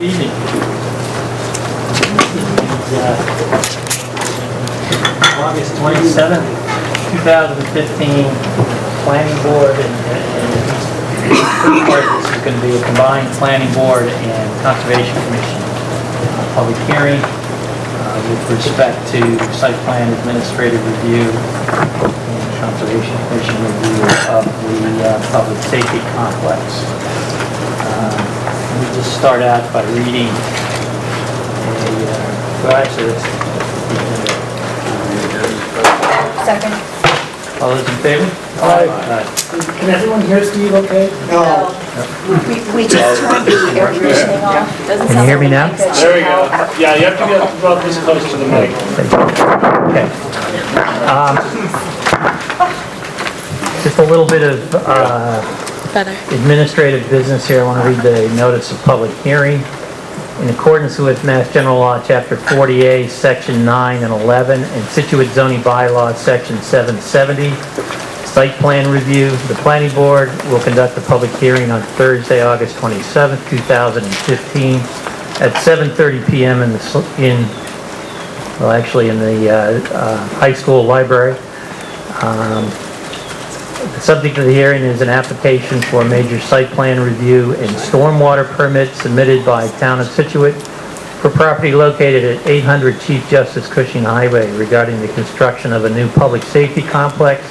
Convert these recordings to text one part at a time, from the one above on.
Evening. August 27th, 2015, Planning Board, and this is going to be a combined Planning Board and Conservation Commission public hearing with respect to site plan administrative review and Conservation Commission review of the public safety complex. Let me just start out by reading Second. All those in favor? Aye. Can everyone hear Steve okay? No. We just turned the air conditioning off. Doesn't Can you hear me now? There we go. Yeah, you have to get about this close to the mic. Okay. Just a little bit of administrative business here. I want to read the notice of public hearing. In accordance with Mass General Law, Chapter 40A, Section 9 and 11, and Scituate Zoning Bylaws, Section 770, site plan review. The Planning Board will conduct a public hearing on Thursday, August 27th, 2015, at 7:30 p.m. in the high school library. The subject of the hearing is an application for a major site plan review and stormwater permit submitted by Town of Scituate for property located at 800 Chief Justice Cushing Highway regarding the construction of a new public safety complex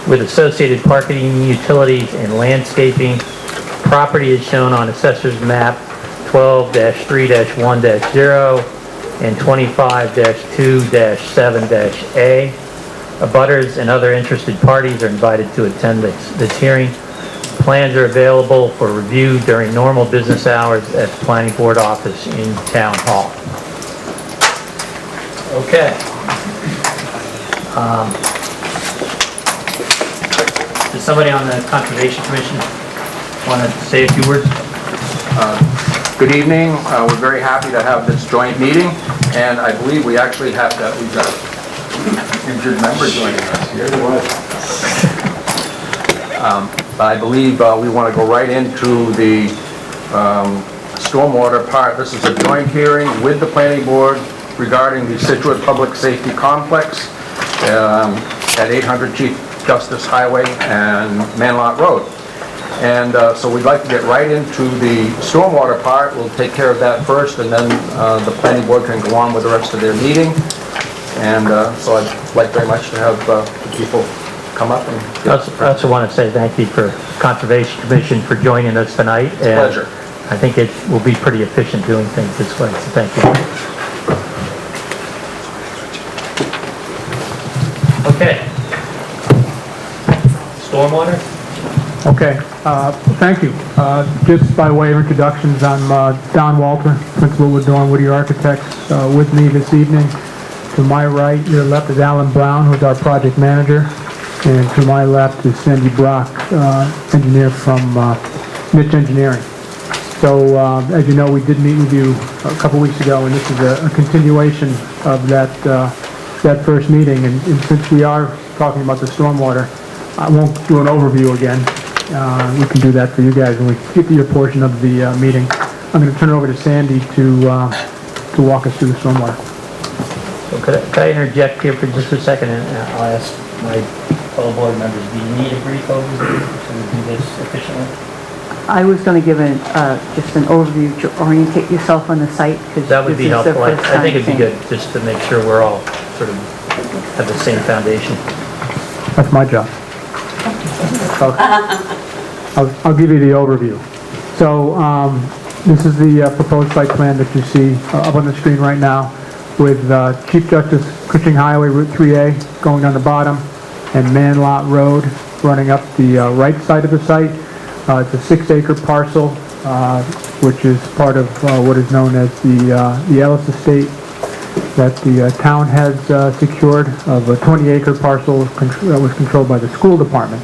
with associated parking, utilities, and landscaping. Property is shown on Assessor's Map 12-3-1-0 and 25-2-7-A. Abutters and other interested parties are invited to attend this hearing. Plans are available for review during normal business hours at the Planning Board office in Town Hall. Okay. Does somebody on the Conservation Commission want to say a few words? Good evening. We're very happy to have this joint meeting, and I believe we actually have we've got injured member joining us here. I believe we want to go right into the stormwater part. This is a joint hearing with the Planning Board regarding the Scituate Public Safety Complex at 800 Chief Justice Highway and Manlot Road. And so we'd like to get right into the stormwater part. We'll take care of that first, and then the Planning Board can go on with the rest of their meeting. And so I'd like very much to have the people come up and... I also want to say thank you for Conservation Commission for joining us tonight. It's a pleasure. I think it will be pretty efficient doing things this way, so thank you. Okay. Stormwater? Okay, thank you. Just by way of introductions, I'm Don Walter, Principal with Dorn Woody Architects. With me this evening, to my right, your left is Alan Brown, who's our project manager, and to my left is Sandy Brock, engineer from Niche Engineering. So, as you know, we did meet with you a couple weeks ago, and this is a continuation of that first meeting. And since we are talking about the stormwater, I won't do an overview again. We can do that for you guys when we get to your portion of the meeting. I'm going to turn it over to Sandy to walk us through the stormwater. So could I interject here for just a second, and I'll ask my fellow board members, do you need a brief overview so we do this efficiently? I was going to give just an overview to orientate yourself on the site. That would be helpful. I think it'd be good just to make sure we're all sort of have the same foundation. That's my job. I'll give you the overview. So this is the proposed site plan that you see up on the screen right now, with Chief Justice Cushing Highway, Route 3A, going down the bottom, and Manlot Road running up the right side of the site. It's a 6-acre parcel, which is part of what is known as the Ellis Estate that the town has secured, of a 20-acre parcel that was controlled by the school department.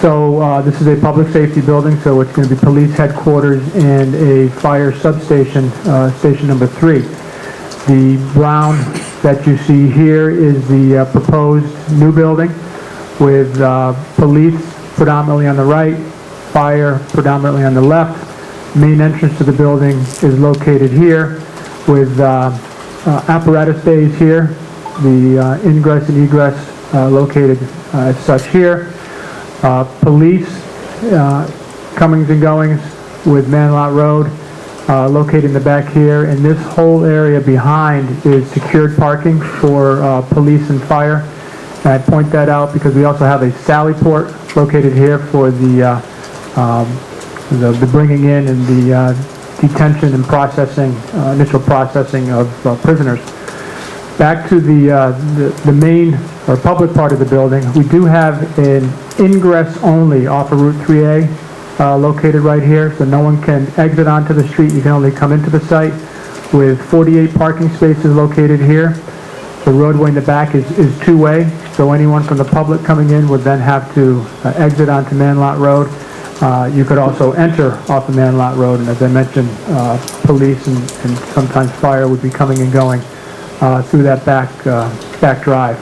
So this is a public safety building, so it's going to be police headquarters and a fire substation, station number 3. The brown that you see here is the proposed new building, with police predominantly on the right, fire predominantly on the left, main entrance to the building is located here with apparatus bays here, the ingress and egress located as such here. Police comings and goings with Manlot Road located in the back here, and this whole area behind is secured parking for police and fire. And I point that out because we also have a sally port located here for the bringing in and the detention and processing, initial processing of prisoners. Back to the main or public part of the building, we do have an ingress only off of Route 3A located right here, so no one can exit onto the street. You can only come into the site with 48 parking spaces located here. The roadway in the back is two-way, so anyone from the public coming in would then have to exit onto Manlot Road. You could also enter off of Manlot Road, and as I mentioned, police and sometimes fire would be coming and going through that back drive.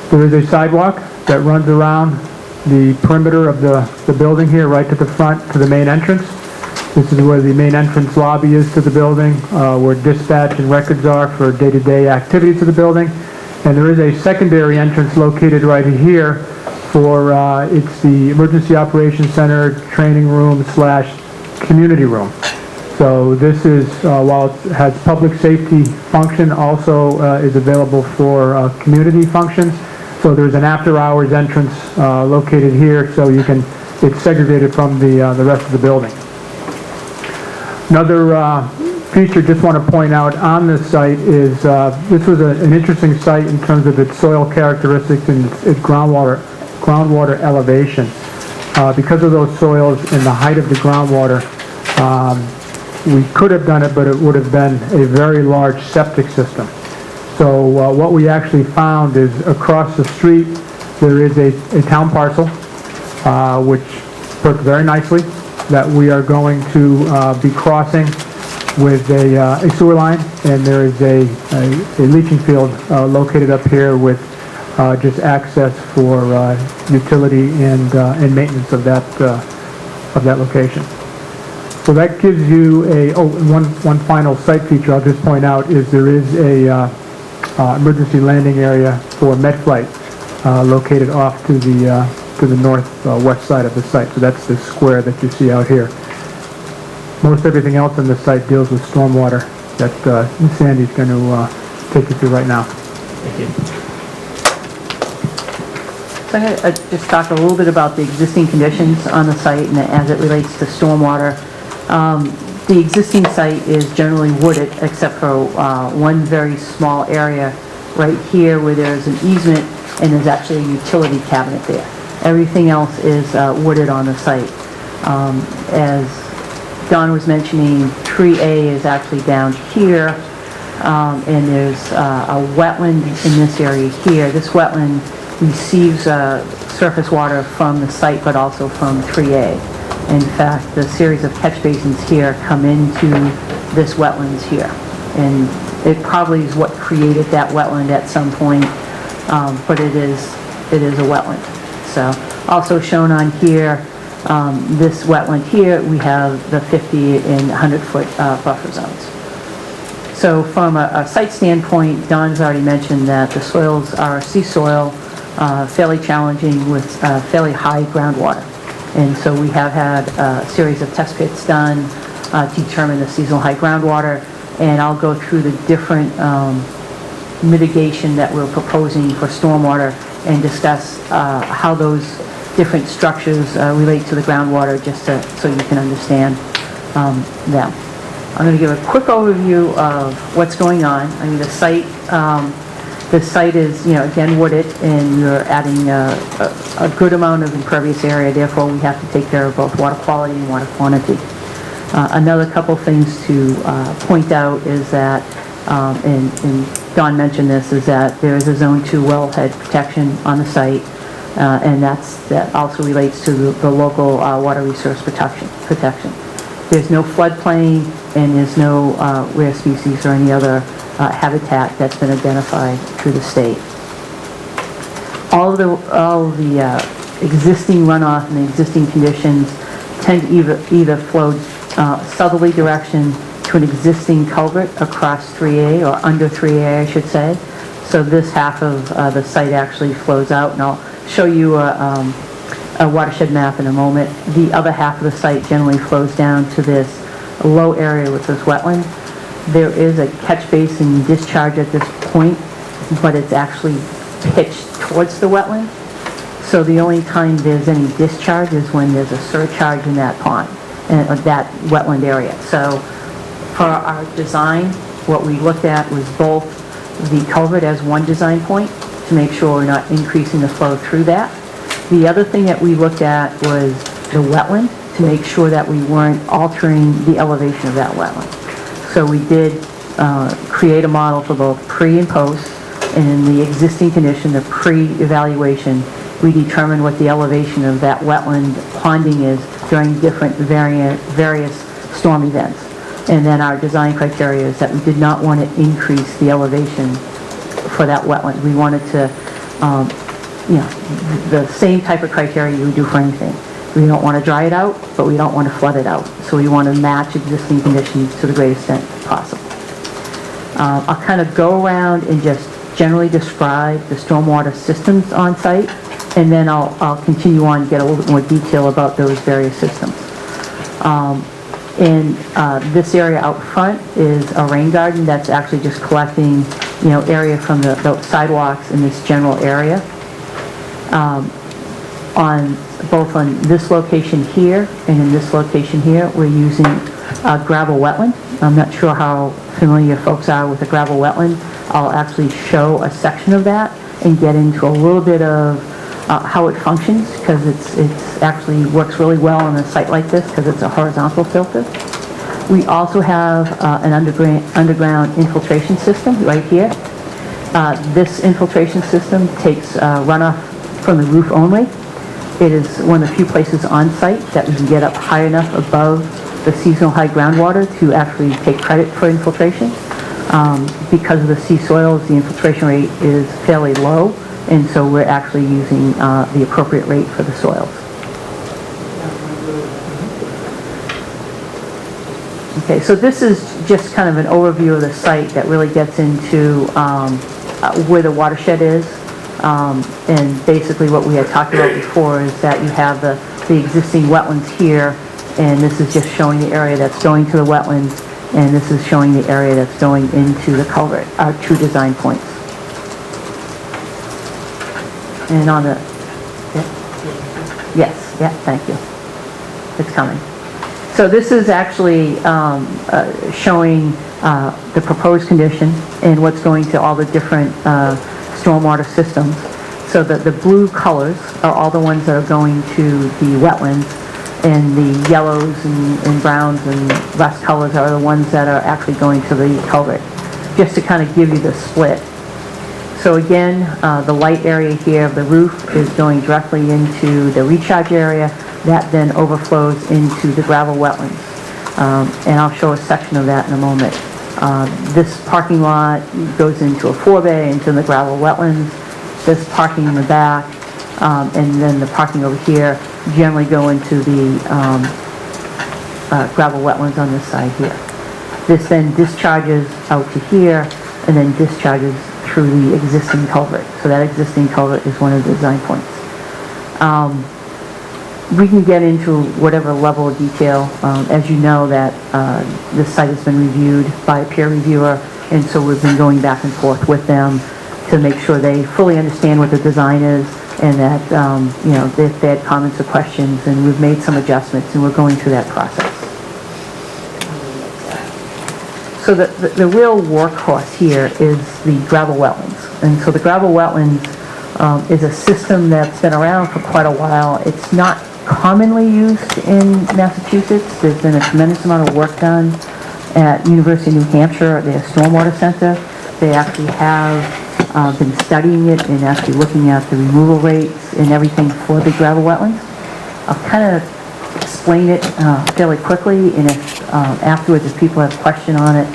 There is a sidewalk that runs around the perimeter of the building here, right to the front, to the main entrance. This is where the main entrance lobby is to the building, where dispatch and records are for day-to-day activities of the building. And there is a secondary entrance located right here for, it's the Emergency Operations Center training room / community room. So this is, while it has public safety function, also is available for community functions. So there's an after-hours entrance located here, so you can, it's segregated from the rest of the building. Another feature just want to point out on this site is this was an interesting site in terms of its soil characteristics and its groundwater elevation. Because of those soils and the height of the groundwater, we could have done it, but it would have been a very large septic system. So what we actually found is across the street there is a town parcel which works very nicely that we are going to be crossing with a sewer line, and there is a leaching field located up here with just access for utility and maintenance of that location. So that gives you one final site feature I'll just point out is there is a emergency landing area for MedFlight located off to the northwest side of the site. So that's the square that you see out here. Most everything else on the site deals with stormwater that Sandy's going to take you through right now. Thank you. So I'm going to just talk a little bit about the existing conditions on the site and as it relates to stormwater. The existing site is generally wooded except for one very small area right here where there's an easement and there's actually a utility cabinet there. Everything else is wooded on the site. As Don was mentioning, Tree A is actually down here, and there's a wetland in this area here. This wetland receives surface water from the site but also from Tree A. In fact, the series of catch basins here come into this wetlands here. And it probably is what created that wetland at some point, but it is a wetland. So also shown on here, this wetland here, we have the 50 and 100-foot buffer zones. So from a site standpoint, Don's already mentioned that the soils are sea soil, fairly challenging with fairly high groundwater. And so we have had a series of test pits done to determine the seasonal high groundwater, and I'll go through the different mitigation that we're proposing for stormwater and discuss how those different structures relate to the groundwater, just so you can understand them. I'm going to give a quick overview of what's going on. I mean, the site is, again, wooded, and you're adding a good amount of impervious area. Therefore, we have to take care of both water quality and water quantity. Another couple things to point out is that, and Don mentioned this, is that there is a Zone 2 wellhead protection on the site, and that also relates to the local water resource protection. There's no floodplain, and there's no rare species or any other habitat that's been identified through the state. All of the existing runoff and the existing conditions tend to either flow southerly direction to an existing culvert across 3A, or under 3A, I should say. So this half of the site actually flows out, and I'll show you a watershed map in a moment. The other half of the site generally flows down to this low area with this wetland. There is a catch basin discharge at this point, but it's actually pitched towards the wetland. So the only time there's any discharge is when there's a surcharge in that pond, that wetland area. So for our design, what we looked at was both the culvert as one design point to make sure we're not increasing the flow through that. The other thing that we looked at was the wetland to make sure that we weren't altering the elevation of that wetland. So we did create a model for both pre and post, and in the existing condition, the pre-evaluation, we determined what the elevation of that wetland ponding is during different various storm events. And then our design criteria is that we did not want to increase the elevation for that wetland. We wanted to, the same type of criteria you would do for anything. We don't want to dry it out, but we don't want to flood it out. So we want to match existing conditions to the greatest extent possible. I'll kind of go around and just generally describe the stormwater systems on site, and then I'll continue on and get a little bit more detail about those various systems. In this area out front is a rain garden that's actually just collecting, area from the sidewalks in this general area. Both on this location here and in this location here, we're using gravel wetland. I'm not sure how familiar folks are with the gravel wetland. I'll actually show a section of that and get into a little bit of how it functions, because it's actually works really well on a site like this because it's a horizontal filter. We also have an underground infiltration system right here. This infiltration system takes runoff from the roof only. It is one of the few places on site that we can get up high enough above the seasonal high groundwater to actually take credit for infiltration. Because of the sea soils, the infiltration rate is fairly low, and so we're actually using the appropriate rate for the soils. Okay, so this is just kind of an overview of the site that really gets into where the watershed is. And basically what we had talked about before is that you have the existing wetlands here, and this is just showing the area that's going to the wetlands, and this is showing the area that's going into the culvert, our two design points. And on the, yes, yeah, thank you. It's coming. So this is actually showing the proposed condition and what's going to all the different stormwater systems. So that the blue colors are all the ones that are going to the wetlands, and the yellows and browns and rust colors are the ones that are actually going to the culvert, just to kind of give you the split. So again, the light area here of the roof is going directly into the recharge area that then overflows into the gravel wetlands. And I'll show a section of that in a moment. This parking lot goes into a forebay into the gravel wetlands. This parking in the back, and then the parking over here generally go into the gravel wetlands on this side here. This then discharges out to here and then discharges through the existing culvert. So that existing culvert is one of the design points. We can get into whatever level of detail. As you know, that this site has been reviewed by a peer reviewer, and so we've been going back and forth with them to make sure they fully understand what the design is, and that if they had comments or questions, and we've made some adjustments, and we're going through that process. So the real workhorse here is the gravel wetlands, and so the gravel wetlands is a system that's been around for quite a while. It's not commonly used in Massachusetts. There's been a tremendous amount of work done at University of New Hampshire at their Stormwater Center. They actually have been studying it and actually looking at the removal rates and everything for the gravel wetlands. I'll kind of explain it fairly quickly, and if afterwards, if people have a question on it,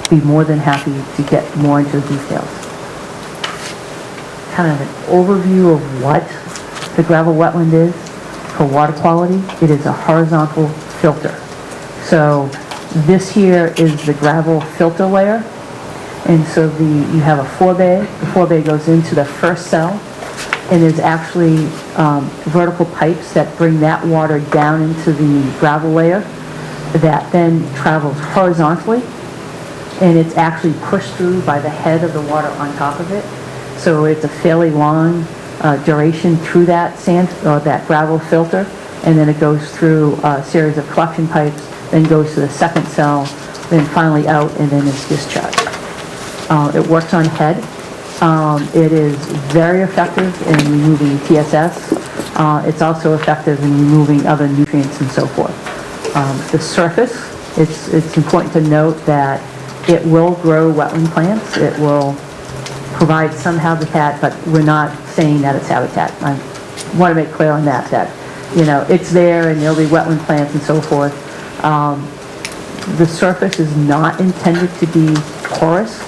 be more than happy to get more into the details. Kind of an overview of what the gravel wetland is for water quality. It is a horizontal filter. So this here is the gravel filter layer. And so you have a forebay. The forebay goes into the first cell, and there's actually vertical pipes that bring that water down into the gravel layer that then travels horizontally, and it's actually pushed through by the head of the water on top of it. So it's a fairly long duration through that sand or that gravel filter, and then it goes through a series of collection pipes, then goes to the second cell, then finally out, and then it's discharged. It works on head. It is very effective in removing TSS. It's also effective in removing other nutrients and so forth. The surface, it's important to note that it will grow wetland plants. It will provide some habitat, but we're not saying that it's habitat. I want to make clear on that, it's there and there'll be wetland plants and so forth. The surface is not intended to be porous.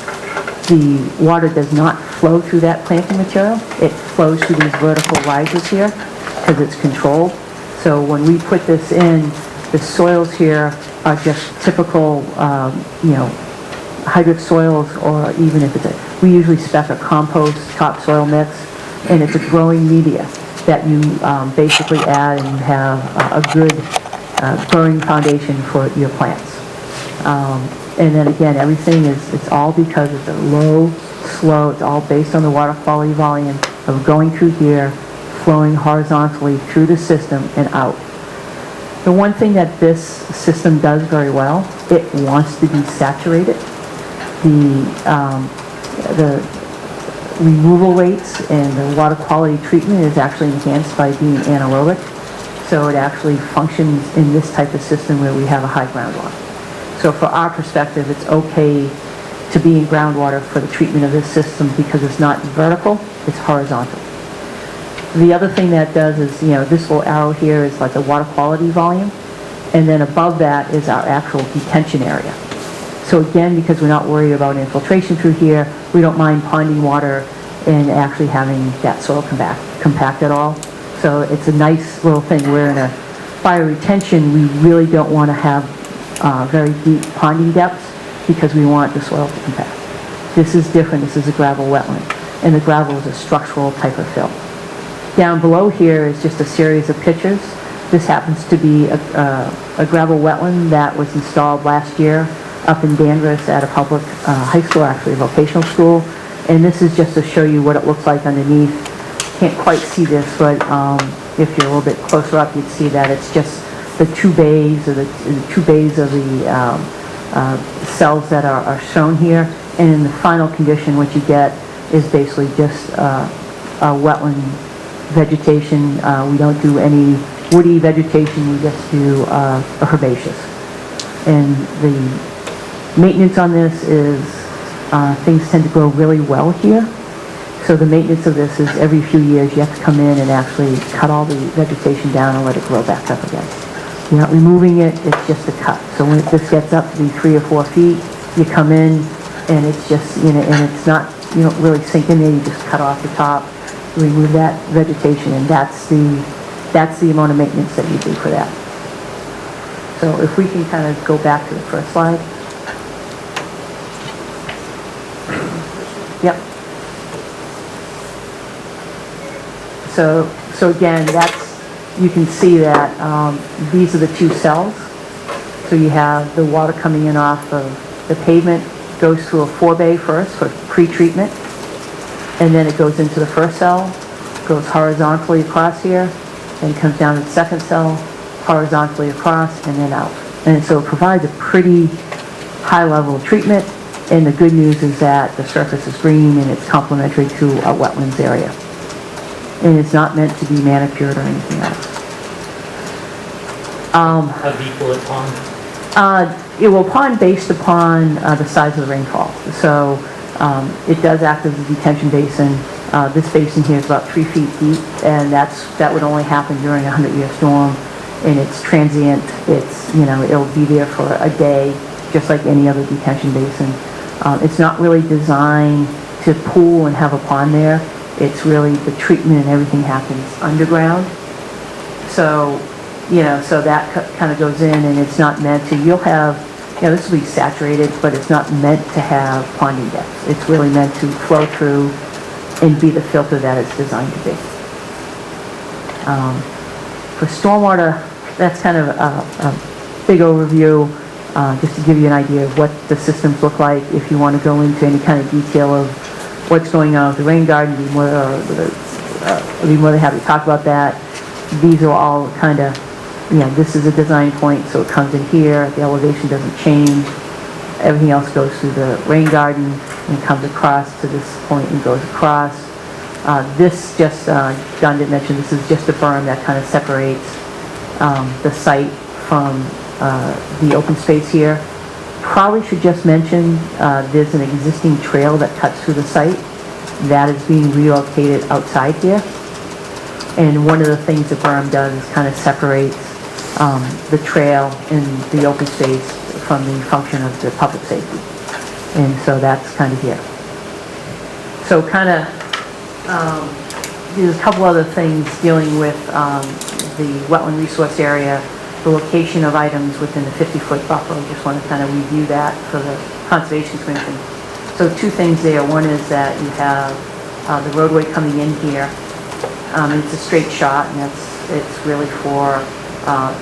The water does not flow through that planting material. It flows through these vertical rises here because it's controlled. So when we put this in, the soils here are just typical, hydric soils, or even if we usually spec a compost topsoil mix, and it's a growing media that you basically add, and you have a good growing foundation for your plants. And then again, everything it's all because it's a low, slow, it's all based on the water quality volume of going through here, flowing horizontally through the system and out. The one thing that this system does very well, it wants to be saturated. The removal rates and the water quality treatment is actually enhanced by being anaerobic. So it actually functions in this type of system where we have a high groundwater. So for our perspective, it's okay to be in groundwater for the treatment of this system because it's not vertical, it's horizontal. The other thing that does is, this little arrow here is like the water quality volume, and then above that is our actual detention area. So again, because we're not worried about infiltration through here, we don't mind ponding water and actually having that soil compact at all. So it's a nice little thing. We're in a bioretention, we really don't want to have very deep ponding depths because we want the soil to compact. This is different. This is a gravel wetland, and the gravel is a structural type of fill. Down below here is just a series of pictures. This happens to be a gravel wetland that was installed last year up in Danvers at a public high school, actually a vocational school. And this is just to show you what it looks like underneath. Can't quite see this, but if you're a little bit closer up, you'd see that it's just the two bays, or the two bays of the cells that are shown here. And in the final condition, what you get is basically just a wetland vegetation. We don't do any woody vegetation, we just do herbaceous. And the maintenance on this is things tend to grow really well here. So the maintenance of this is every few years you have to come in and actually cut all the vegetation down and let it grow back up again. You're not removing it, it's just a cut. So when this gets up to be 3 or 4 feet, you come in and it's just, and it's not, you don't really sink in there, you just cut off the top, remove that vegetation, and that's the amount of maintenance that you do for that. So if we can kind of go back to the first slide. Yep. So again, you can see that these are the two cells. So you have the water coming in off of the pavement, goes through a forebay first for pre-treatment, and then it goes into the first cell, goes horizontally across here, then comes down to the second cell, horizontally across, and then out. And so it provides a pretty high level of treatment, and the good news is that the surface is green and it's complementary to a wetlands area. And it's not meant to be manicured or anything else. How deep will it pond? It will pond based upon the size of the rainfall. So it does act as a detention basin. This basin here is about 3 feet deep, and that would only happen during a 100-year storm. And it's transient. It's, it'll be there for a day, just like any other detention basin. It's not really designed to pool and have a pond there. It's really the treatment and everything happens underground. So So that kind of goes in, and it's not meant to, you'll have, this will be saturated, but it's not meant to have ponding depths. It's really meant to flow through and be the filter that it's designed to be. For stormwater, that's kind of a big overview, just to give you an idea of what the systems look like. If you want to go into any kind of detail of what's going on with the rain garden, I'd be more than happy to talk about that. These are all kind of, this is a design point, so it comes in here, the elevation doesn't change. Everything else goes through the rain garden and comes across to this point and goes across. This just, John did mention, this is just a berm that kind of separates the site from the open space here. Probably should just mention there's an existing trail that cuts through the site that is being relocated outside here. And one of the things the berm does is kind of separates the trail and the open space from the function of the public safety. And so that's kind of here. So kind of, there's a couple other things dealing with the wetland resource area, the location of items within the 50-foot buffer. I just want to kind of review that for the Conservation Commission. So two things there. One is that you have the roadway coming in here. It's a straight shot, and it's really for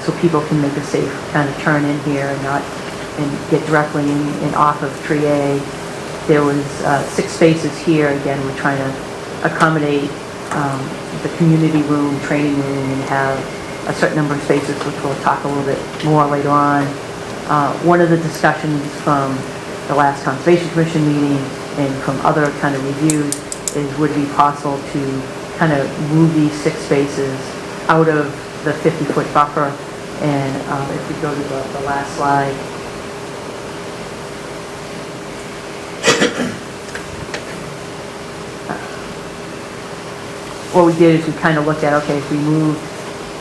so people can make a safe kind of turn in here and get directly in and off of Tree A. There was 6 spaces here. Again, we're trying to accommodate the community room, training room, and have a certain number of spaces, which we'll talk a little bit more later on. One of the discussions from the last Conservation Commission meeting and from other kind of reviews is would it be possible to kind of move these 6 spaces out of the 50-foot buffer. And if we go to the last slide. What we did is we kind of looked at, okay, if we move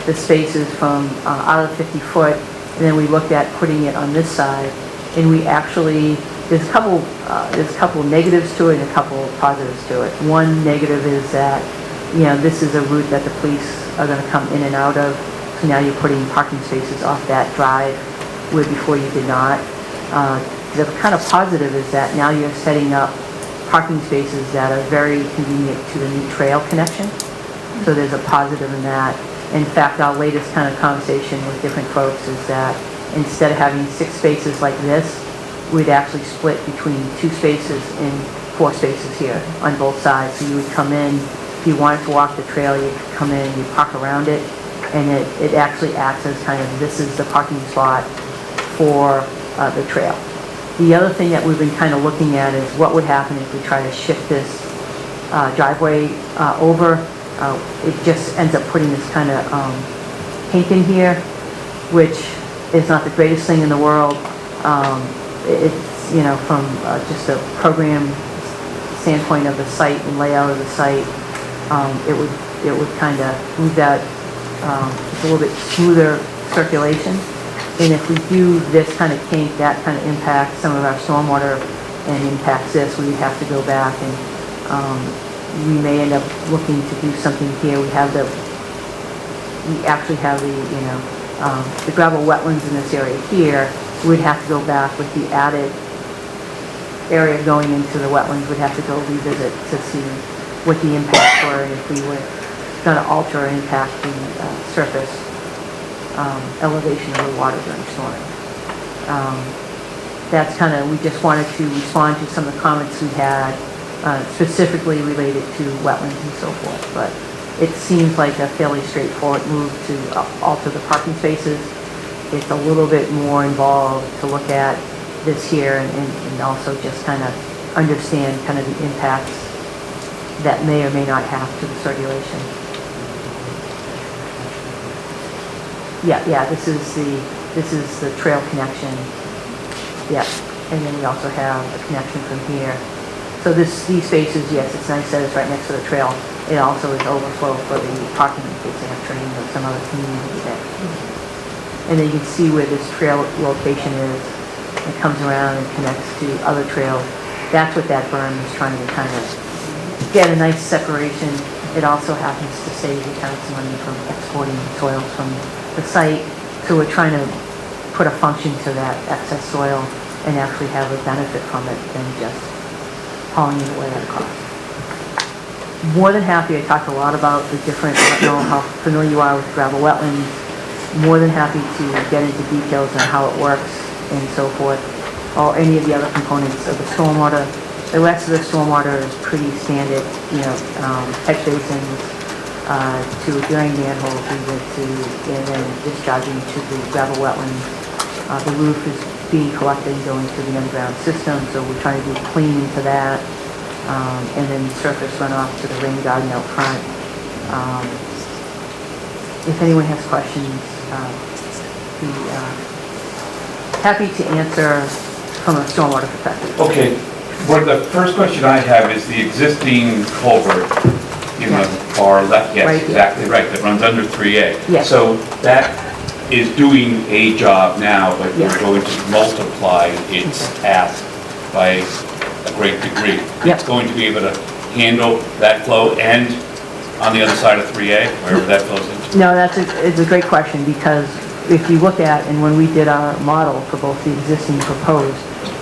the spaces from out of the 50 foot, and then we looked at putting it on this side, and we actually, there's a couple of negatives to it and a couple of positives to it. One negative is that, this is a route that the police are going to come in and out of, so now you're putting parking spaces off that drive where before you did not. The kind of positive is that now you're setting up parking spaces that are very convenient to the new trail connection. So there's a positive in that. In fact, our latest kind of conversation with different folks is that instead of having 6 spaces like this, we'd actually split between 2 spaces and 4 spaces here on both sides. So you would come in, if you wanted to walk the trail, you could come in, you park around it, and it actually acts as kind of, this is the parking spot for the trail. The other thing that we've been kind of looking at is what would happen if we try to shift this driveway over. It just ends up putting this kind of kink in here, which is not the greatest thing in the world. It's, from just a program standpoint of the site and layout of the site, it would kind of move that just a little bit smoother circulation. And if we do this kind of kink, that kind of impacts some of our stormwater and impacts this, we'd have to go back and we may end up looking to do something here. We actually have the gravel wetlands in this area here. We'd have to go back with the added area going into the wetlands. We'd have to go revisit to see what the impacts were and if we were going to alter or impact the surface elevation of the water during storming. That's kind of, we just wanted to respond to some of the comments we had specifically related to wetlands and so forth. But it seems like a fairly straightforward move to alter the parking spaces. It's a little bit more involved to look at this here and also just kind of understand kind of the impacts that may or may not have to the circulation. Yeah, this is the trail connection. Yeah, and then we also have a connection from here. So these spaces, yes, it's nice that it's right next to the trail. It also is overflow for the parking in case they have training or some other community there. And then you can see where this trail location is. It comes around and connects to other trails. That's what that berm is trying to kind of get a nice separation. It also happens to save the town some money from exporting soil from the site. So we're trying to put a function to that excess soil and actually have a benefit from it than just hauling it away at a cost. More than happy, I talked a lot about the different, I don't know how familiar you are with gravel wetlands. More than happy to get into details on how it works and so forth, or any of the other components of the stormwater. The rest of the stormwater is pretty standard, you know, catch basins, to a drain manhole, and then discharging to the gravel wetlands. The roof is being collected and going to the underground system, so we're trying to do cleaning to that. And then surface runoff to the rain garden out front. If anyone has questions, be happy to answer from a stormwater perspective. Okay, well, the first question I have is the existing culvert in the far left, yes, Right here. exactly right, that runs under 3A. Yes. So that is doing a job now, but Yes. we're going to multiply its task by a great degree. Yep. It's going to be able to handle that flow and on the other side of 3A, wherever that flows into. No, it's a great question, because if you look at, and when we did our model for both the existing and proposed,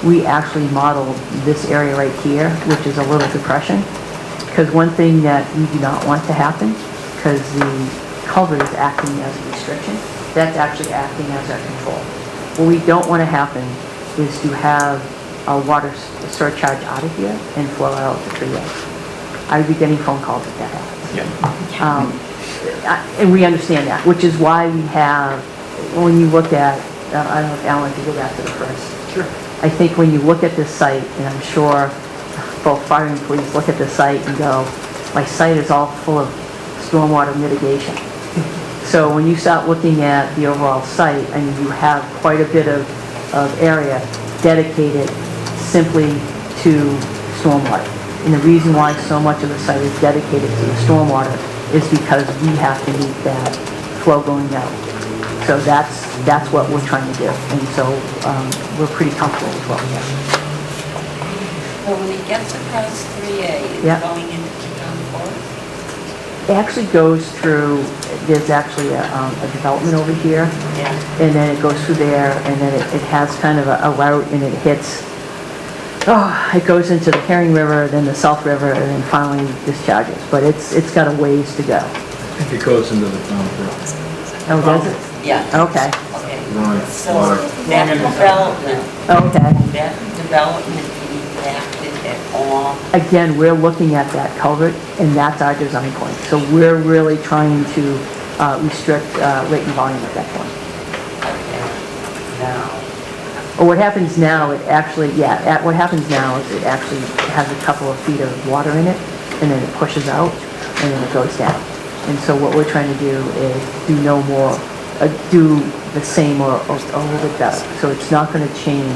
we actually modeled this area right here, which is a little depression. Because one thing that we do not want to happen, because the culvert is acting as a restriction, that's actually acting as our control. What we don't want to happen is to have a water surcharge out of here and flow out to 3A. I'd be getting phone calls if that happens. Yeah. And we understand that, which is why we have, when you look at, I don't know if Alan could go back to the first. Sure. I think when you look at this site, and I'm sure both fire and police look at the site and go, my site is all full of stormwater mitigation. So when you start looking at the overall site, I mean, you have quite a bit of area dedicated simply to stormwater. And the reason why so much of the site is dedicated to the stormwater is because we have to meet that flow going out. So that's what we're trying to do. And so we're pretty comfortable with what we have. So when it gets across 3A, it's Yeah. going into town forest? It actually goes through, there's actually a development over here, Yeah. and then it goes through there, and then it has kind of a route, and it hits, it goes into the Herring River, then the South River, and then finally discharges. But it's got a ways to go. I think it goes into the town pit. Oh, does it? Yeah. Okay, Okay. Right, So water. that development okay. impacted at all? Again, we're looking at that culvert, and that's our design point. So we're really trying to restrict rate and volume at that point. Okay. Now, Or what happens now, it actually, what happens now is it actually has a couple of feet of water in it, and then it pushes out, and then it goes down. And so what we're trying to do is do no more, do the same or a little bit better. So it's not going to change.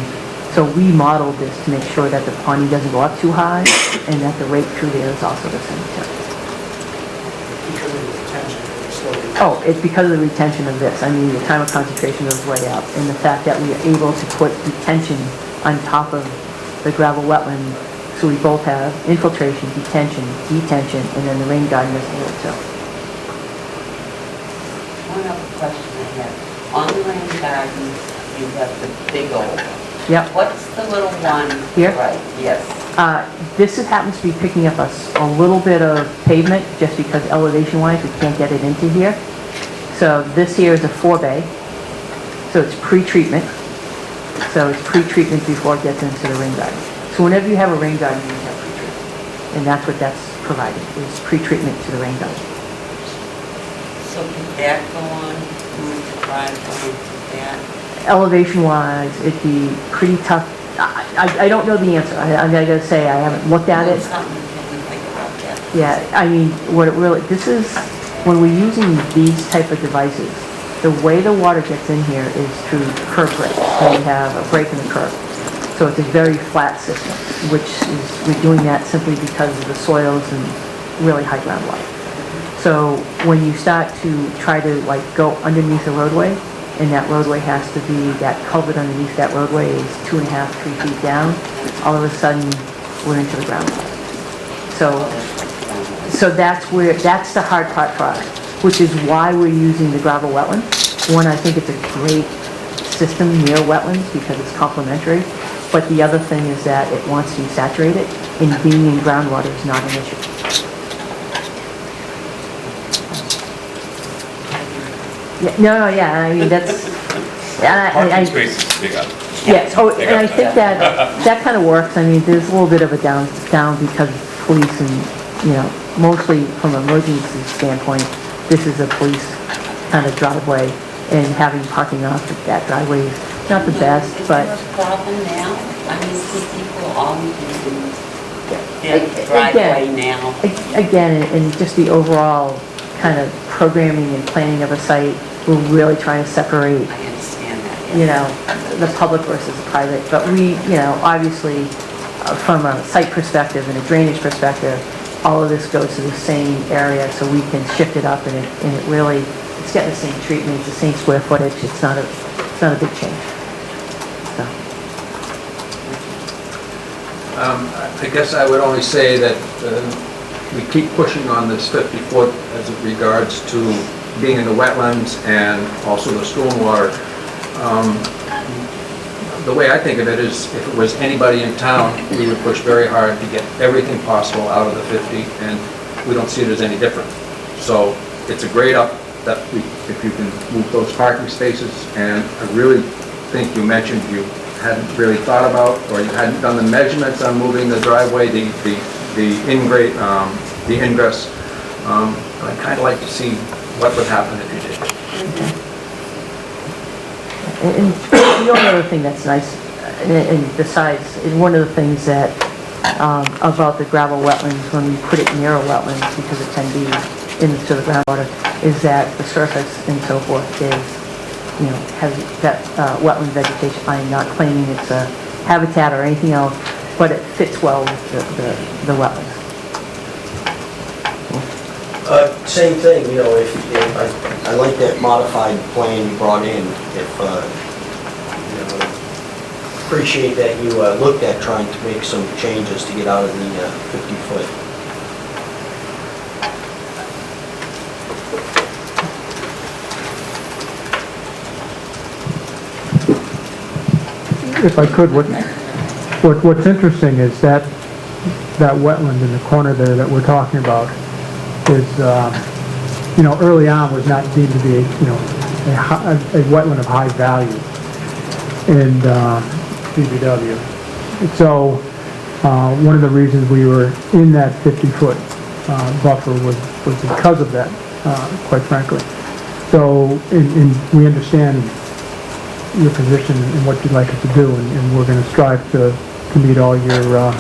So we modeled this to make sure that the ponding doesn't go up too high, and that the rate through there is also the same too. Because of the retention, it's slowly. Oh, it's because of the retention of this. I mean, the time of concentration goes way up, and the fact that we are able to put detention on top of the gravel wetland, so we both have infiltration, detention, and then the rain garden is able to. one other question I have. On the rain garden, you have the big old. Yep. What's the little one? Here? Right, yes. Happens to be picking up a little bit of pavement, just because elevation-wise, we can't get it into here. So this here is a 4-bay, so it's pre-treatment. So it's pre-treatment before it gets into the rain garden. So whenever you have a rain garden, you have pre-treatment. And that's what that's provided, is pre-treatment to the rain garden. So could that go on, move the driveway to that? Elevation-wise, it'd be pretty tough. I don't know the answer. I gotta say, I haven't looked at it. Something to think about that. Yeah, I mean, what it really, this is, when we're using these type of devices, the way the water gets in here is through curb break. So we have a break in the curb. So it's a very flat system, which is, we're doing that simply because of the soils and really high groundwater. So when you start to try to like go underneath the roadway, and that roadway has to be, that culvert underneath that roadway is 2.5, 3 feet down, all of a sudden, we're into the groundwater. So So that's the hard part for us, which is why we're using the gravel wetland. One, I think it's a great system near wetlands because it's complementary, but the other thing is that it wants to be saturated, and being in groundwater is not an issue. Yeah, no, yeah, I mean, that's, Parking spaces is big up. yes, oh, and I think that kind of works. I mean, there's a little bit of a down because police and, you know, mostly from an emergency standpoint, this is a police kind of driveway, and having parking off of that driveway is not the best, but... Is there a problem now? I mean, see people always using Again- their driveway now. Again, and just the overall kind of programming and planning of a site, we're really trying to separate, I understand that. you know, the public versus the private. But we, you know, obviously, from a site perspective and a drainage perspective, all of this goes to the same area, so we can shift it up, and it really, it's getting the same treatment, it's the same square footage, it's not a big change. So, I guess I would only say that we keep pushing on this 50-foot as it regards to being in the wetlands and also the stormwater. The way I think of it is, if it was anybody in town, we would push very hard to get everything possible out of the 50, and we don't see it as any different. So it's a great up that if you can move those parking spaces, and I really think you mentioned you hadn't really thought about, or you hadn't done the measurements on moving the driveway, the ingress. I'd kind of like to see what would happen if you did. and the only other thing that's nice, and besides, and one of the things that, about the gravel wetlands, when we put it near a wetland, because it can be into the groundwater, is that the surface and so forth is, you know, has that wetland vegetation. I'm not claiming it's a habitat or anything else, but it fits well with the wetlands. Same thing, you know, if I like that modified plan you brought in. If, you know, appreciate that you looked at trying to make some changes to get out of the 50-foot. If I could, what's interesting is that wetland in the corner there that we're talking about is, you know, early on was not deemed to be, you know, a wetland of high value in DPW. So one of the reasons we were in that 50-foot buffer was because of that, quite frankly. So we understand your position and what you'd like us to do, and we're going to strive to meet all your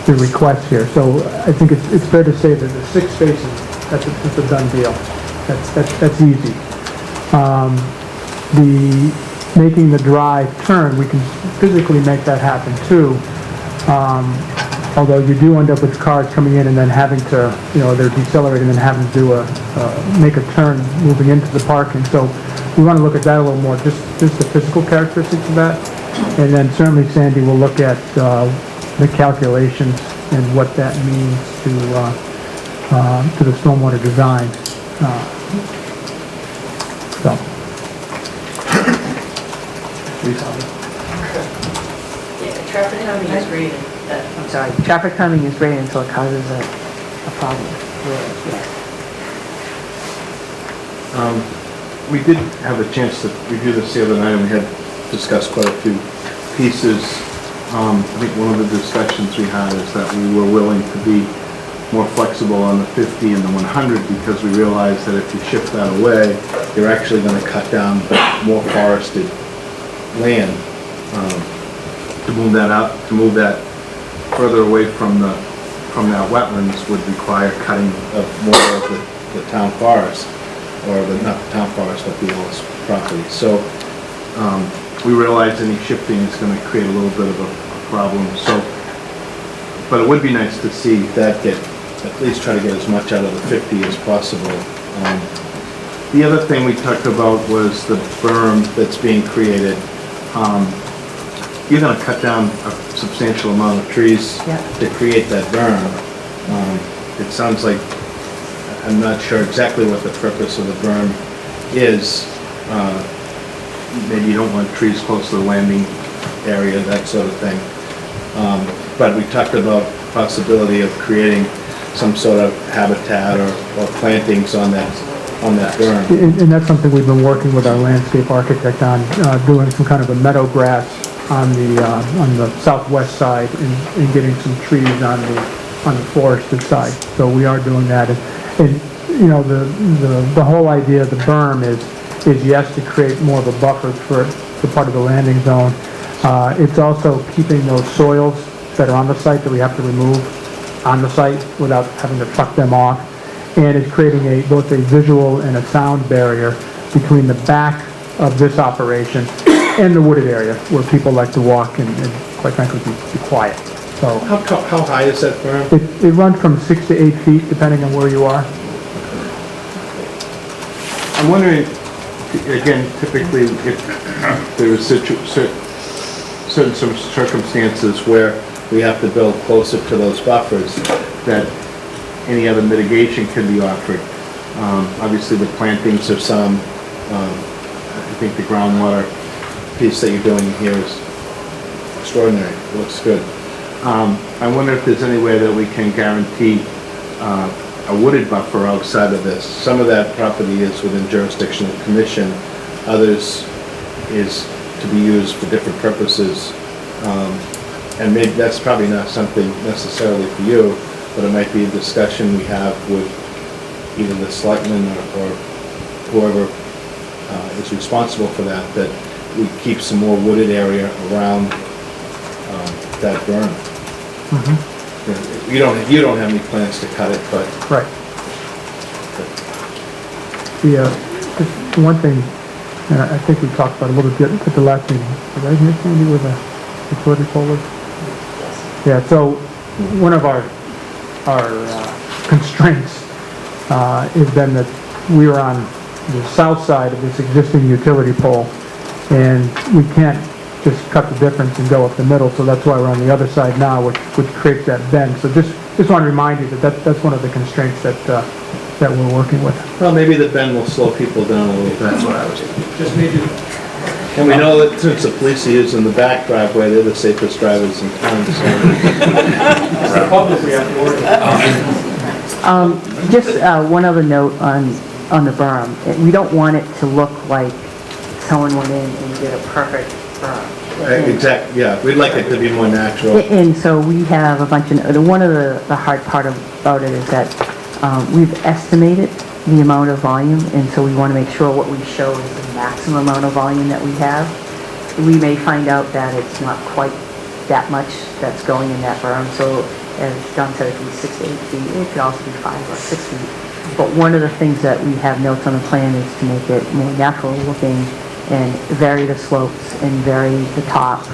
requests here. So I think it's fair to say that the 6 spaces, that's a done deal. That's easy. The making the drive turn, we can physically make that happen too. Although you do end up with cars coming in and then having to, you know, they're decelerating and then having to do make a turn moving into the parking. So we want to look at that a little more, just the physical characteristics of that. And then certainly Sandy will look at the calculations and what that means to the stormwater design. So. Yeah, traffic calming is great. I'm sorry, traffic calming is great until it causes a problem. We did have a chance to review this the other night, and we had discussed quite a few pieces. I think one of the discussions we had is that we were willing to be more flexible on the 50 and the 100, because we realized that if you shift that away, you're actually going to cut down more forested land. To move that out, to move that further away from that wetlands would require cutting of more of the town forest, or not the town forest, but the Ellis property. So we realize any shifting is going to create a little bit of a problem. So, but it would be nice to see that get, at least try to get as much out of the 50 as possible. The other thing we talked about was the berm that's being created. You're going to cut down a substantial amount of trees to create that berm. it sounds like, I'm not sure exactly what the purpose of the berm is. Maybe you don't want trees close to the landing area, that sort of thing. But we talked about possibility of creating some sort of habitat or plantings on that berm. And that's something we've been working with our landscape architect on, doing some kind of a meadow grass on the southwest side and getting some trees on the forested side. So we are doing that. And you know, the whole idea of the berm is yes, to create more of a buffer for part of the landing zone. It's also keeping those soils that are on the site that we have to remove on the site without having to truck them off. And it's creating both a visual and a sound barrier between the back of this operation and the wooded area where people like to walk and quite frankly, be quiet. So How high is that berm? it runs from 6 to 8 feet depending on where you are. I'm wondering, again, typically if there is certain circumstances where we have to build closer to those buffers, that any other mitigation can be offered. Obviously, the plantings are some. I think the groundwater piece that you're doing here is extraordinary. It looks good. I wonder if there's any way that we can guarantee a wooded buffer outside of this. Some of that property is within jurisdiction of the commission. Others is to be used for different purposes. And maybe that's probably not something necessarily for you, but it might be a discussion we have with either the selectmen or whoever is responsible for that we keep some more wooded area around that berm. You don't have any plans to cut it, but... Right. Just one thing, and I think we talked about a little bit at the last meeting. Did I hear Sandy with the utility pole is? Yeah, so one of our constraints has been that we are on the south side of this existing utility pole, and we can't just cut the difference and go up the middle, so that's why we're on the other side now, which creates that bend. So just want to remind you that's one of the constraints that we're working with. Well, maybe the bend will slow people down a little bit. That's what I was thinking. Just maybe, And we know that since the police are using the back driveway, they're the safest drivers in town, so... it's the public we have to worry about. Just one other note on the berm. We don't want it to look like someone went in and did a perfect berm. Exactly, yeah, we'd like it to be more natural. And so we have a bunch of, one of the hard part about it is that we've estimated the amount of volume, and so we want to make sure what we show is the maximum amount of volume that we have. We may find out that it's not quite that much that's going in that berm, so as John said, it could be 6 to 8 feet, it could also be 5 or 6 feet. But one of the things that we have notes on the plan is to make it more natural looking and vary the slopes and vary the top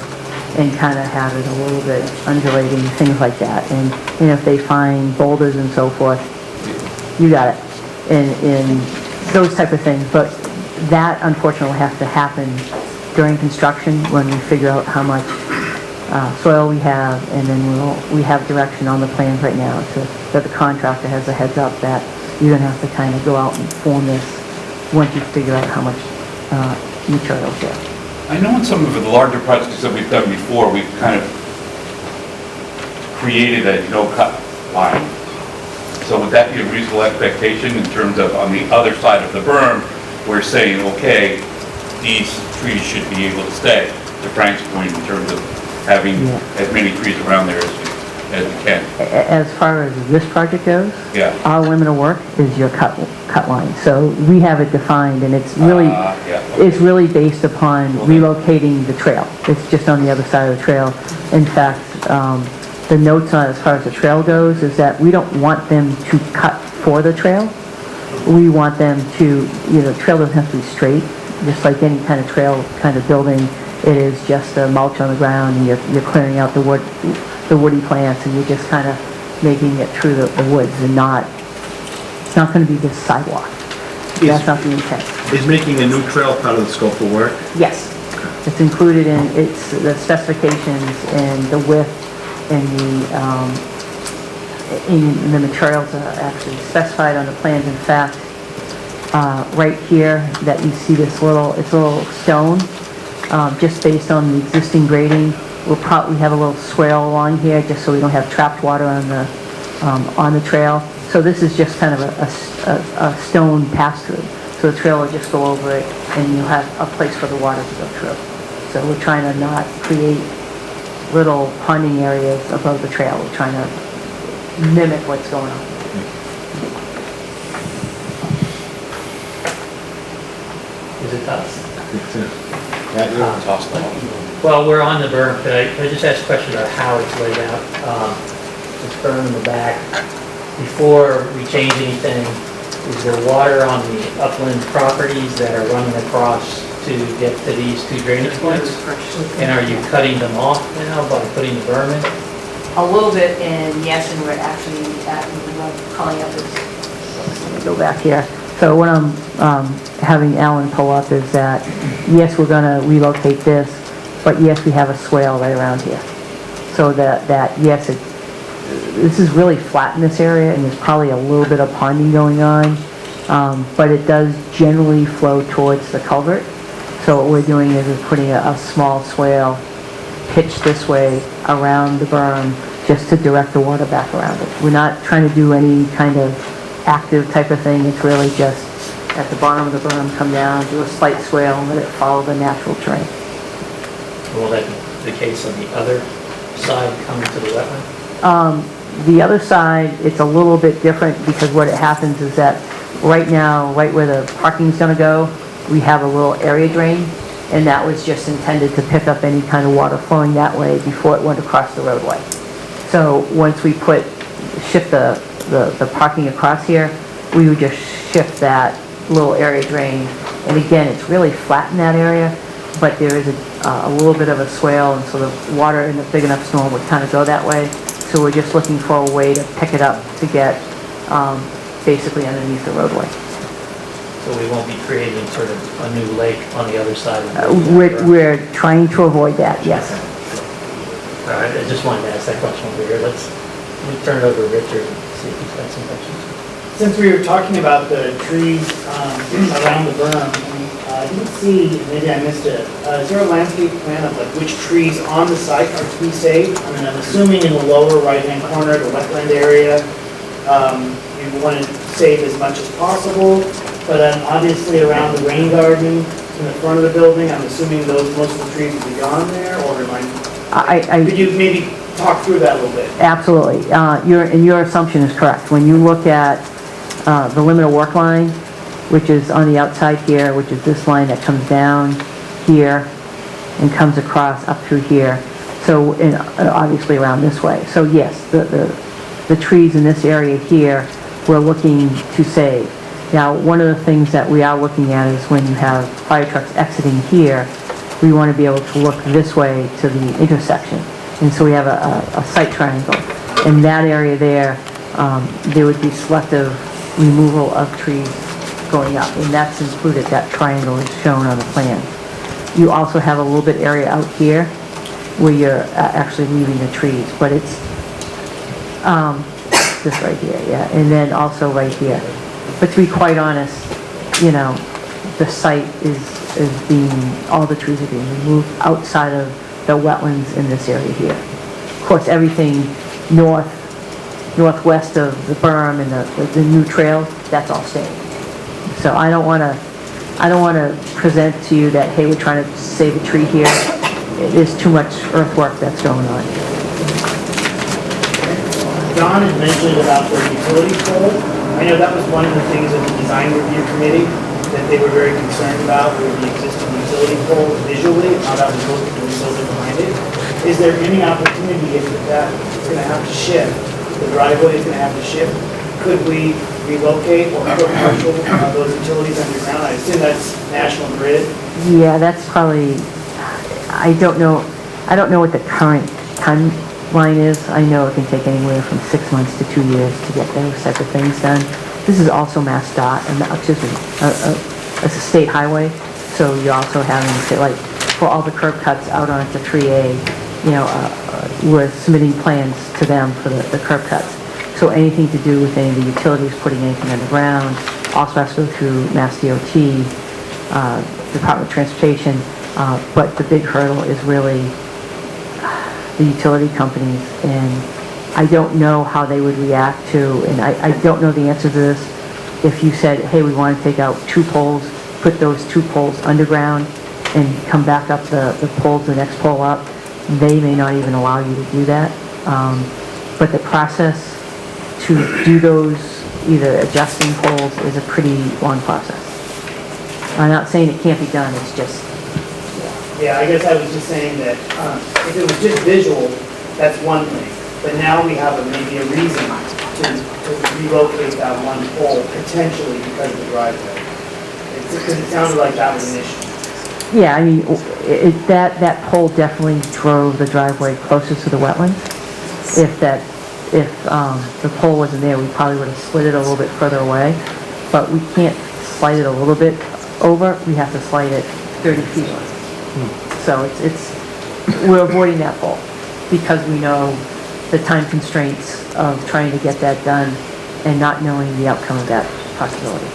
and kind of have it a little bit undulating, things like that. And if they find boulders and so forth, you got it, and those type of things. But that unfortunately will have to happen during construction when we figure out how much soil we have, and then we have direction on the plans right now that the contractor has a heads up that you're going to have to kind of go out and form this once you figure out how much material's there. I know in some of the larger projects that we've done before, we've kind of created a no-cut line. So would that be a reasonable expectation in terms of on the other side of the berm, we're saying, okay, these trees should be able to stay, to Frank's point, in terms of having as many trees around there as we can. As far as this project goes, Yeah. our limit of work is your cut line. So we have it defined, and it's really it's really based upon relocating the trail. It's just on the other side of the trail. In fact, the notes on as far as the trail goes is that we don't want them to cut for the trail. We want them to, the trail doesn't have to be straight, just like any kind of trail kind of building. It is just a mulch on the ground, and you're clearing out the woody plants, and you're just kind of making it through the woods, and it's not going to be this sidewalk. That's not the intent. Is making a new trail part of the scope of work? Yes. It's included in the specifications and the width and and the materials are actually specified on the plans. In fact, right here that you see this it's a little stone, just based on the existing grading. We'll probably have a little swale along here just so we don't have trapped water on the trail. So this is just kind of a stone pass-through. So the trail will just go over it and you'll have a place for the water to go through. So we're trying to not create little ponding areas above the trail. We're trying to mimic what's going on. Is it us? Well, Well, we're on the berm. Could I just ask a question about how it's laid out? This berm in the back, before we change anything, is there water on the upland properties that are running across to get to these two drainage points? And are you cutting them off now by putting the berm in? A little bit, and yes, and we're actually calling up this. Let me go back here. So what I'm having Alan pull up is that, yes, we're gonna relocate this, but yes, we have a swale right around here. So that yes, this is really flat in this area, and there's probably a little bit of ponding going on, but it does generally flow towards the culvert. So what we're doing is we're putting a small swale pitched this way around the berm just to direct the water back around it. We're not trying to do any kind of active type of thing. It's really just at the bottom of the berm, come down, do a slight swale, and let it follow the natural terrain. Will that be the case on the other side coming to the wetland? The other side, it's a little bit different because what it happens is that right now, right where the parking's gonna go, we have a little area drain, and that was just intended to pick up any kind of water flowing that way before it went across the roadway. So once we shift the parking across here, we would just shift that little area drain. And again, it's really flat in that area, but there is a little bit of a swale, and so the water in a big enough storm would kind of go that way. So we're just looking for a way to pick it up to get basically underneath the roadway. So we won't be creating sort of a new lake on the other side of the We're trying to avoid that, yes. All right, I just wanted to ask that question over here. Let me turn it over to Richard and see if he's got some questions. Since we were talking about the trees around the berm, I didn't see, maybe I missed it, is there a landscape plan of like which trees on the site are to be saved? I mean, I'm assuming in the lower right-hand corner, the wetland area, you want to save as much as possible, but then obviously around the rain garden in the front of the building, I'm assuming most of the trees will be gone there, or could you maybe talk through that a little bit? Absolutely. Your assumption is correct. When you look at the limit of work line, which is on the outside here, which is this line that comes down here and comes across up through here, so and obviously around this way. So yes, the trees in this area here, we're looking to save. Now, one of the things that we are looking at is when you have fire trucks exiting here, we want to be able to look this way to the intersection. And so we have a sight triangle. In that area there would be selective removal of trees going up, and that's included, that triangle is shown on the plan. You also have a little bit area out here where you're actually leaving the trees, but it's this right here, yeah, and then also right here. But to be quite honest, you know, the site is being, all the trees are being removed outside of the wetlands in this area here. Of course, everything northwest of the berm and the new trail, that's all staying. So I don't want to present to you that, hey, we're trying to save a tree here. There's too much earthwork that's going on. John had mentioned about the utility pole. I know that was one of the things of the design review committee that they were very concerned about, were the existing utility pole visually, and how that was looking when we built it behind it. Is there any opportunity if that is going to have to shift, the driveway is going to have to shift, could we relocate or put partial those utilities underground? I assume that's National Grid. Yeah, that's probably, I don't know what the current timeline is. I know it can take anywhere from 6 months to 2 years to get those type of things done. This is also MassDOT, it's a state highway, so you're also having to, like, for all the curb cuts out onto 3A, you know, we're submitting plans to them for the curb cuts. So anything to do with any of the utilities, putting anything underground, also has to go through Mass DOT, Department of Transportation, but the big hurdle is really the utility companies, and I don't know how they would react to, and I don't know the answer to this, if you said, hey, we want to take out 2 poles, put those 2 poles underground, and come back up the poles, the next pole up, they may not even allow you to do that. But the process to do those, either adjusting poles, is a pretty long process. I'm not saying it can't be done, it's just, Yeah, I guess I was just saying that if it was just visual, that's one thing. But now we have maybe a reason to relocate that one pole potentially because of the driveway. Because it sounded like that was an issue. yeah, I mean, that pole definitely drove the driveway closest to the wetlands. If the pole wasn't there, we probably would have slid it a little bit further away, but we can't slide it a little bit over, we have to slide it 30 feet. So we're avoiding that pole because we know the time constraints of trying to get that done and not knowing the outcome of that possibility.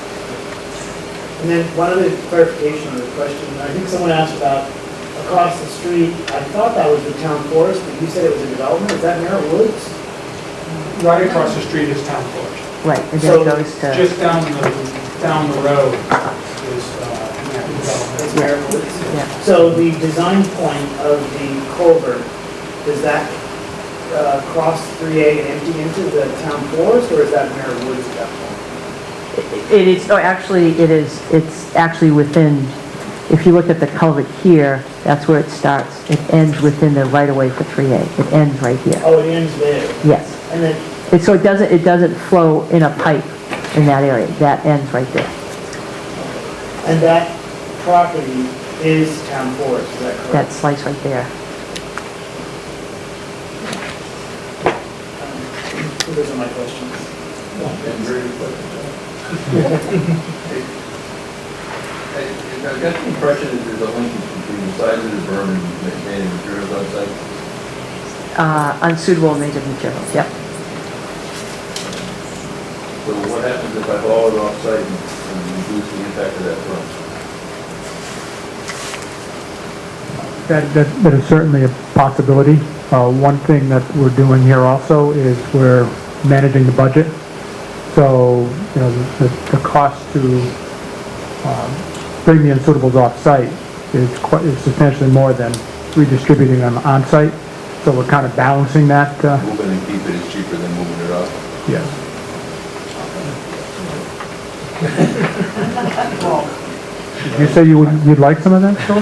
And then one other clarification on the question, I think someone asked about across the street, I thought that was the town forest, but you said it was a development, is that Merritt Woods? Right across the street is town forest. Right, and then So, it goes to, Just down the road is development. It's Merritt Woods? yeah. So the design point of the culvert, does that cross 3A and empty into the town forest, or is that Merritt Woods at that point? It is, oh, actually, it's actually within, if you look at the culvert here, that's where it starts. It ends within the right-of-way for 3A. It ends right here. Oh, it ends there. Yes. And then, So it doesn't flow in a pipe in that area. That ends right there. and that property is town forest, is that correct? That slice right there. Those are my questions. I got the impression that there's a linkage between the size of the berm and maintaining materials on site. Unsuitable native materials, yep. So what happens if I haul it off site and reduce the impact of that berm? That is certainly a possibility. One thing that we're doing here also is we're managing the budget. So, you know, the cost to bring the unsuitables off-site is substantially more than redistributing them on-site. So we're kind of balancing that. Moving and keep it is cheaper than moving it off. Yes. Did you say you'd like some of that, Sean?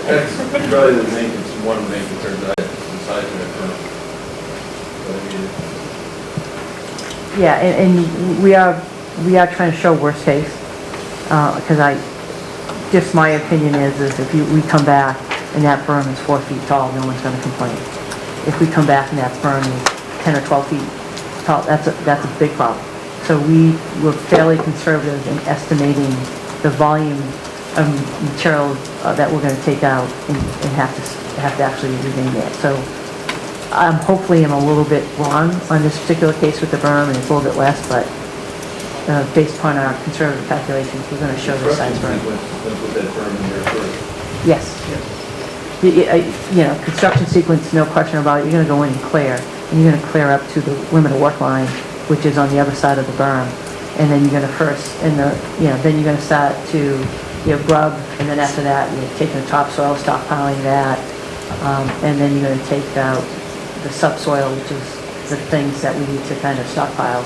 That's probably the main, one of the main concerns I have, is the size of that berm. But I mean, Yeah, and we are trying to show worst case, because just my opinion is if we come back and that berm is 4 feet tall, no one's gonna complain. If we come back and that berm is 10 or 12 feet tall, that's a big problem. So we were fairly conservative in estimating the volume of material that we're gonna take out and have to actually remain there. So hopefully I'm a little bit wrong on this particular case with the berm, and it's a little bit less, but based upon our conservative calculations, we're going to show the size berm. Let's put that berm in there first. Yes. You know, construction sequence, no question about it, you're going to go in and clear, and you're going to clear up to the limit of work line, which is on the other side of the berm, and then you're going to then you're going to start to, grub, and then after that, you're taking the topsoil, stockpiling that, and then you're going to take out the subsoil, which is the things that we need to kind of stockpile.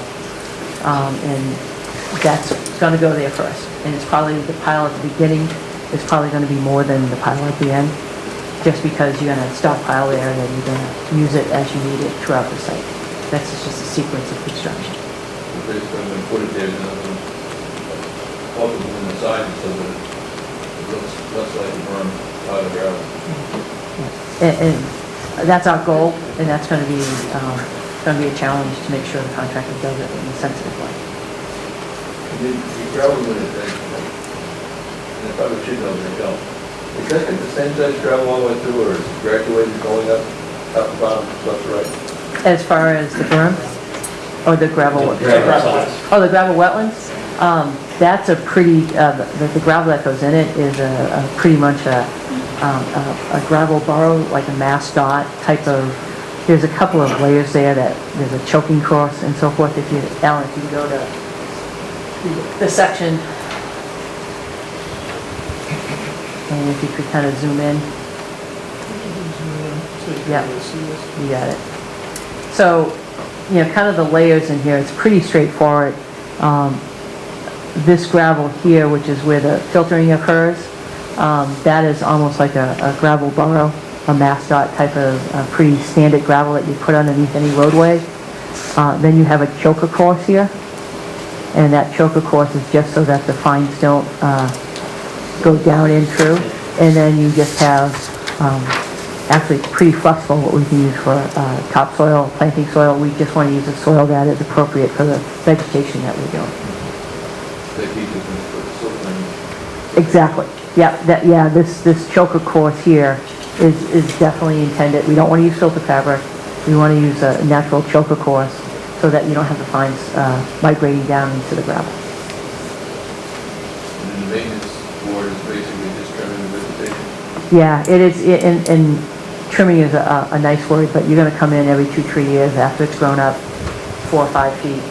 And that's going to go there first. And it's probably, the pile at the beginning is probably going to be more than the pile at the end, just because you're going to stockpile there and then you're going to use it as you need it throughout the site. That's just a sequence of construction. So basically, I'm gonna put it there, and I'm gonna plug it in the side so that it looks less like a berm out of gravel. And that's our goal, and that's going to be a challenge to make sure the contractor does it in a sensitive way. And then you gravel with it, and if I was shit over it, help. Is that the same size gravel all the way through, or is it graduated going up, top to bottom, left to right? As far as the berm or the gravel? Oh, the gravel wetlands? That's a pretty, the gravel that goes in it is a pretty much a gravel burrow, like a mass dot type of, there's a couple of layers there that, there's a choking course and so forth. If you, Alan, if you go to the section, and if you could kind of zoom in. Yeah, you got it. So, you know, kind of the layers in here, it's pretty straightforward. This gravel here, which is where the filtering occurs, that is almost like a gravel burrow, a mass dot type of pretty standard gravel that you put underneath any roadway. Then you have a choker course here, and that choker course is just so that the fines don't go down in through. And then you just have, actually it's pretty flexible what we can use for topsoil, planting soil. We just want to use a soil that is appropriate for the vegetation that we're doing. Exactly. Yeah. This choker course here is definitely intended. We don't want to use filter fabric. We want to use a natural choker course so that you don't have the fines migrating down into the gravel. And the maintenance board is basically just trimming the vegetation? Yeah, it is. And trimming is a nice word, but you're going to come in every 2-3 years after it's grown up 4 or 5 feet.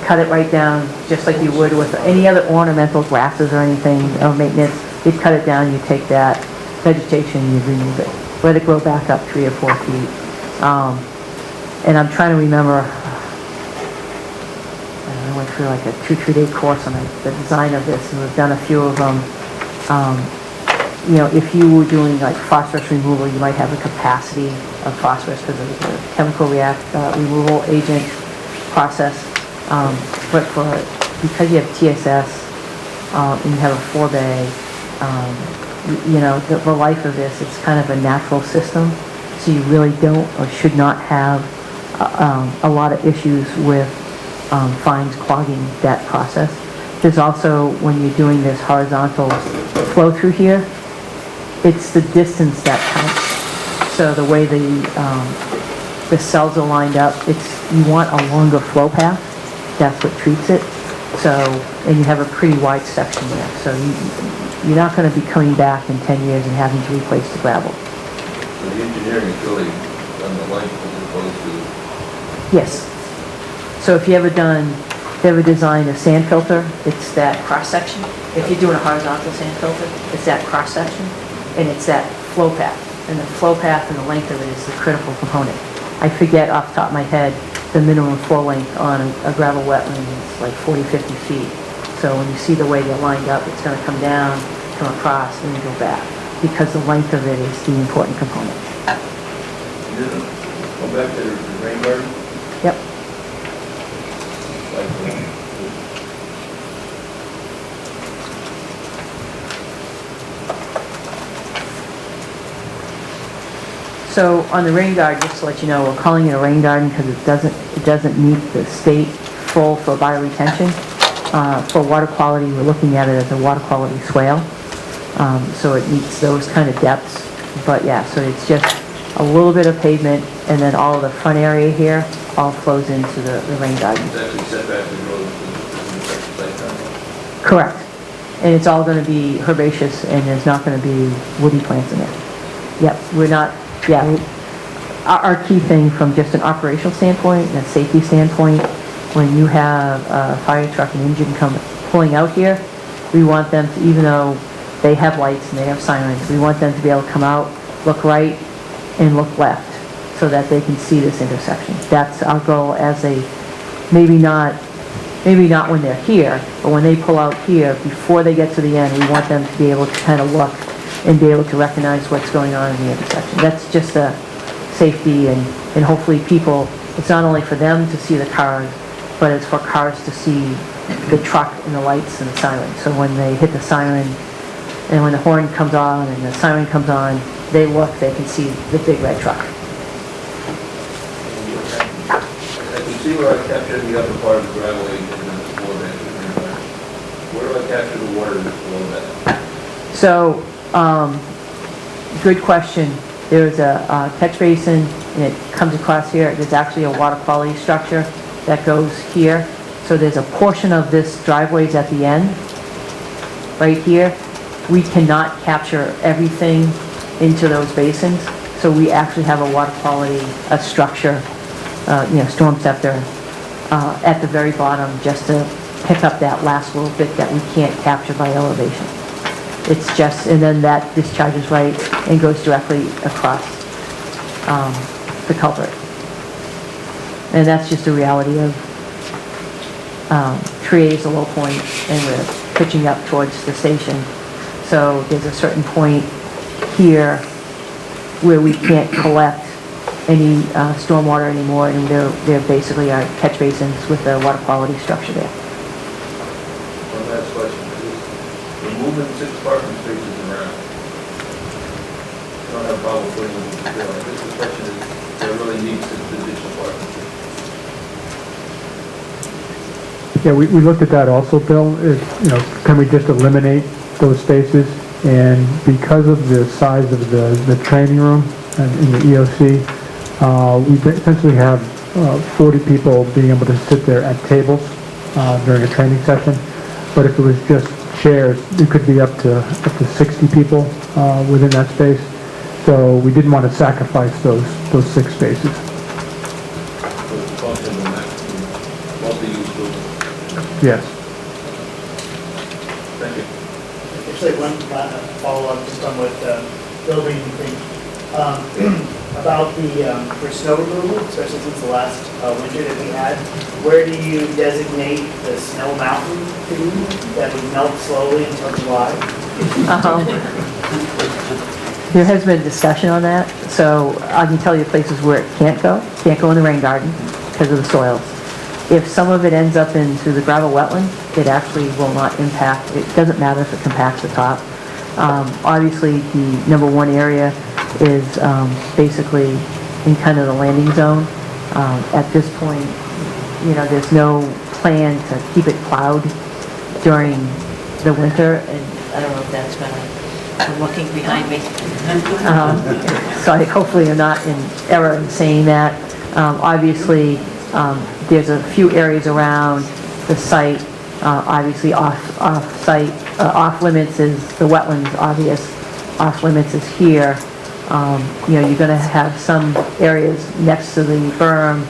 Cut it right down, just like you would with any other ornamental grasses or anything, or maintenance. You cut it down, you take that vegetation, you remove it. Let it grow back up 3 or 4 feet. And I'm trying to remember, I went through like a 2-3 day course on the design of this, and we've done a few of them. You know, if you were doing like phosphorus removal, you might have a capacity of phosphorus because of the chemical removal agent process. But because you have TSS, and you have a 4-bay, you know, the life of this, it's kind of a natural system. So you really don't or should not have a lot of issues with fines clogging that process. There's also, when you're doing this horizontal flow through here, it's the distance that counts. So the way the cells are lined up, you want a longer flow path. That's what treats it. So, and you have a pretty wide section there. So you're not going to be coming back in 10 years and having to replace the gravel. So the engineering is really on the length as opposed to... Yes. So if you ever designed a sand filter, it's that cross section. If you're doing a horizontal sand filter, it's that cross section, and it's that flow path. And the flow path and the length of it is the critical component. I forget off the top of my head, the minimum flow length on a gravel wetland is like 40-50 feet. So when you see the way they're lined up, it's going to come down, come across, and then go back, because the length of it is the important component. Go back to the rain garden? Yep. So on the rain garden, just to let you know, we're calling it a rain garden because it doesn't meet the state full for bioretention. For water quality, we're looking at it as a water quality swale. So it meets those kind of depths. But yeah, so it's just a little bit of pavement, and then all of the front area here all flows into the rain garden. It's actually set back the road to the site plan? Correct. And it's all going to be herbaceous, and there's not going to be woody plants in there. Yep, we're not, yeah. Our key thing from just an operational standpoint and a safety standpoint, when you have a fire truck and engine pulling out here, we want them to, even though they have lights and they have sirens, we want them to be able to come out, look right, and look left, so that they can see this intersection. That's our goal as maybe not when they're here, but when they pull out here, before they get to the end, we want them to be able to kind of look and be able to recognize what's going on in the intersection. That's just a safety, and hopefully people, it's not only for them to see the cars, but it's for cars to see the truck and the lights and the siren. So when they hit the siren, and when the horn comes on and the siren comes on, they look, they can see the big red truck. I can see where I captured the upper part of the gravel and the floor bed. Where do I capture the water that's below that? So Good question. There's a catch basin, and it comes across here. There's actually a water quality structure that goes here. So there's a portion of this driveway's at the end, right here. We cannot capture everything into those basins, so we actually have a water quality, a structure, storm scepter, at the very bottom, just to pick up that last little bit that we can't capture by elevation. It's just, and then that discharges right and goes directly across the culvert. And that's just a reality of Tree A is a low point, and we're pitching up towards the station. So there's a certain point here where we can't collect any stormwater anymore, and they're basically our catch basins with the water quality structure there. One last question, please. We're moving 6 parking spaces around. I don't have a problem putting them in the I guess the question is, there really needs to be additional parking spaces. Yeah, we looked at that also, Bill. Can we just eliminate those spaces? And because of the size of the training room in the EOC, we essentially have 40 people being able to sit there at tables during a training session. But if it was just chairs, it could be up to 60 people within that space. So we didn't want to sacrifice those 6 spaces. So it's a function of that, multi-use building. Yes. Thank you. Actually, one follow-up just on what Bill made me think about for snow removal, especially since the last winter that we had. Where do you designate the snow mountain to be that would melt slowly until July? There has been discussion on that, so I can tell you places where it can't go. Can't go in the rain garden because of the soils. If some of it ends up into the gravel wetland, it actually will not impact, it doesn't matter if it compacts the top. Obviously, the number 1 area is basically in kind of the landing zone. At this point, there's no plan to keep it plowed during the winter, and I don't know if that's I'm looking behind me. So hopefully you're not in error in saying that. Obviously, there's a few areas around the site, obviously off-site, off-limits is the wetlands, obvious. Off-limits is here. You're going to have some areas next to the berm.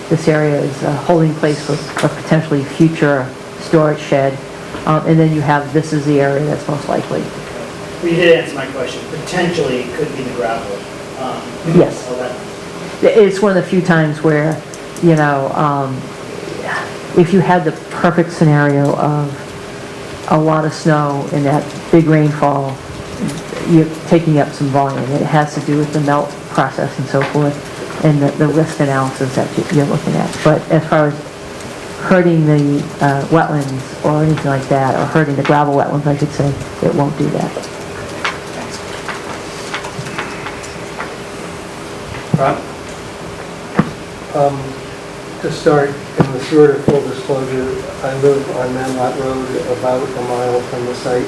This area is a holding place for a potentially future storage shed. And then you have, this is the area that's most likely. You did answer my question. Potentially, it could be the gravel. Yes. So that, It's one of the few times where, if you had the perfect scenario of a lot of snow and that big rainfall, you're taking up some volume. It has to do with the melt process and so forth, and the risk analysis that you're looking at. But as far as hurting the wetlands or anything like that, or hurting the gravel wetlands, I should say, it won't do that. Rob? To start, in the spirit of full disclosure, I live on Manlot Road about a mile from the site,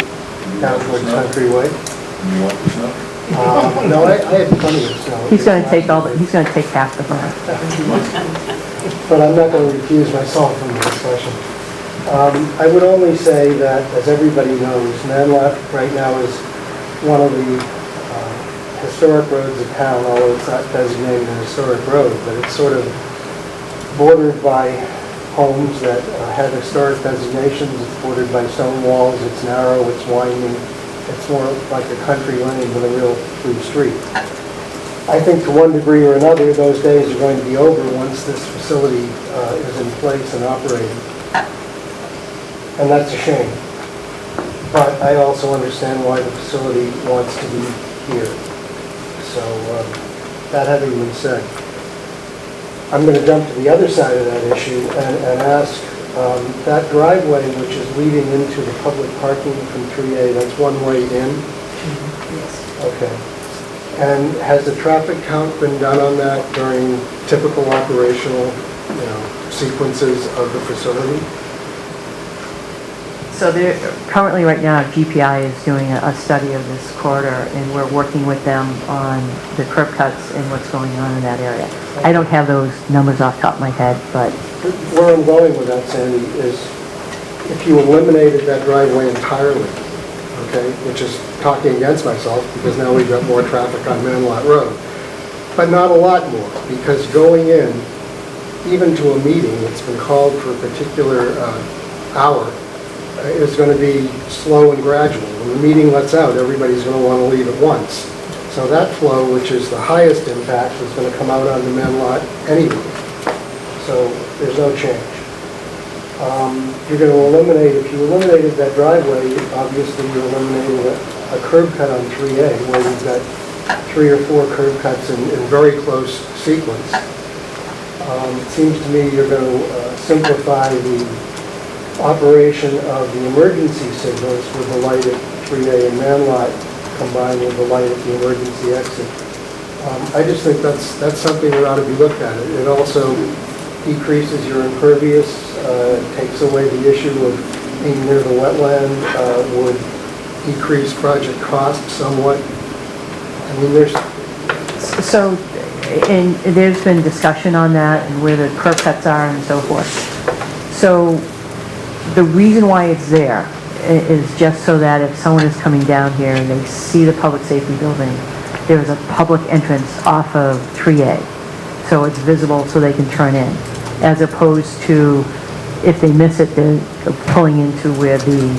down towards Country Way. You want the snow? No, I had plenty of snow. He's going to take he's going to take half the burn. But I'm not going to recuse myself from the discussion. I would only say that, as everybody knows, Manlot right now is one of the historic roads of town, although it's not designated a historic road, but it's sort of bordered by homes that have historic designations. It's bordered by stone walls, it's narrow, it's winding, it's more like a country lane with a real through street. I think to one degree or another, those days are going to be over once this facility is in place and operating. And that's a shame. But I also understand why the facility wants to be here. So that having been said, I'm going to jump to the other side of that issue and ask, that driveway which is leading into the public parking from 3A, that's one way in? Yes. Okay. And has the traffic count been done on that during typical operational, sequences of the facility? So there, currently, right now, GPI is doing a study of this corridor, and we're working with them on the curb cuts and what's going on in that area. I don't have those numbers off the top of my head, but Where I'm going with that, Sandy, is if you eliminated that driveway entirely, okay, which is talking against myself, because now we've got more traffic on Manlot Road, but not a lot more, because going in, even to a meeting that's been called for a particular hour, is going to be slow and gradual. When the meeting lets out, everybody's going to want to leave at once. So that flow, which is the highest impact, is going to come out onto Manlot anyway. So there's no change. You're going to eliminate, if you eliminated that driveway, obviously you're eliminating a curb cut on 3A, where you've got 3 or 4 curb cuts in very close sequence. It seems to me you're going to simplify the operation of the emergency signals with the light at 3A and Manlot combined with the light at the emergency exit. I just think that's something that ought to be looked at. It also decreases your impervious, takes away the issue of being near the wetland, would decrease project cost somewhat. I mean, there's... so, and there's been discussion on that and where the curb cuts are and so forth. So the reason why it's there is just so that if someone is coming down here and they see the public safety building, there's a public entrance off of 3A. So it's visible so they can turn in, as opposed to if they miss it, they're pulling into where the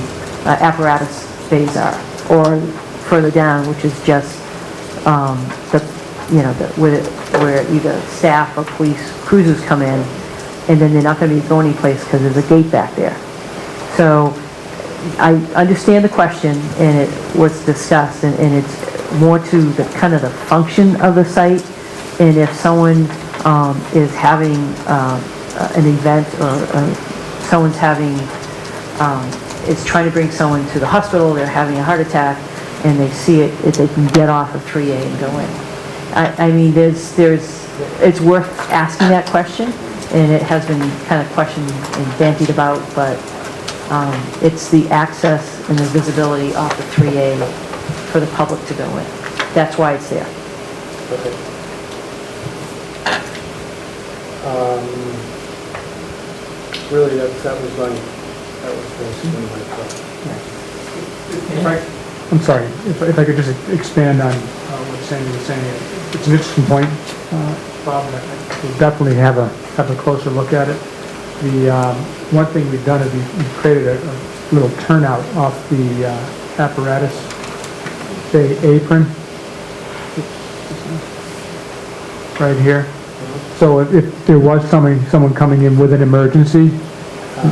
apparatus bays are, or further down, which is just where either staff or police cruisers come in, and then they're not going to be going any place because there's a gate back there. So I understand the question, and it was discussed, and it's more to the kind of the function of the site, and if someone is having an event or someone's having, is trying to bring someone to the hospital, they're having a heart attack, and they see it, they can get off of 3A and go in. I mean, it's worth asking that question, and it has been kind of questioned and bandied about, but it's the access and the visibility off of 3A for the public to go in. That's why it's there. Okay. Really, that was basically my thought. I'm sorry, if I could just expand on what Sandy was saying. It's an interesting point, Bob, and we'll definitely have a closer look at it. The one thing we've done is we've created a little turnout off the apparatus, say apron, right here. So if there was someone coming in with an emergency,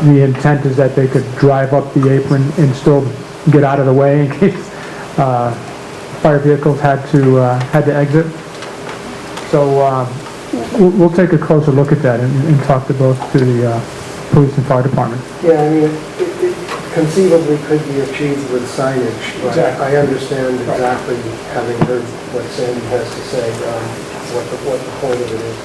the intent is that they could drive up the apron and still get out of the way in case fire vehicles had to exit. So we'll take a closer look at that and talk to both to the police and fire department. Yeah, I mean, it conceivably could be achieved with signage, but Exactly. I understand exactly, having heard what Sandy has to say, what the point of it is.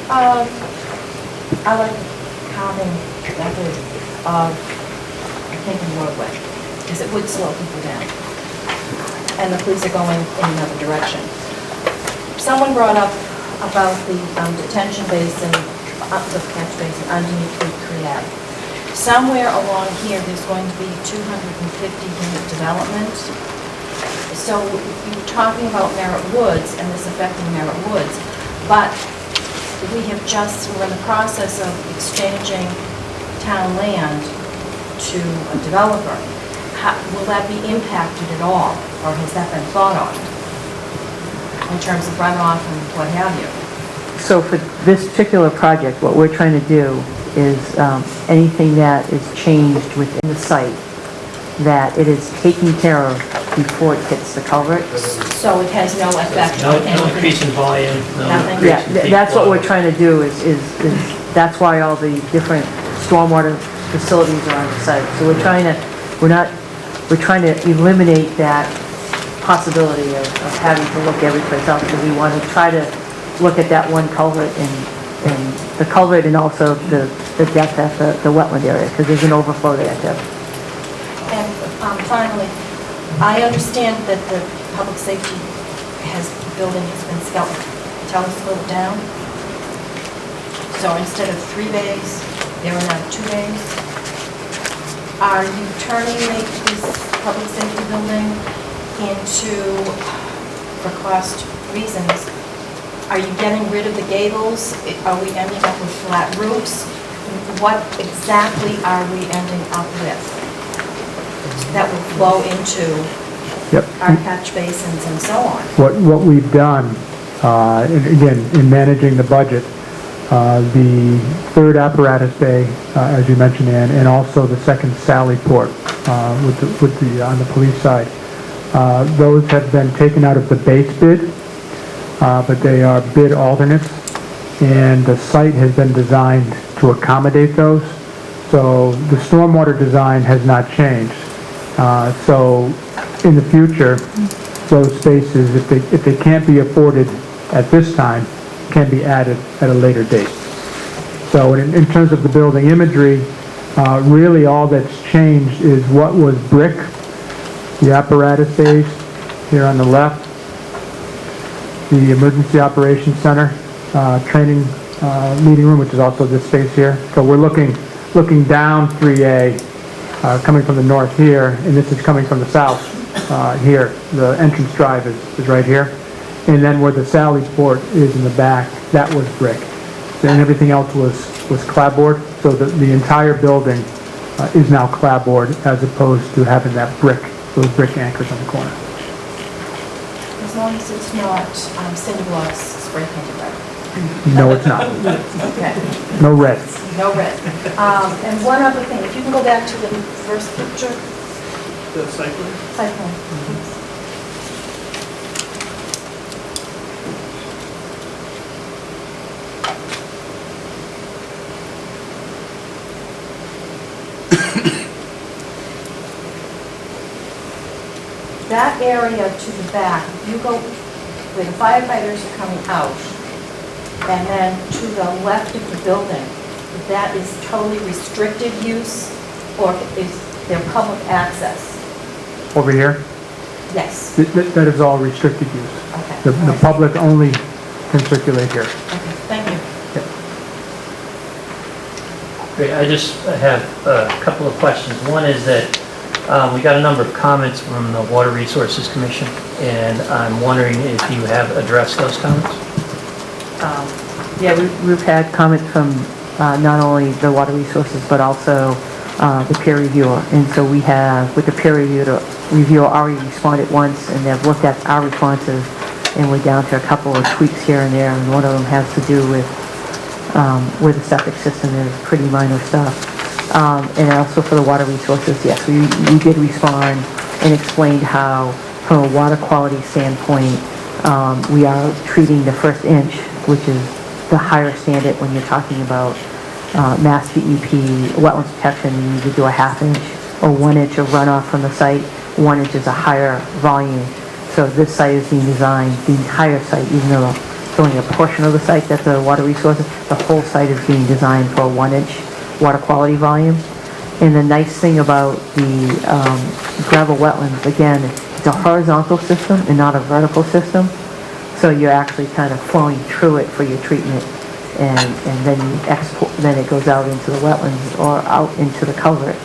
I like the calming method of taking the roadway, because it would slow people down. And the police are going in another direction. Someone brought up about the detention basin, the catch basin underneath Route 3A. Somewhere along here, there's going to be 250 unit development. So you were talking about Merritt Woods and this affecting Merritt Woods, but we're in the process of exchanging town land to a developer. Will that be impacted at all, or has that been thought of in terms of runoff and what have you? So for this particular project, what we're trying to do is anything that is changed within the site, that it is taken care of before it hits the culvert. So it has no effect No on anything? increase in volume, no Nothing? increase Yeah, in peak that's what flow. we're trying to do is that's why all the different stormwater facilities are on the site. So we're trying to eliminate that possibility of having to look every place else, because we want to try to look at that one culvert and the culvert and also the depth at the wetland area, because there's an overflow there too. And finally, I understand that the public safety building has been telescoped down. So instead of 3 bays, there are now 2 bays. Are you turning this public safety building into, for cost reasons, are you getting rid of the gables? Are we ending up with flat roofs? What exactly are we ending up with that will flow into our catch basins and so on? What we've done, and again, in managing the budget, the third apparatus bay, as you mentioned, Ann, and also the second sally port with the on the police side, those have been taken out of the base bid, but they are bid alternates, and the site has been designed to accommodate those. So the stormwater design has not changed. So in the future, those spaces, if they can't be afforded at this time, can be added at a later date. So in terms of the building imagery, really all that's changed is what was brick, the apparatus bays here on the left, the emergency operations center, training meeting room, which is also this space here. So we're looking down 3A, coming from the north here, and this is coming from the south here. The entrance drive is right here. And then where the Sally port is in the back, that was brick. Then everything else was clapboard, so the entire building is now clapboard as opposed to having that brick, those brick anchors on the corner. As long as it's not cinder blocks spray painted red. No, it's not. Okay. No red. No red. And one other thing, if you can go back to the first picture. The site plan? Site plan, please. That area to the back, if you go where the firefighters are coming out, and then to the left of the building, that is totally restricted use, or is there public access? Over here, Yes. that is all restricted use. Okay. The public only can circulate here. Okay, thank you. Great, I just have a couple of questions. One is that we got a number of comments from the Water Resources Commission, and I'm wondering if you have addressed those comments? Yeah, we've had comment from not only the water resources, but also the peer reviewer. And so we have, with the peer reviewer already responded once, and they've looked at our responses, and we're down to a couple of tweaks here and there, and one of them has to do with where the septic system is, pretty minor stuff. And also for the water resources, yes, we did respond and explained how, from a water quality standpoint, we are treating the first inch, which is the higher standard when you're talking about Mass DEP, wetlands protection. You need to do a ½ inch or 1 inch of runoff from the site. 1 inch is a higher volume. So this site is being designed, the entire site, even though it's only a portion of the site that's the water resources, the whole site is being designed for a 1 inch water quality volume. And the nice thing about the gravel wetlands, again, it's a horizontal system and not a vertical system. So you're actually kind of flowing through it for your treatment, and then you export, then it goes out into the wetlands or out into the culvert.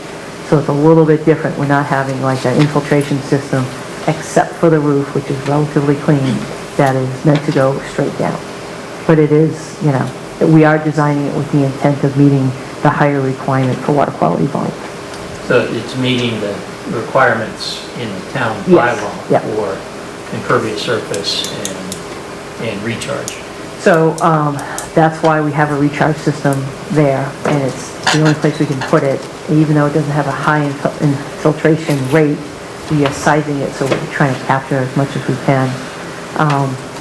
So it's a little bit different. We're not having like an infiltration system, except for the roof, which is relatively clean, that is meant to go straight down. But it is, you know, we are designing it with the intent of meeting the higher requirement for water quality volume. So it's meeting the requirements in the town Yes. bylaw Yep. for impervious surface and recharge. So that's why we have a recharge system there, and it's the only place we can put it. Even though it doesn't have a high infiltration rate, we are sizing it so we're trying to capture as much as we can.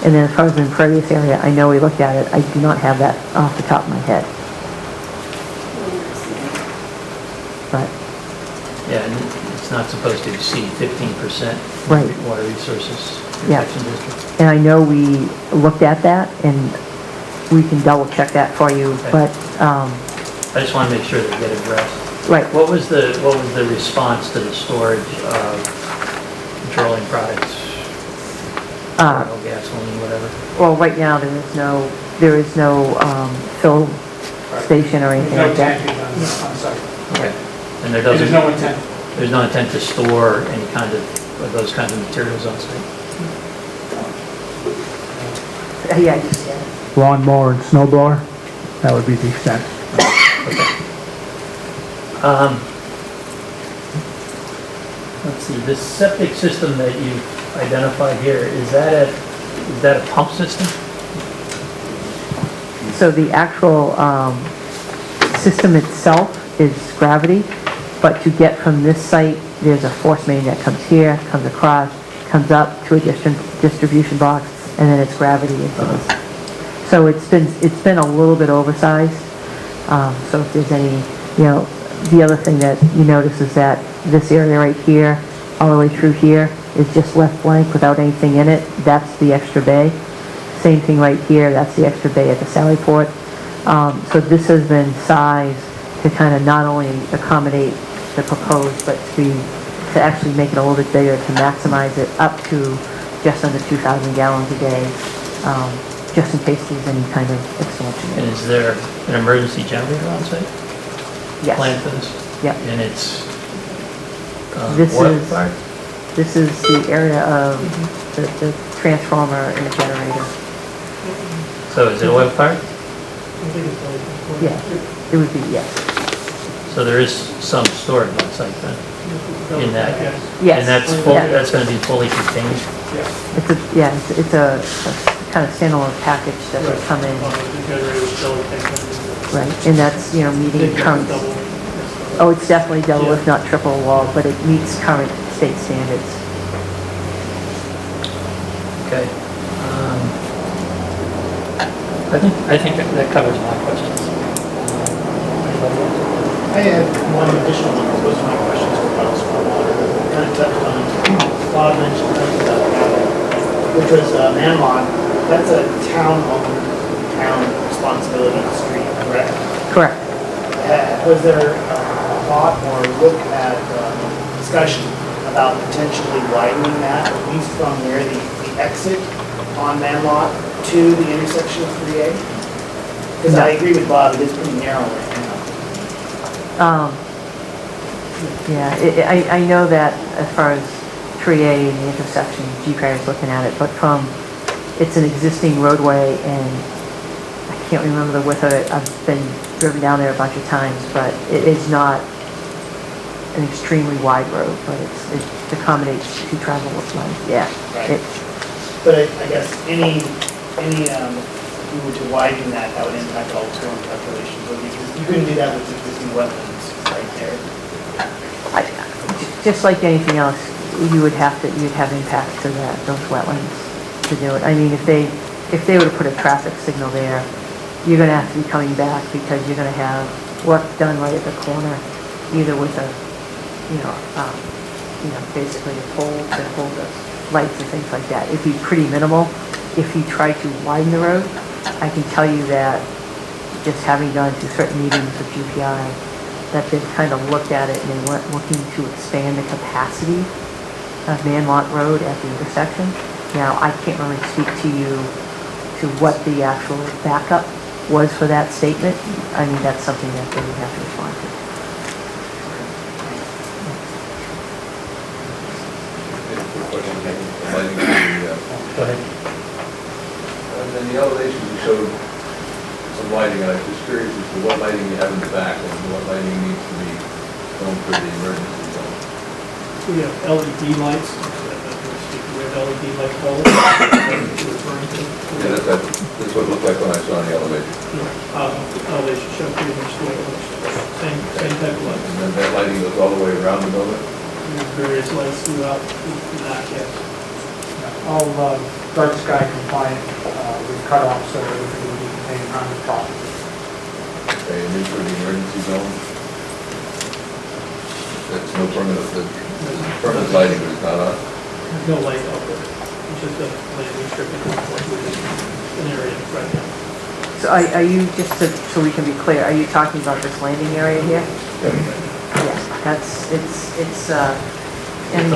And then as far as the impervious area, I know we looked at it. I do not have that off the top of my head. But Yeah, and it's not supposed to exceed 15% Right. water resources Yeah. protection district. And I know we looked at that, and we can double check that for you, Okay. but, I just want to make sure they get addressed. right. What was the response to the storage of petroleum products? Oil, gasoline, whatever? Well, right now, there is no fill station or anything like that. on site. Okay. And there There's doesn't, no intent. there's no intent to store any kind of those kinds of materials on site? Yeah, I just, Lawnmower and snow blower, that would be the extent. Let's see, this septic system that you've identified here, is that a pump system? so the actual system itself is gravity, but to get from this site, there's a force main that comes here, comes across, comes up to a distribution box, and then it's gravity into this. So it's been a little bit oversized. So if there's any, the other thing that you notice is that this area right here, all the way through here, is just left blank without anything in it. That's the extra bay. Same thing right here, that's the extra bay at the Sally Port. So this has been sized to kind of not only accommodate the proposed, but to actually make it a little bit bigger, to maximize it up to just under 2,000 gallons a day, just in case there's any kind of expansion. And is there an emergency generator on site? Yes. Planned for this? Yep. And it's This oil is- fired? This is the area of the transformer and the generator. So is it oil fired? Yeah, it would be, yes. So there is some storage on site then? In that? Yes. And that's going to be fully contained? It's a kind of standalone package that would come in. Right, and that's, meeting current. Oh, it's definitely double, if not triple wall, but it meets current state standards. Okay. I think that covers my questions. Anybody else? I had one additional one, that was my questions about stormwater, kind of touched on, Bob mentioned something about that, which was Manlock. That's a town-owned, town responsibility street, correct? Correct. Was there thought or look at discussion about potentially widening that, at least from where the exit on Manlock to the intersection of 3A? Because I agree with Bob, it is pretty narrow right now. Yeah, I know that as far as 3A and the intersection, GPR is looking at it, but it's an existing roadway, and I can't remember the width of it. I've been driven down there a bunch of times, but it is not an extremely wide road, but it accommodates two travel lanes, yeah. Right. But I guess if you were to widen that, that would impact all storm calculations. You couldn't do that with existing wetlands right there. Just like anything else, you'd have impact to those wetlands to do it. I mean, if they were to put a traffic signal there, you're gonna have to be coming back because you're gonna have work done right at the corner, either with basically a pole to hold the lights and things like that. It'd be pretty minimal. If you try to widen the road, I can tell you that just having gone to certain meetings with GPI, that they've kind of looked at it and they weren't looking to expand the capacity of Manlock Road at the intersection. Now, I can't really speak to you to what the actual backup was for that statement. I mean, that's something that they would have to respond to. Go ahead. And then the elevation, you showed some lighting, I was just curious as to what lighting you have in the back and what lighting needs to be shown for the emergency zone. We have LED lights, we have LED light poles. Yeah, that's what it looked like when I saw the elevation. Elevation show pretty much the way it looks, same type of lights. And then that lighting goes all the way around the building? There's various lights throughout that, yes. All dark sky compliant, with cutoffs so that everything will be contained on the top. Okay, and then for the emergency zone? That's no permanent, the permanent lighting is not on? There's no light out there, it's just a landing strip that goes forward with an area right now. So are you, just so we can be clear, are you talking about this landing area here? Yes, that's, it's, It's a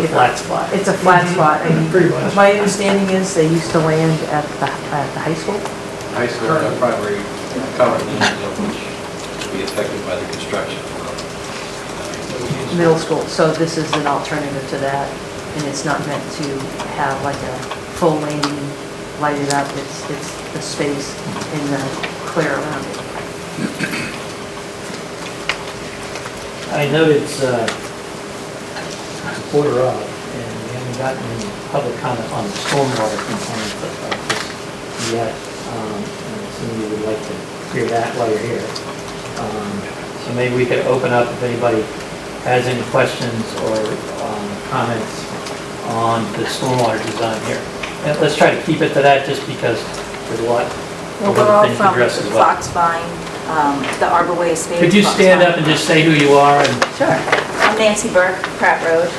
flat spot. It's a flat spot. And Pretty much. my understanding is they used to land at the high school? High school, our primary current needs of which will be affected by the construction. Middle school, so this is an alternative to that, and it's not meant to have like a full landing lighted up, it's the space and the clear around it. I know it's quarter of, and we haven't gotten any public comment on the stormwater component of this yet. And I assume you would like to hear that while you're here. So maybe we could open up if anybody has any questions or comments on the stormwater design here. And let's try to keep it to that just because there's a lot Well, of we're other all things to from address the as well. Foxvine, the Arbor Way Estate. Could you stand Foxvine. up and just say who you are? And Sure. I'm Nancy Burke, Pratt Road.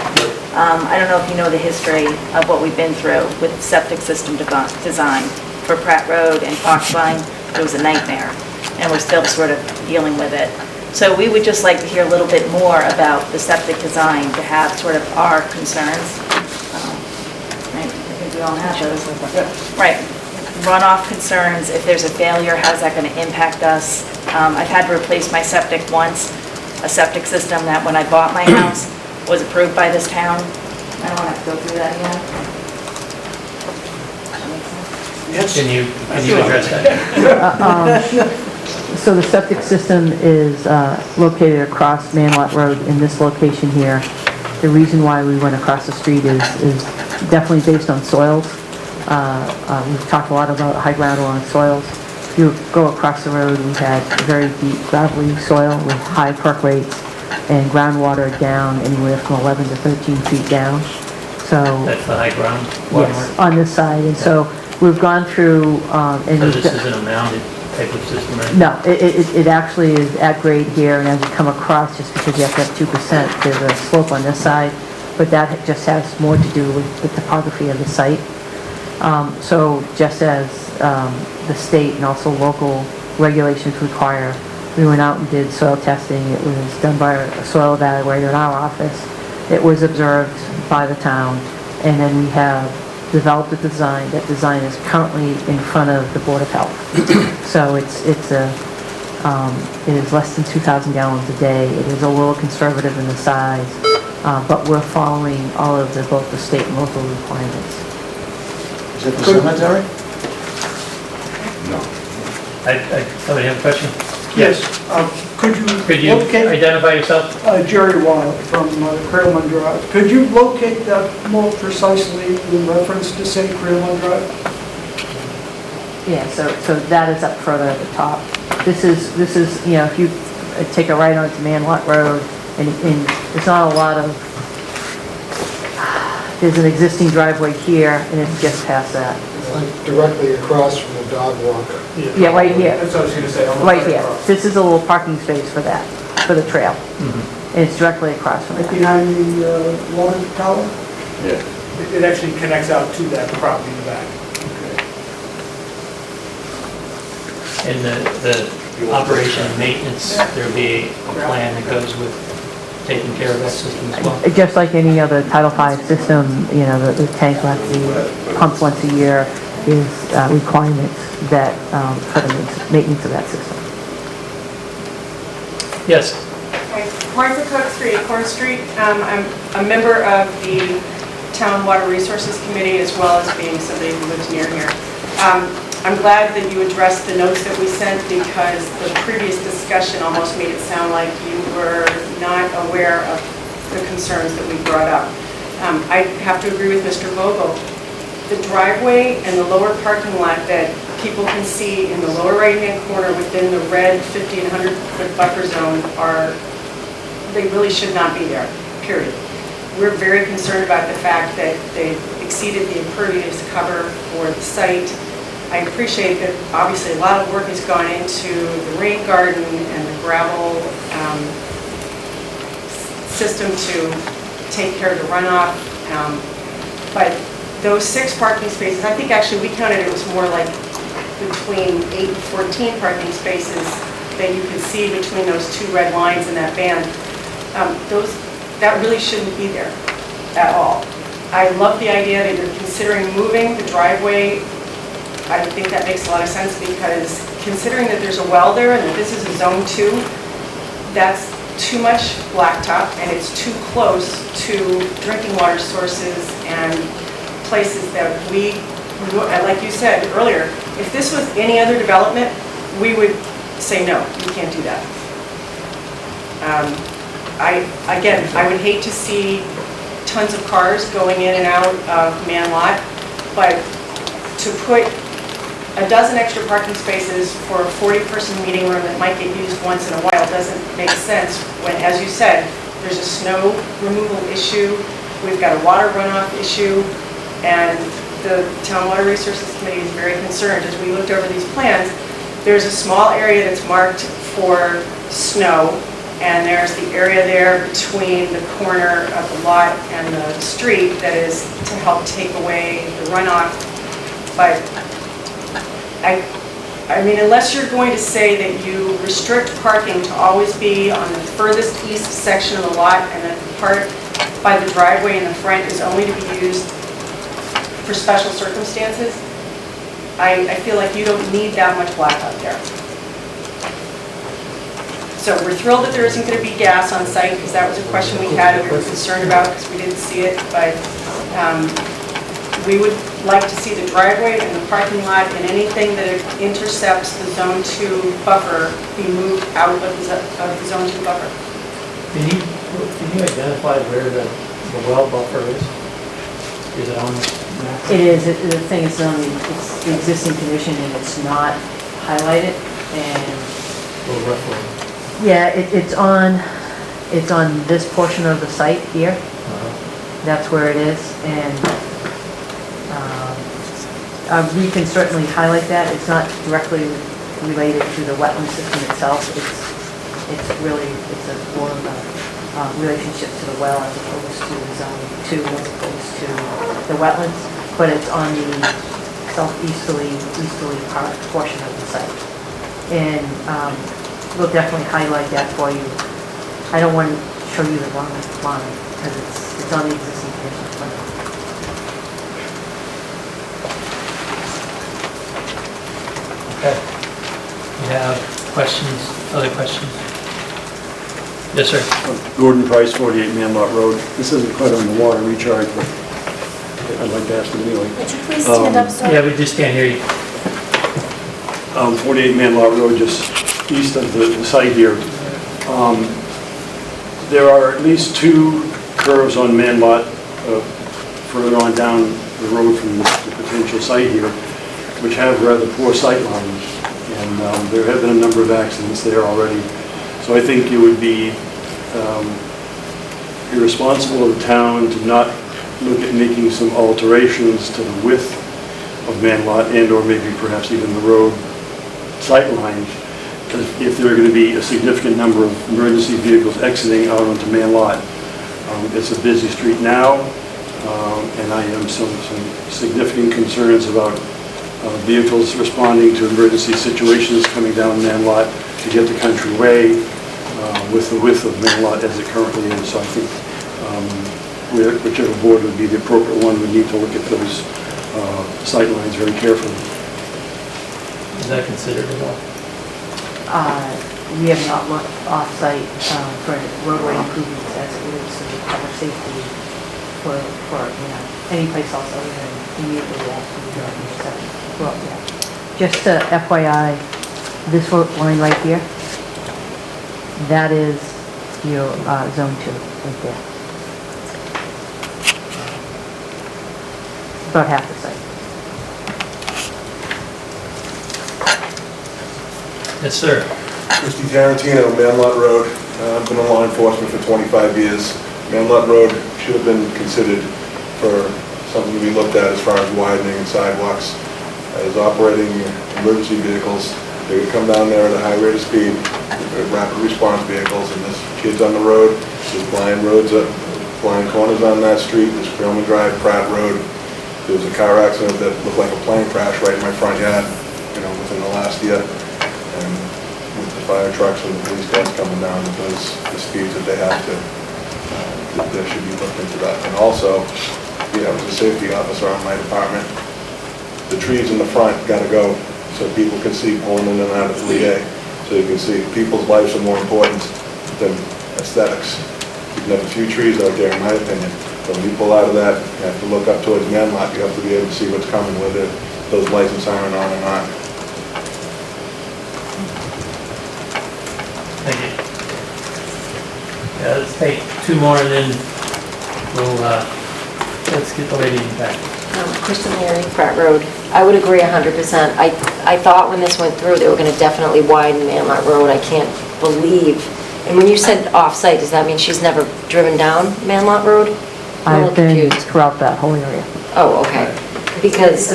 I don't know if you know the history of what we've been through with septic system design for Pratt Road and Foxvine. It was a nightmare, and we're still sort of dealing with it. So we would just like to hear a little bit more about the septic design to have sort of our concerns. Right, I think we all have those. Right, runoff concerns, if there's a failure, how's that going to impact us? I've had to replace my septic once, a septic system that when I bought my house was approved by this town. I don't want to have to go through that again. can you address that? So the septic system is located across Manlot Road in this location here. The reason why we went across the street is definitely based on soils. We've talked a lot about high groundwater and soils. If you go across the road, we had very deep gravelly soil with high perk rates and groundwater down anywhere from 11 to 13 feet down. So, That's the high ground water yes, mark? on this side. And so we've gone through and So we've this done- isn't a mounded type of system, right? no, it actually is at grade here, and as you come across, just because you have to have 2%, there's a slope on this side, but that just has more to do with the topography of the site. So just as the state and also local regulations require, we went out and did soil testing. It was done by a soil evaluator in our office. It was observed by the town, and then we have developed a design. That design is currently in front of the Board of Health. So it is less than 2,000 gallons a day. It is a little conservative in the size, but we're following all of both the state and local requirements. Is it the cemetery? No. Somebody have a question? Yes, could Could you you locate, identify yourself? Jerry Wild from Creelman Drive, could you locate that more precisely in reference to, say, Creelman Drive? Yeah, so that is up further at the top. This is, you know, if you take a right onto Manlot Road, and there's not a lot of, there's an existing driveway here, and it's just past that. Like directly across from the dog walk. Yeah, right here. That's what I was going to say. Right here. This is a little parking space for that, for the trail. And it's directly across from Right it. behind the water tower? Yeah. It actually connects out to that property in the back. In the operation and maintenance, there'll be a plan that goes with taking care of that system as well? Just like any other Title V system, you know, the tank once a year, pumps once a year is requirements that, for the maintenance of that system. Yes. Hi, Martha Cook, 38 Court Street. I'm a member of the Town Water Resources Committee as well as being somebody who lives near here. I'm glad that you addressed the notes that we sent because the previous discussion almost made it sound like you were not aware of the concerns that we brought up. I have to agree with Mr. Vogel. The driveway and the lower parking lot that people can see in the lower right-hand corner within the red 50 and 100-foot buffer zone they really should not be there, period. We're very concerned about the fact that they've exceeded the impervious cover for the site. I appreciate that obviously a lot of work has gone into the rain garden and the gravel system to take care of the runoff. But those 6 parking spaces, I think actually we counted it was more like between 8 and 14 parking spaces that you can see between those two red lines in that band, that really shouldn't be there at all. I love the idea that you're considering moving the driveway. I think that makes a lot of sense because considering that there's a well there and that this is a zone 2, that's too much blacktop and it's too close to drinking water sources and places that like you said earlier, if this was any other development, we would say, no, you can't do that. I would hate to see tons of cars going in and out of Man Lot, but to put a dozen extra parking spaces for a 40-person meeting room that might get used once in a while doesn't make sense when, as you said, there's a snow removal issue, we've got a water runoff issue, and the Town Water Resources Committee is very concerned. As we looked over these plans, there's a small area that's marked for snow, and there's the area there between the corner of the lot and the street that is to help take away the runoff. But I mean, unless you're going to say that you restrict parking to always be on the furthest east section of the lot and that the part by the driveway in the front is only to be used for special circumstances, I feel like you don't need that much blackout there. So we're thrilled that there isn't going to be gas on site because that was a question we had and we were concerned about because we didn't see it, but we would like to see the driveway and the parking lot and anything that intercepts the Zone 2 buffer be moved out of the Zone 2 buffer. Can you identify where the well buffer is? Is it on the map? It is. The thing is, it's the existing condition and it's not highlighted. And Well, roughly. yeah, it's on this portion of the site here. That's where it is, and we can certainly highlight that. It's not directly related to the wetland system itself. It's really more of a relationship to the well as opposed to Zone 2 as opposed to the wetlands, but it's on the southeasterly portion of the site. And we'll definitely highlight that for you. I don't want to show you the wrong line because it's on the existing conditions plan. Okay. You have questions, other questions? Yes, sir. Gordon Price, 48 Manlot Road. This isn't quite on the water recharge, but I'd like to ask it anyway. Would you please stand up, sir? Yeah, we just can't hear you. 48 Manlot Road, just east of the site here. There are at least 2 curves on Manlot further on down the road from the potential site here, which have rather poor sight lines. And there have been a number of accidents there already. So I think it would be irresponsible of the town to not look at making some alterations to the width of Manlot and or maybe perhaps even the road sight lines. Because if there are going to be a significant number of emergency vehicles exiting out onto Manlot, it's a busy street now, and I have some significant concerns about vehicles responding to emergency situations coming down Manlot to get to Country Way with the width of Manlot as it currently is. So I think whichever board would be the appropriate one would need to look at those sight lines very carefully. Is that considered at all? We have not looked off-site for roadway improvements as it relates to the public safety for any place else other than immediately after the driving section. Well, yeah. Just FYI, this line right here, that is your Zone 2 right there. About half the site. Yes, sir. Christy Tarantino, Manlot Road. I've been in law enforcement for 25 years. Manlot Road should have been considered for something to be looked at as far as widening and sidewalks. As operating emergency vehicles, they would come down there at a high rate of speed, rapid response vehicles, and there's kids on the road, there's blind roads, blind corners on that street, there's Creelman Drive, Pratt Road. There was a car accident that looked like a plane crash right in my front yard. within the last year. And with the fire trucks and the police cars coming down with the speeds that they have to, that there should be looked into that. And also, as a safety officer on my department, the trees in the front gotta go so people can see pulling in and out of 3A. So you can see people's lives are more important than aesthetics. You can have a few trees out there, in my opinion, but when you pull out of that, you have to look up towards Manlock, you have to be able to see what's coming, whether those lights and siren on or not. Thank you. Let's take two more and then we'll, let's get the lady in back. Kristen Leary, Pratt Road. I would agree 100%. I thought when this went through, they were going to definitely widen Manlot Road. I can't believe. And when you said off-site, does that mean she's never driven down Manlot Road? I've been throughout that whole area. Oh, okay. Because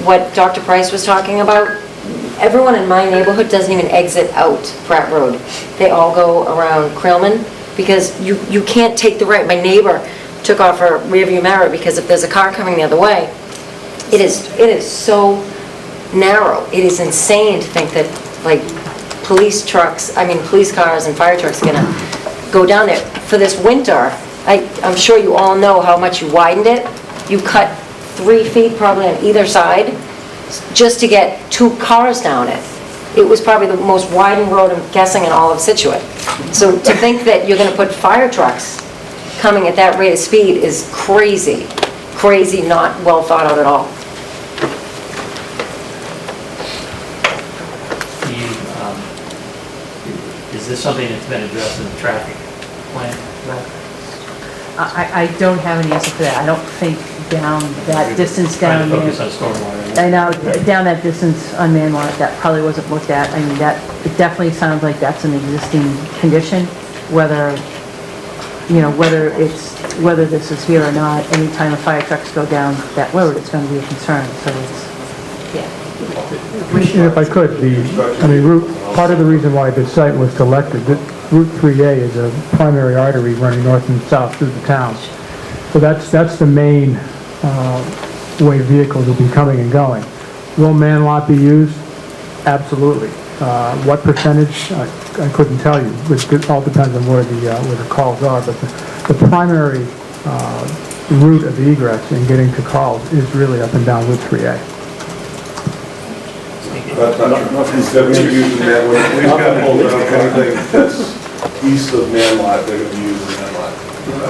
what Dr. Price was talking about, everyone in my neighborhood doesn't even exit out Pratt Road. They all go around Creelman because you can't take the right. My neighbor took off her rearview mirror because if there's a car coming the other way, it is so narrow. It is insane to think that police cars and fire trucks are gonna go down there. For this winter, I'm sure you all know how much you widened it. You cut 3 feet probably on either side just to get 2 cars down it. It was probably the most widened road, I'm guessing, in all of Scituate. So to think that you're gonna put fire trucks coming at that rate of speed is crazy. Crazy, not well thought out at all. Is this something that's been addressed in the traffic plan? I don't have an answer for that. I don't think down that distance down there. Focus on stormwater. I know, down that distance on Manwalk, that probably wasn't looked at. I mean, it definitely sounds like that's an existing condition, whether this is here or not. Anytime the fire trucks go down that road, it's going to be a concern, so it's, yeah. And if I could, part of the reason why this site was selected, Route 3A is a primary artery running north and south through the town. So that's the main way vehicles will be coming and going. Will Manlot be used? Absolutely. What percentage? I couldn't tell you. It all depends on where the calls are. But the primary route of egress in getting to calls is really up and down Route 3A. That's not true. Nothing's definitely using that way. We've got anything that's east of Manlot, they're going to be using Manlot,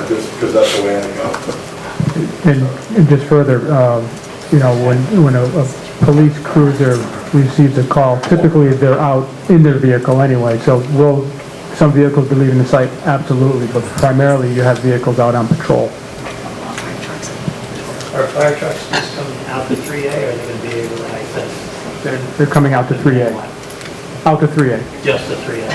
just because that's the way I go. And just further, when a police cruiser receives a call, typically they're out in their vehicle anyway, so will some vehicles be leaving the site? Absolutely, but primarily you have vehicles out on patrol. Are fire trucks just coming out to 3A, or are they going to be able to access? They're coming out to 3A. Out to 3A. Just to 3A.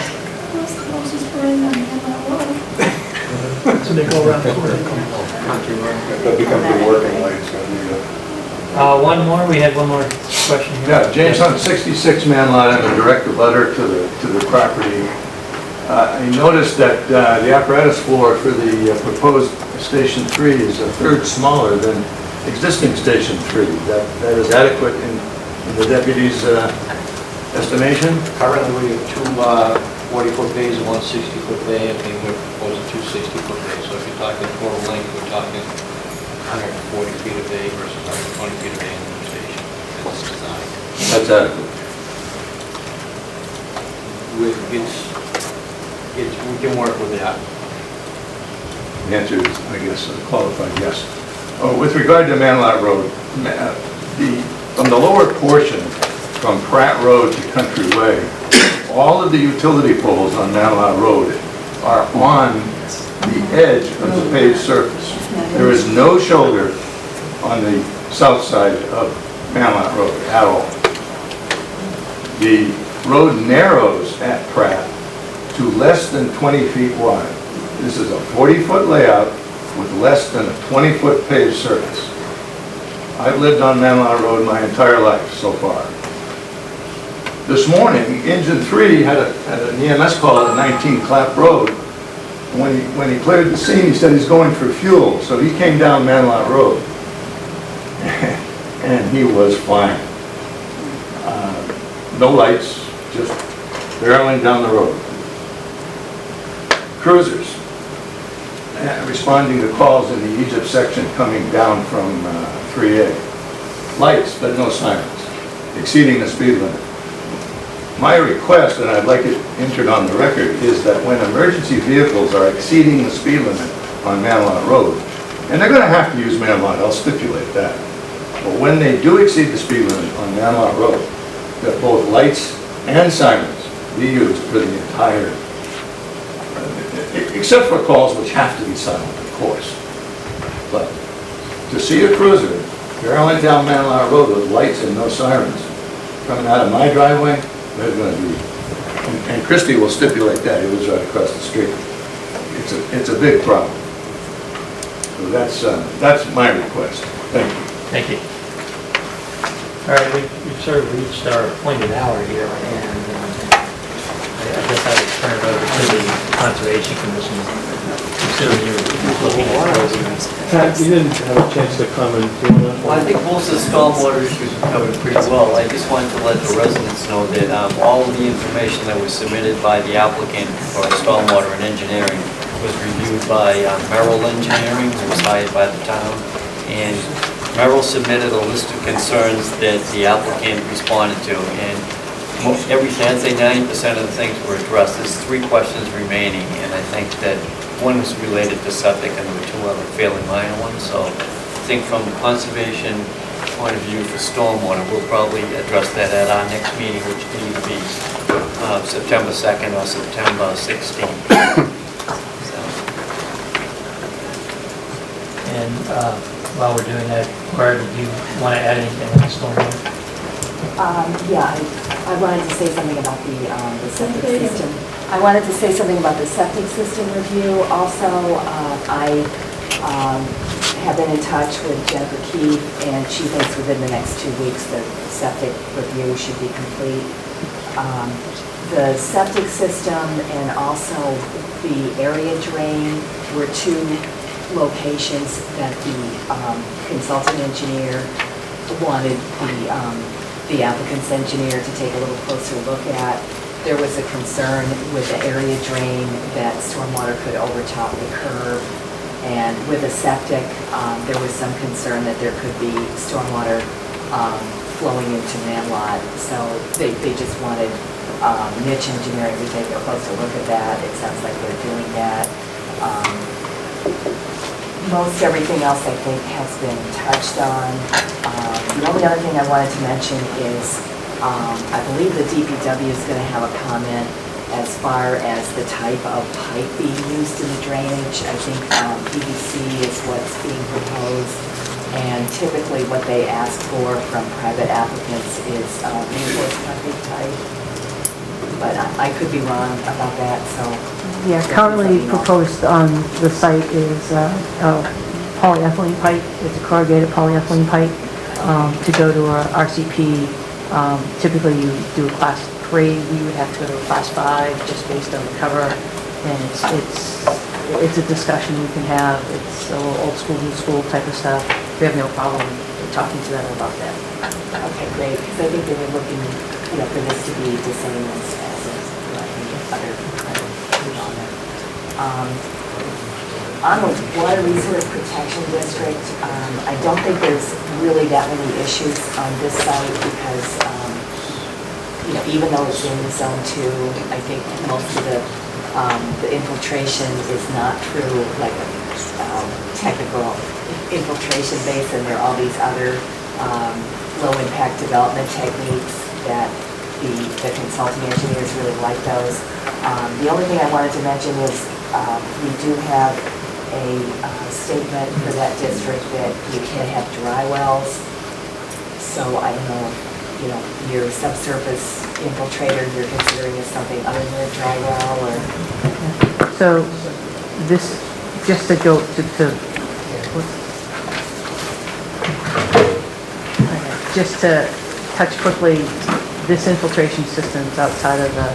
What's the closest burn on that road? So they go around the corner. That becomes the working light, it's going to be One more, we had one more question here. Yeah, James Hunt, 66 Manlot, and a direct letter to the property. I noticed that the apparatus floor for the proposed Station 3 is a third smaller than existing Station 3. That is adequate in the deputy's estimation? Currently, we have two 40-foot bays and one 60-foot bay, and we're proposing two 60-foot bays. So if you're talking total length, we're talking 140 feet a bay versus 120 feet a bay in the new station. That's designed. That's adequate. We can work with that. The answer is, I guess, a qualified yes. With regard to Manlot Road, from the lower portion, from Pratt Road to Country Way, all of the utility poles on Manlot Road are on the edge of the paved surface. There is no shoulder on the south side of Manlot Road at all. The road narrows at Pratt to less than 20 feet wide. This is a 40-foot layout with less than a 20-foot paved surface. I've lived on Manlot Road my entire life so far. This morning, Engine 3 had an EMS call at 19 Clap Road. When he cleared the scene, he said he's going for fuel, so he came down Manlot Road. And he was fine. no lights, just barreling down the road. Cruisers, responding to calls in the Egypt section coming down from 3A. Lights, but no sirens, exceeding the speed limit. My request, and I'd like it entered on the record, is that when emergency vehicles are exceeding the speed limit on Manlot Road, and they're going to have to use Manlot, I'll stipulate that, but when they do exceed the speed limit on Manlot Road, that both lights and sirens be used for the entire, except for calls which have to be silent, of course. But to see a cruiser barreling down Manlot Road with lights and no sirens coming out of my driveway, they're going to be, and Christie will stipulate that, it was right across the street. It's a big problem. So that's my request. Thank you. Thank you. All right, we've sort of reached our appointed hour here, and I guess I would turn it over to the Conservation Commission. Considering you're looking at those. Pat, you didn't have a chance to comment. Well, I think most of the stormwater issues are covered pretty well. I just wanted to let the residents know that all of the information that was submitted by the applicant for stormwater and engineering was reviewed by Merrill Engineering, who was hired by the town. And Merrill submitted a list of concerns that the applicant responded to. And everything, I'd say 90% of the things were addressed. There's 3 questions remaining, and I think that one was related to septic and there were 2 other fairly minor ones. So I think from the conservation point of view for stormwater, we'll probably address that at our next meeting, which will either be September 2nd or September 16th. And while we're doing that, Laura, did you want to add anything on the stormwater? Yeah, I wanted to say something about the septic system. I wanted to say something about the septic system review. Also, I have been in touch with Jennifer Keith, and she thinks within the next 2 weeks the septic review should be complete. The septic system and also the area drain were 2 locations that the consultant engineer wanted the applicant's engineer to take a little closer look at. There was a concern with the area drain that stormwater could overtop the curb, and with a septic, there was some concern that there could be stormwater flowing into Manlot. So they just wanted niche engineering to take a closer look at that. It sounds like they're doing that. Most everything else, I think, has been touched on. The only other thing I wanted to mention is I believe the DPW is going to have a comment as far as the type of pipe being used in the drainage. I think PVC is what's being proposed, and typically what they ask for from private applicants is reinforced concrete pipe. But I could be wrong about that, so. Yeah, currently proposed on the site is polyethylene pipe. It's a corrugated polyethylene pipe to go to our RCP. Typically you do a class 3, we would have to go to a class 5 just based on the cover. And it's a discussion we can have. It's a little old school, new school type of stuff. We have no problem talking to them about that. Okay, great, because I think they were looking, for this to be the same as other on the Water Resource Protection District, I don't think there's really that many issues on this site because, even though it's in Zone 2, I think most of the infiltration is not through like a technical infiltration basin. There are all these other low-impact development techniques that the consulting engineers really like those. The only thing I wanted to mention is we do have a statement for that district that you can't have dry wells. So I don't know if, your subsurface infiltrator you're considering is something other than a dry well or... So this, just to go just to touch quickly, this infiltration system is outside of the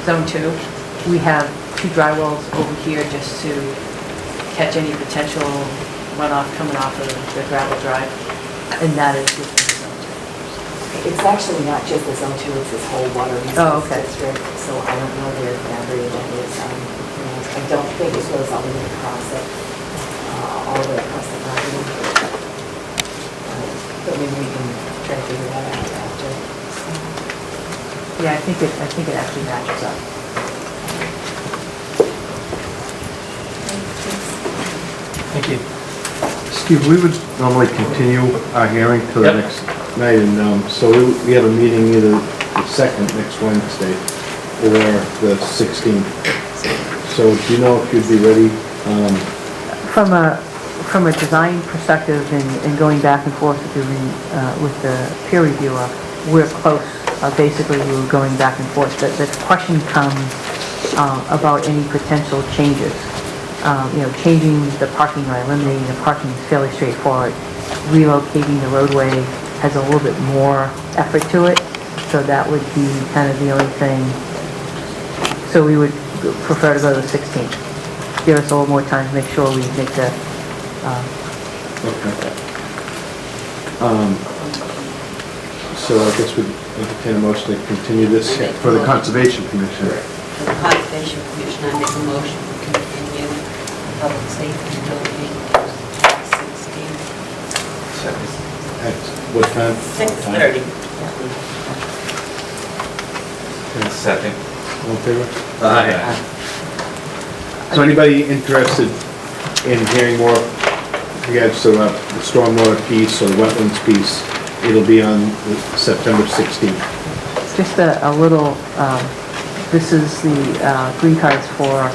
Zone 2. We have 2 dry wells over here just to catch any potential runoff coming off of the gravel drive, and that is within the Zone 2. It's actually not just this O2, it's this whole water Oh, resource okay. district, so I don't know where the boundary of that is. I don't think it goes all the way across it, all the way across the property. But maybe we can try to figure that out after. Yeah, I think it actually matches up. Thank you. Steve, we would normally continue our hearing to the Yep. next night, and so we have a meeting either the 2nd, next Wednesday, or the 16th. So do you know if you'd be ready? From a design perspective and going back and forth with the peer reviewer, we're close. Basically, we were going back and forth. The question comes about any potential changes. Changing the parking or eliminating the parking is fairly straightforward. Relocating the roadway has a little bit more effort to it, so that would be kind of the only thing. So we would prefer to go to the 16th. Give us a little more time to make sure we make the, Okay. So I guess we'd entertain a motion to continue this for the Conservation Commission. For the Conservation Commission, I make a motion to continue public safety building 16. At what time? 6:30. Second. All in favor? Aye. So anybody interested in hearing more regards to the stormwater piece or the wetlands piece, it'll be on September 16th. just a little, this is the green cards for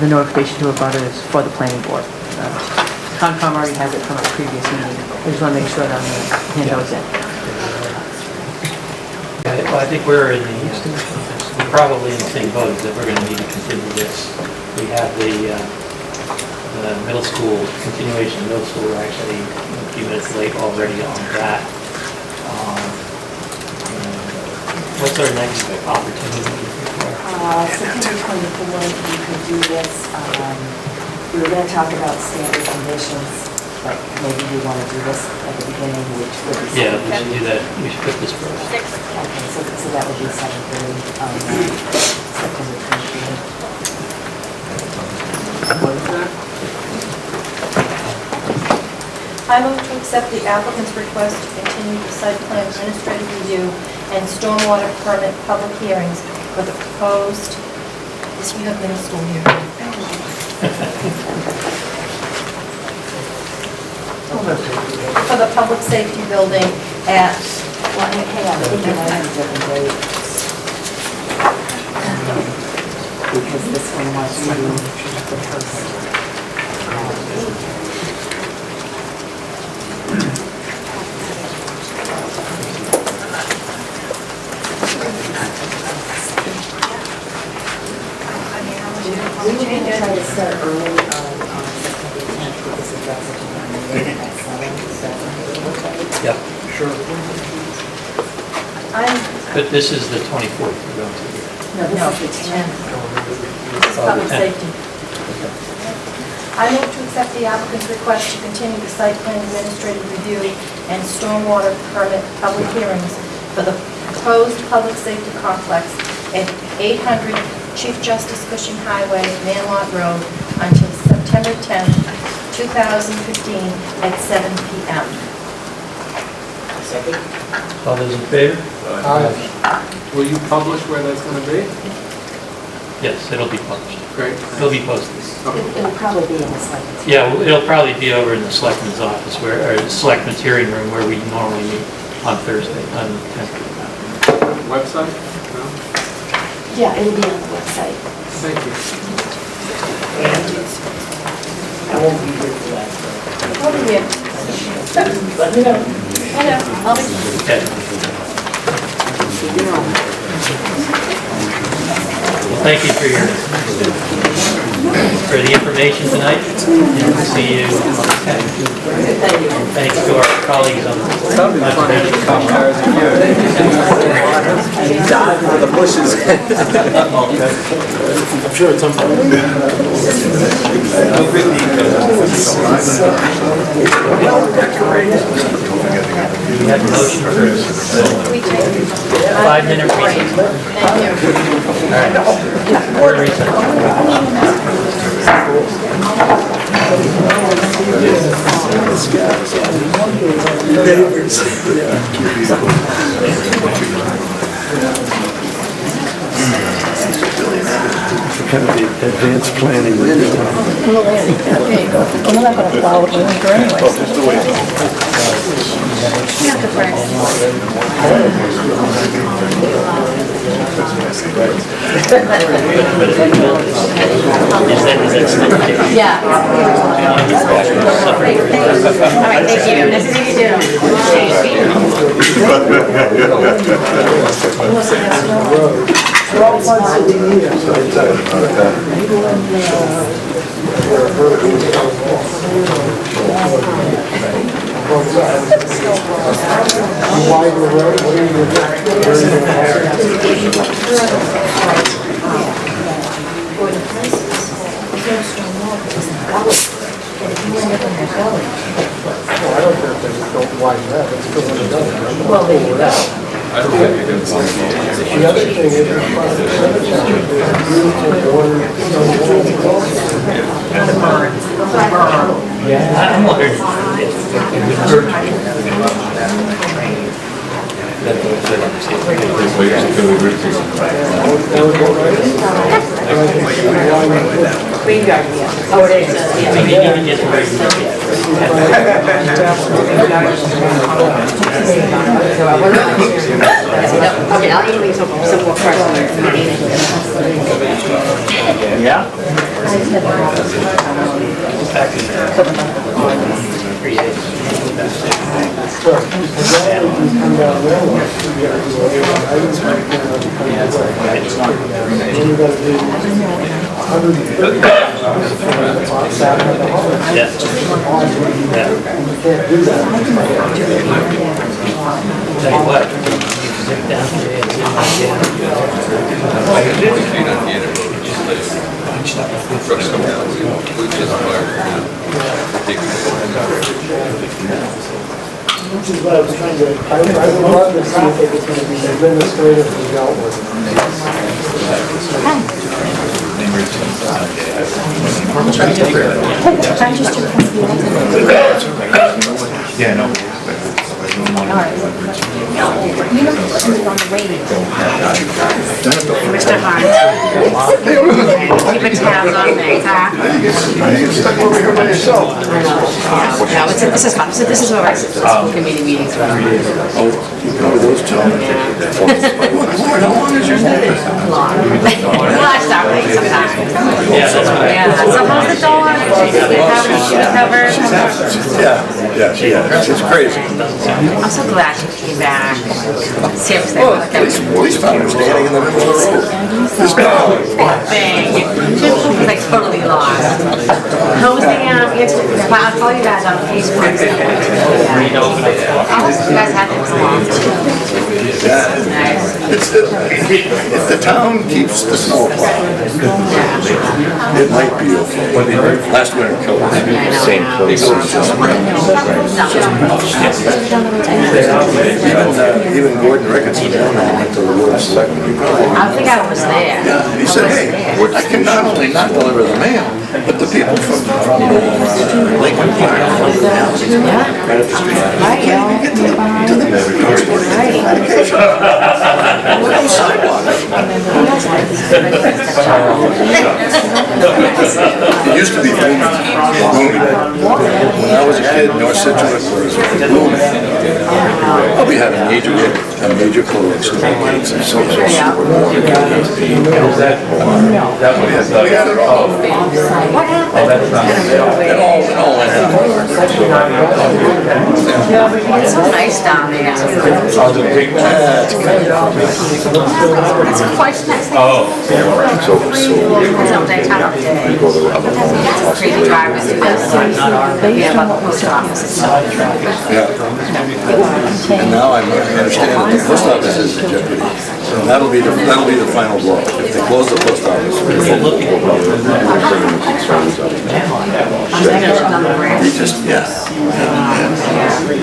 the notification to abutters for the planning board. Concom already has it from a previous meeting. I just want to make sure that I'm going to hand those in. Okay, well, I think we're probably in the same boat, that we're going to need to continue this. We have the middle school, continuation of middle school, we're actually a few minutes late already on that. What's our next opportunity? September 24th, we could do this. We were going to talk about standard conditions, but maybe we want to do this at the beginning, which would be... Yeah, we should do that. We should put this first. Okay, so that would be 7:30 on September 24th. I move to accept the applicant's request to continue the site plan administrative review and stormwater permit public hearings for the proposed, this we have middle school here. For the public safety building at, Well, hang on, I think there might be different dates. Because this one wants to be the first. We were going to try to start early on September 10th because it got such a long meeting at 7. Yep. Sure. But this is the 24th we're going to. No, this is the 10th. this is Oh, the public 10th. safety. I move to accept the applicant's request to continue the site plan administrative review and stormwater permit public hearings for the proposed public safety complex at 800 Chief Justice Cushing Highway, Manlot Road, until September 10th, 2015, at 7 p.m. Second? All those in favor? Will you publish where that's going to be? Yes, it'll be published. Great. It'll be posted. It'll probably be in the selectmen's. Yeah, well, it'll probably be over in the selectman's office, or the selectman's hearing room where we normally meet on Thursday, on the 10th. Website? No? Yeah, it'll be on the website. Thank you. I won't be here for that. I'll be here. Let me know. I know, I'll be. Okay. Well, thank you for the information tonight. And we'll see you. Thanks to our colleagues on the Dive into the bushes. I'm sure at some point. We have a motion for 5-minute recess. All right. Kind of the advanced planning. There you go. I'm not gonna plow it winter anyway. Yeah, good friend. Yeah. All right, thank you. Nice to meet Well, there you go. I don't think you're gonna find The other thing is, I'm wondering. Graveyard, yeah. Oh, it is. Maybe even just Okay, I'll even leave some more questions. Yeah? Tell you what, sit down here and which is what I was trying to, I would love to see if it was going to be administratively dealt with. Yeah, no. All right. You know, this is on the radio. Mr. Hart. Keep tabs on things, huh? You're stuck over here by yourself. I know. Yeah, no, this is fun. So this is where I sit for school committee meetings. Oh, you remember those two? Lord, how long is your day? Long. Well, I start late sometimes. Yeah, that's what Yeah, so how's the dog? Recovered? Yeah, it's crazy. I'm so glad you came back. Seriously. Police found him standing in the middle of the road. This dog. Thing. He was like totally lost. How was the answer? I'll call you guys on Facebook. Yeah. Oh, you guys had it so long. Nice. If the town keeps the snow plowing, it might be okay. Last winter killed us. Same place. Even Gordon Ricketts was down there, went to the woods. I think I was there. Yeah, he said, hey, I can not only not deliver the mail, but the people from Lincoln Park, right up the street, Right, can't even get to the transporting medication. No sidewalks. It used to be booming. When I was a kid, North Scituate was booming. Oh, we had a major clothing store, gates and so Yeah. we had it all. What happened? It all went out. It's so nice down there. It's quite nice. So, Someday, time of day. go to Robert. Crazy drivers do this. Yeah, about the post office. Yeah. And now I understand that the post office is a jeopardy. So that'll be the final blow. If they close the post office. They just,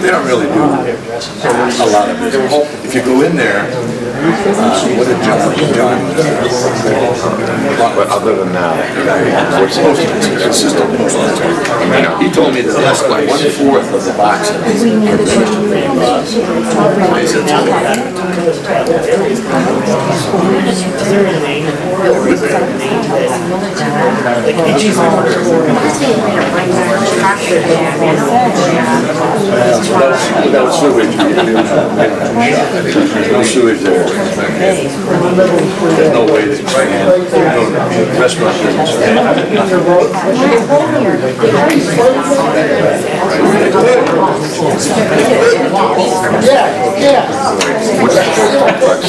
they don't really do a lot of business. If you go in there, what did John, But other than that, what's supposed to be consistent post office. He told me that less than 1/4 of the boxes are registered for use. He said, without sewage, no sewage there. There's no way to expand. Restaurant business.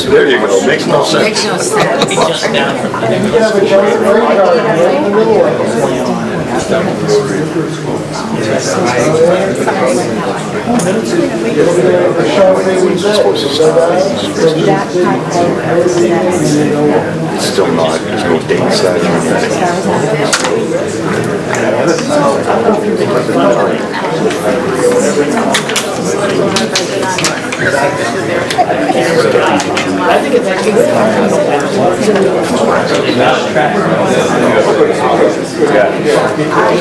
There you go. Makes no sense. Makes no sense. it's still not, there's no date set or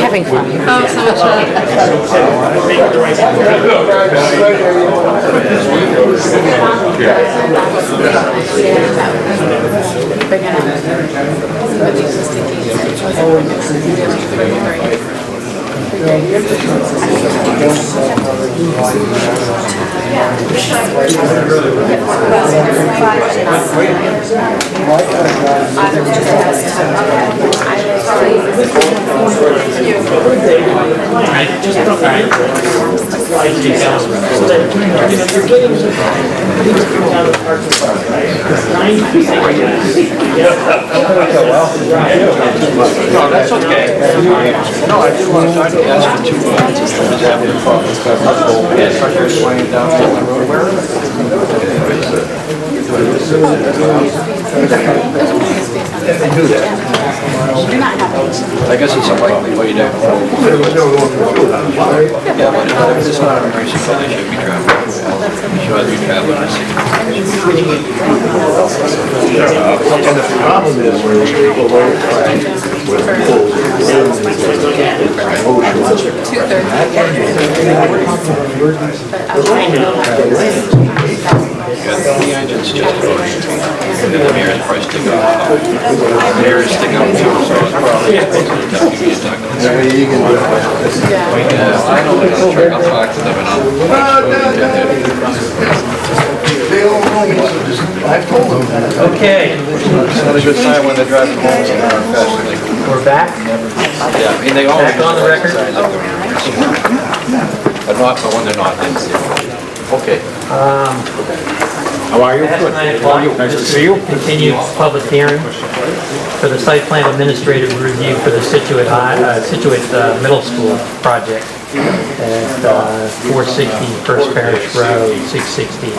Having fun. Oh, so much No, that's okay. No, I did want to ask you to, truckers flying down the road. If they do that, I guess it's a likely way to. Yeah, but if it's not an emergency, they should be traveling. Should be traveling. And the problem is when people load with The engine's just going, and then the mirrors probably stick out. The mirrors stick out too, so it's probably supposed to give me a talk. Yeah, I know they're gonna try, I'll talk to them and I'll. They all know, I've told them. Okay, It's not a good sign when they're driving home and they're on fast. we're back. Yeah, I mean, they always. Back on the record. But not, but when they're not, then it's different. Okay. How are you? Past 9 o'clock. Nice to see you. Continued public hearing for the site plan administrative review for the Scituate Middle School project at 460 First Parish Road, 660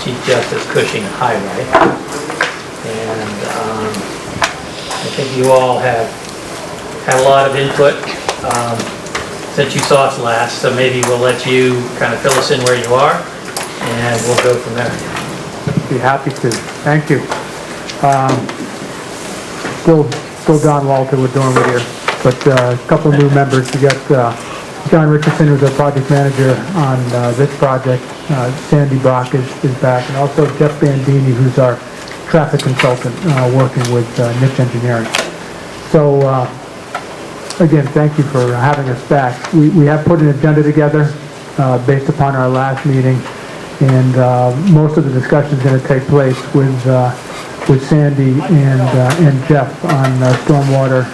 Chief Justice Cushing Highway. And I think you all have had a lot of input since you saw us last, so maybe we'll let you kind of fill us in where you are, and we'll go from there. Be happy to. Thank you. Still Don Walter, we're doing with here, but a couple of new members. We got John Richardson, who's our project manager on this project. Sandy Brock is back, and also Jeff Bandini, who's our traffic consultant, working with Niche Engineering. So, again, thank you for having us back. We have put an agenda together based upon our last meeting, and most of the discussion is going to take place with Sandy and Jeff on stormwater,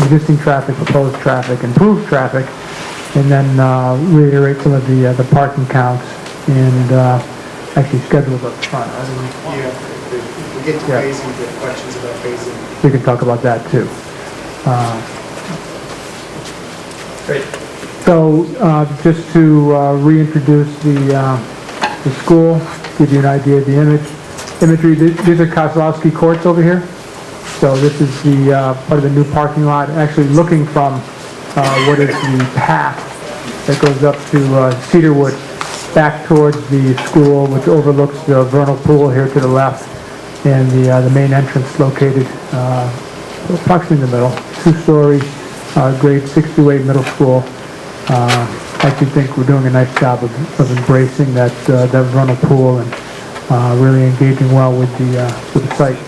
existing traffic, proposed traffic, improved traffic, and then reiterate some of the parking counts and actually schedules up front. Yeah, if we get to phasing, we have questions about phasing. We can talk about that too. Great. So just to reintroduce the school, give you an idea of the image. imagery, these are Kozlowski Courts over here. So this is the part of the new parking lot, actually looking from what is the path that goes up to Scituate, back towards the school, which overlooks the vernal pool here to the left, and the main entrance located approximately in the middle. Two-story, grade 6 to 8 middle school. I actually think we're doing a nice job of embracing that vernal pool and really engaging well with the site.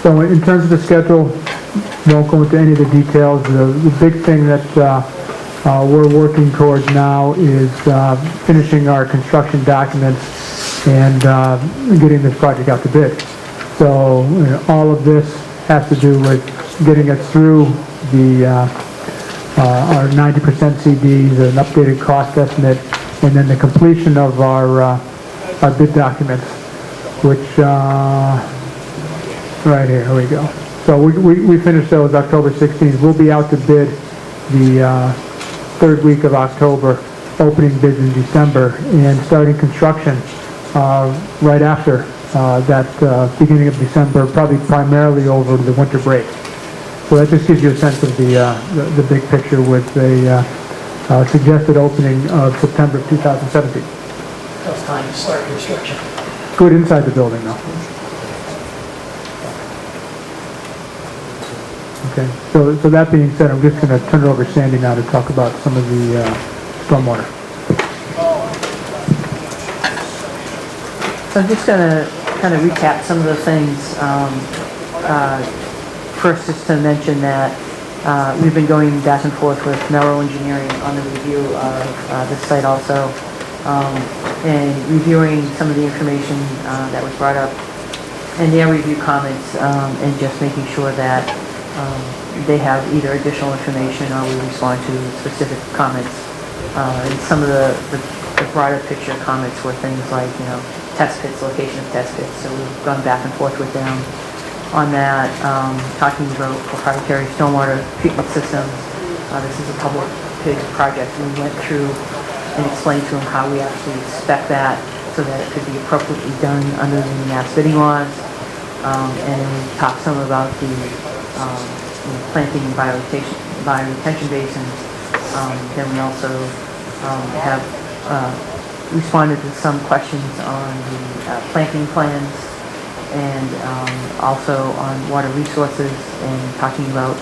So in terms of the schedule, won't go into any of the details. The big thing that we're working towards now is finishing our construction documents and getting this project out to bid. So all of this has to do with getting us through our 90% CDs, an updated cost estimate, and then the completion of our bid documents, which right here we go. So we finished those October 16th. We'll be out to bid the third week of October, opening bids in December, and starting construction right after that beginning of December, probably primarily over the winter break. So that just gives you a sense of the big picture with a suggested opening of September of 2017. Tough time to start construction. Good inside the building though. Okay, so that being said, I'm just going to turn it over to Sandy now to talk about some of the stormwater. So I'm just going to kind of recap some of the things. First, just to mention that we've been going back and forth with Mello Engineering on the review of this site also, and reviewing some of the information that was brought up and their review comments, and just making sure that they have either additional information or we respond to specific comments. And some of the broader picture comments were things like, test pits, location of test pits. So we've gone back and forth with them on that, talking about proprietary stormwater treatment systems. This is a public big project. We went through and explained to them how we actually spec that so that it could be appropriately done under the mass bidding laws. And then we talked some about the planting and bioretention basins. Then we also have responded to some questions on the planting plans and also on water resources and talking about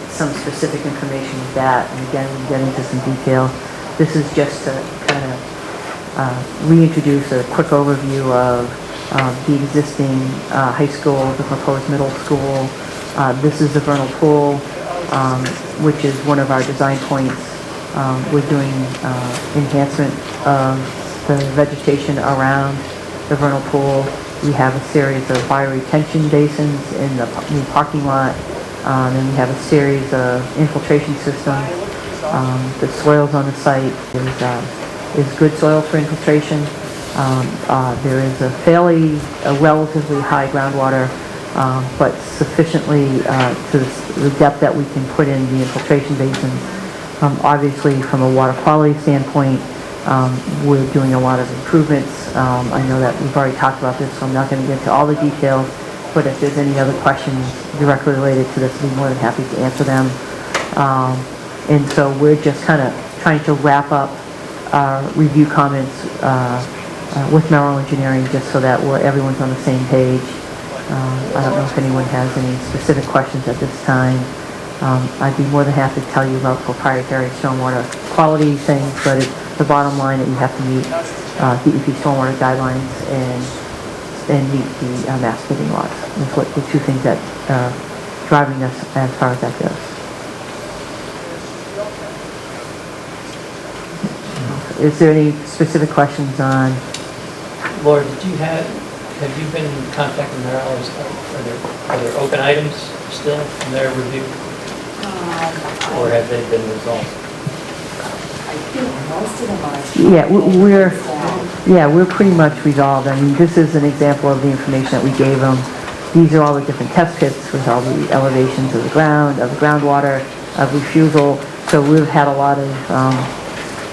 some specific information with that. And again, we get into some detail. This is just to kind of reintroduce a quick overview of the existing high school, the proposed middle school. This is the vernal pool, which is one of our design points. We're doing enhancement of the vegetation around the vernal pool. We have a series of bioretention basins in the new parking lot. And we have a series of infiltration systems. The soils on the site is good soil for infiltration. There is a relatively high groundwater, but sufficiently to the depth that we can put in the infiltration basins. Obviously, from a water quality standpoint, we're doing a lot of improvements. I know that we've already talked about this, so I'm not going to get into all the details, but if there's any other questions directly related to this, I'd be more than happy to answer them. And so we're just kind of trying to wrap up our review comments with Mello Engineering, just so that everyone's on the same page. I don't know if anyone has any specific questions at this time. I'd be more than happy to tell you about proprietary stormwater quality things, but the bottom line that you have to meet DEP stormwater guidelines and meet the mass bidding laws. That's what the two things that are driving us as far as that goes. Is there any specific questions on? Laura, have you been contacting Merrill? Are there open items still in their review? Or have they been resolved? I think most of them are. Yeah, we're pretty much resolved. I mean, this is an example of the information that we gave them. These are all the different test pits with all the elevations of the ground, of the groundwater, of refusal. So we've had a lot of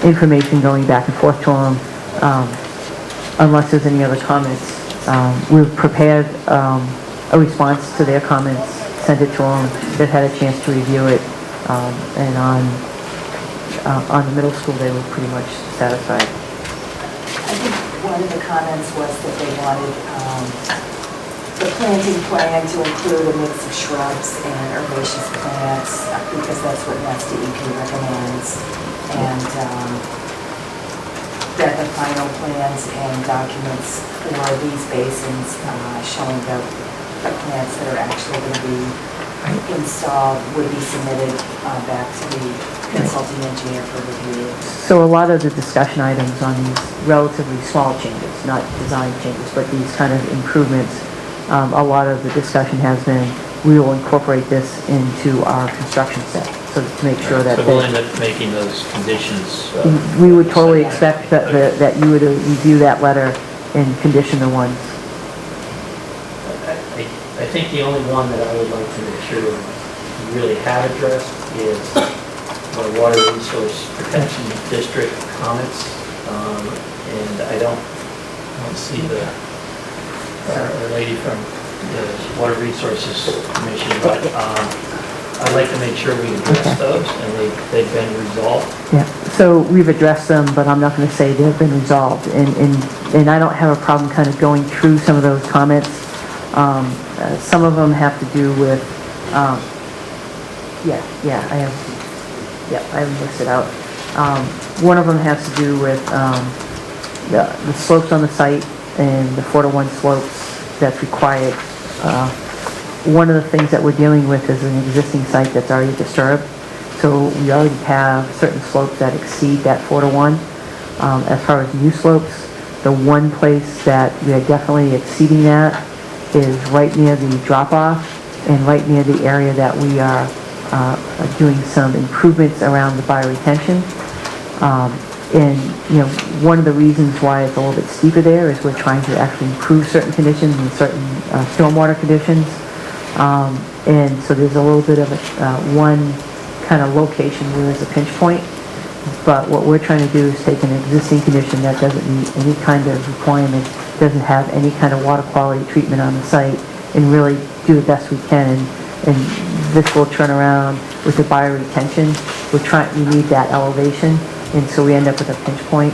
information going back and forth to them. unless there's any other comments, we've prepared a response to their comments, sent it to them, they've had a chance to review it, and on the middle school, they were pretty much satisfied. I think one of the comments was that they wanted the planting plan to include a mix of shrubs and herbaceous plants, because that's what Mass DEP recommends, and that the final plans and documents for these basins showing the plants that are actually going to be installed would be submitted back to the consulting engineer for review. So a lot of the discussion items on these relatively small changes, not design changes, but these kind of improvements, a lot of the discussion has been, we will incorporate this into our construction set, so to make sure that... So we'll end up making those conditions... we would totally expect that you would review that letter and condition the ones. I think the only one that I would like to make sure you really have addressed is the Water Resource Protection District comments. And I don't see the lady from the Water Resources Commission, but I'd like to make sure we address those and they've been resolved. Yeah, so we've addressed them, but I'm not going to say they've been resolved. And I don't have a problem kind of going through some of those comments. Some of them have to do with, I have listed out. One of them has to do with the slopes on the site and the 4-to-1 slopes that's required. One of the things that we're dealing with is an existing site that's already disturbed. So we already have certain slopes that exceed that 4-to-1. As far as new slopes, the one place that we are definitely exceeding that is right near the drop-off and right near the area that we are doing some improvements around the bioretention. And, one of the reasons why it's a little bit steeper there is we're trying to actually improve certain conditions and certain stormwater conditions. And so there's a little bit of one kind of location where there's a pinch point. But what we're trying to do is take an existing condition that doesn't meet any kind of requirement, doesn't have any kind of water quality treatment on the site, and really do the best we can. And this will turn around with the bioretention. We need that elevation, and so we end up with a pinch point.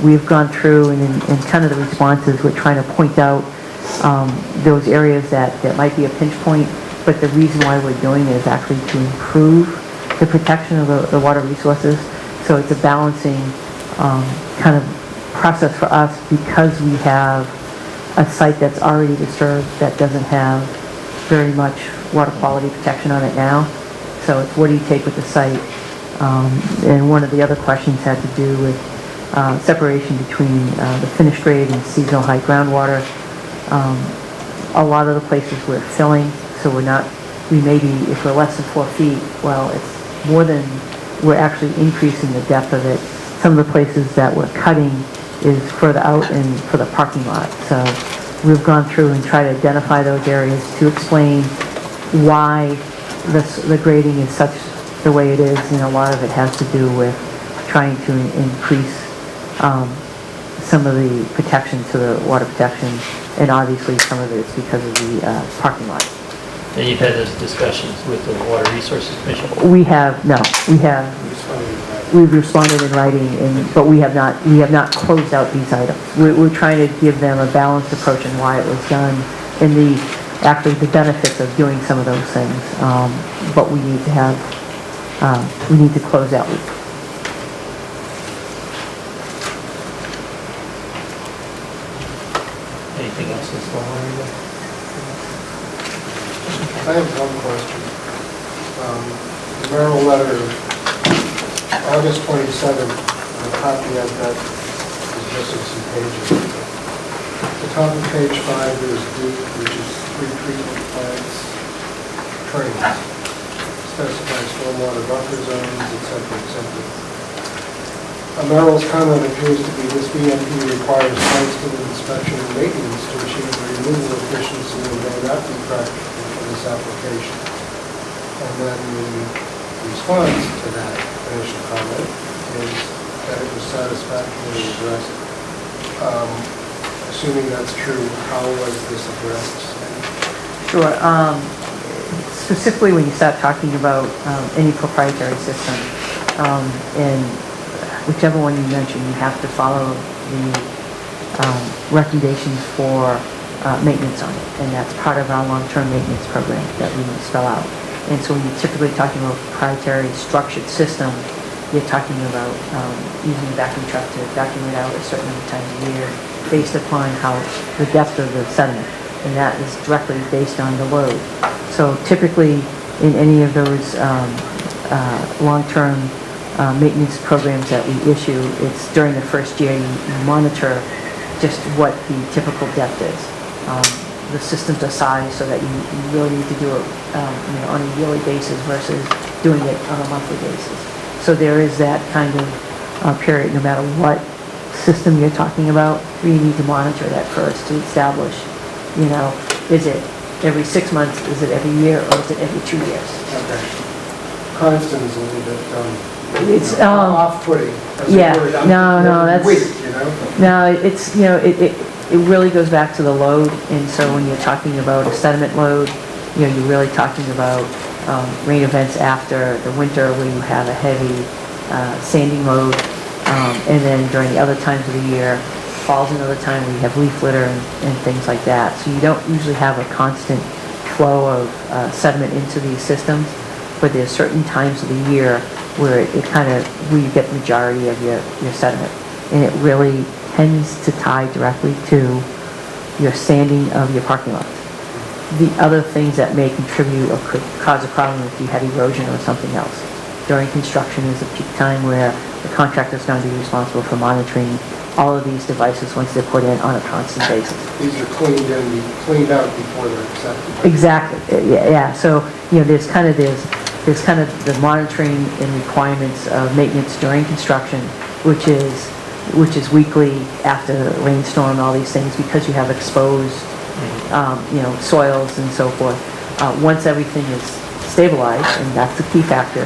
We've gone through and in kind of the responses, we're trying to point out those areas that might be a pinch point, but the reason why we're doing it is actually to improve the protection of the water resources. So it's a balancing kind of process for us, because we have a site that's already disturbed that doesn't have very much water quality protection on it now. So it's what do you take with the site? And one of the other questions had to do with separation between the finished grade and seasonal high groundwater. A lot of the places we're filling, so we may be, if we're less than 4 feet, well, it's more than, we're actually increasing the depth of it. Some of the places that we're cutting is further out and for the parking lot. So we've gone through and tried to identify those areas to explain why the grading is such the way it is, and a lot of it has to do with trying to increase some of the protection to the water protection, and obviously some of it's because of the parking lot. And you've had those discussions with the Water Resources Commission? We've responded in writing, but we have not closed out these items. We're trying to give them a balanced approach in why it was done, and the benefits of doing some of those things. But we need to close that loop. Anything else that's going on? I have one question. The Merrill letter, August 27th, a copy of that is missing some pages. At the top of page 5, there's D, which is pre-treatment plants, trains. Specifies stormwater buffer zones, etc. Merrill's comment appears to be this BMP requires constant inspection and maintenance to achieve the removal efficiency and may not be practical for this application. And then the response to that initial comment is that it was satisfactorily addressed Assuming that's true, how was this addressed? Sure. Specifically, when you start talking about any proprietary system, and whichever one you mention, you have to follow the recommendations for maintenance on it, and that's part of our long-term maintenance program that we spell out. And so when you're typically talking about proprietary structured system, you're talking about using a vacuum truck to vacuum it out a certain number of times a year based upon how the depth of the sediment, and that is directly based on the load. So typically, in any of those long-term maintenance programs that we issue, it's during the first year you monitor just what the typical depth is. The systems are sized so that you really need to do it on a yearly basis versus doing it on a monthly basis. So there is that kind of period, no matter what system you're talking about, you need to monitor that first to establish, is it every 6 months, is it every year, or is it every 2 years? Okay. Constant is a little bit It's off-putting. as a yeah, word. no, that's Wait, no, it's it really goes back to the load, and so when you're talking about a sediment load, you're really talking about rain events after the winter where you have a heavy sanding load, and then during the other times of the year, fall's another time where you have leaf litter and things like that. So you don't usually have a constant flow of sediment into these systems, but there's certain times of the year where where you get the majority of your sediment, and it really tends to tie directly to your sanding of your parking lot. The other things that may contribute or could cause a problem if you had erosion or something else. During construction is a peak time where the contractor is going to be responsible for monitoring all of these devices once they're put in on a constant basis. These are cleaned out before they're accepted. Exactly. Yeah. So there's kind of the monitoring and requirements of maintenance during construction, which is weekly after the rainstorm, all these things, because you have exposed, soils and so forth. Once everything is stabilized, and that's the key factor,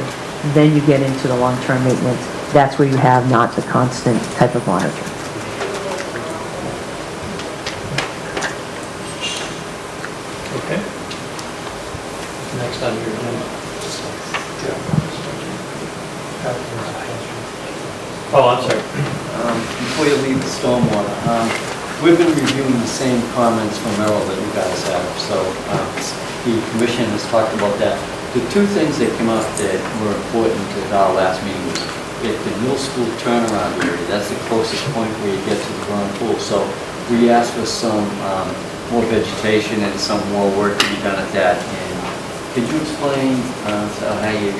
then you get into the long-term maintenance. That's where you have not the constant type of monitoring. Okay. Next on your agenda. Oh, I'm sorry. Before you leave the stormwater, we've been reviewing the same comments from Merrill that you guys have, so the commission has talked about that. The two things that came up that were important at our last meeting was at the middle school turnaround area, that's the closest point where you get to the vernal pool. So we asked for some more vegetation and some more work to be done at that. And could you explain how you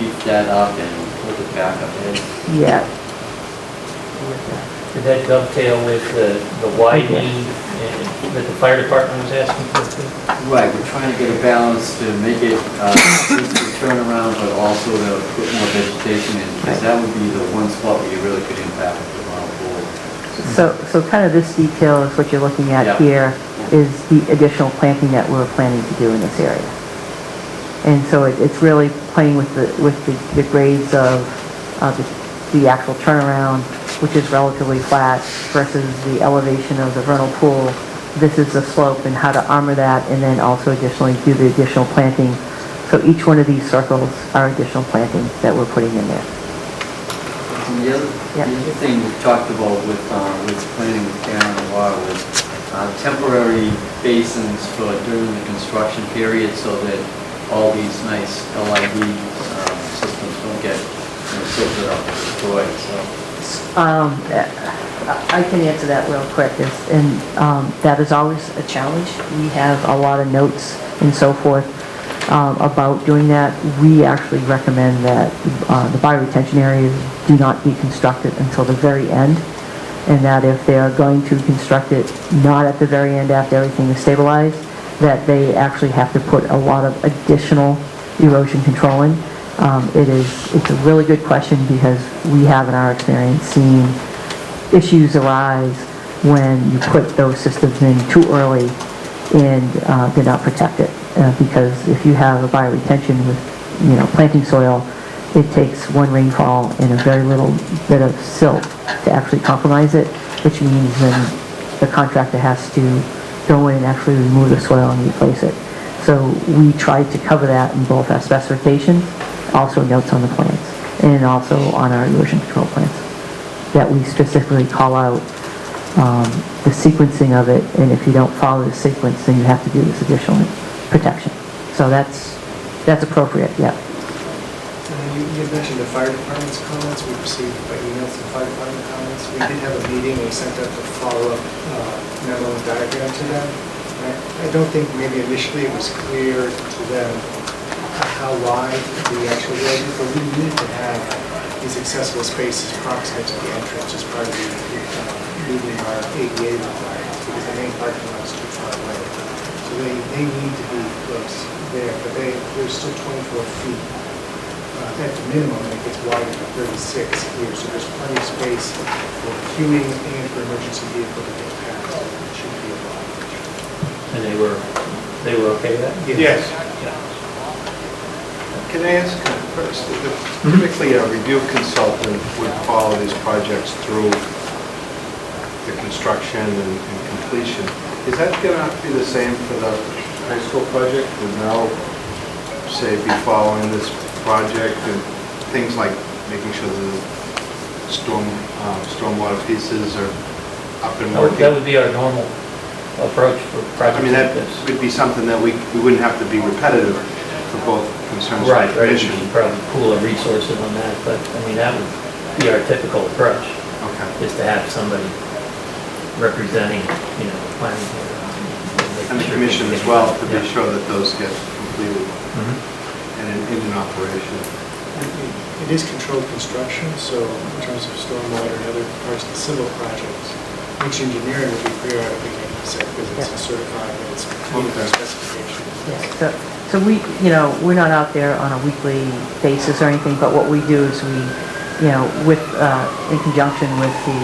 beef that up and put it back up ahead? Yeah. Did that dovetail with the widening that the fire department was asking for too? Right, we're trying to get a balance to make it to turn around, but also to put more vegetation in, because that would be the one spot where you really could impact the vernal pool. So kind of this detail is what you're looking at here, is the additional planting that we're planning to do in this area. And so it's really playing with the grades of the actual turnaround, which is relatively flat, versus the elevation of the vernal pool. This is the slope and how to armor that, and then also additionally do the additional planting. So each one of these circles are additional planting that we're putting in there. And the other thing we talked about with planning with Karen and Laura was temporary basins for during the construction period, so that all these nice LID systems don't get filtered up and destroyed. I can answer that real quick, and that is always a challenge. We have a lot of notes and so forth about doing that. We actually recommend that the bioretention areas do not be constructed until the very end, and that if they are going to construct it not at the very end after everything is stabilized, that they actually have to put a lot of additional erosion control in. It's a really good question, because we have in our experience seen issues arise when you put those systems in too early and did not protect it. Because if you have a bioretention with planting soil, it takes one rainfall and a very little bit of silt to actually compromise it, which means then the contractor has to go in and actually remove the soil and replace it. So we tried to cover that in both our specifications, also notes on the plans, and also on our erosion control plans, that we specifically call out the sequencing of it, and if you don't follow the sequence, then you have to do this additional protection. So that's appropriate, yeah. You mentioned the fire department's comments. We received by email some fire department comments. We did have a meeting. We sent out the follow-up memo and diagram to them. I don't think maybe initially it was clear to them how wide the actual road is, but we need to have these accessible spaces proximate to the entrance as part of meeting our ADA requirements, because the main parking lot is too far away. So they need to be close there, but they're still 24 feet. At the minimum, and it gets wider to 36 here, so there's plenty of space for queuing and for emergency vehicle to get past. It shouldn't be a problem. And they were okay with that? Yes. Can I ask first, typically a review consultant would follow these projects through the construction and completion. Is that going to have to be the same for the high school project? Would Mel, say, be following this project and things like making sure the stormwater pieces are up and working? That would be our normal approach for projects. I mean, that like this. would be something that we wouldn't have to be repetitive for both concerns. Right, for the right, we commission. should probably pool our resources on that, but, I mean, that would be our typical approach. Okay. Is to have somebody representing, planning board. And the commission as well, to be sure that those get completed Mm-hmm. and in operation. It is controlled construction, so in terms of stormwater and other parts of the civil projects, each engineering will be periodically making site visits and certifying that it's meeting our specifications. So we're not out there on a weekly basis or anything, but what we do is we, in conjunction with the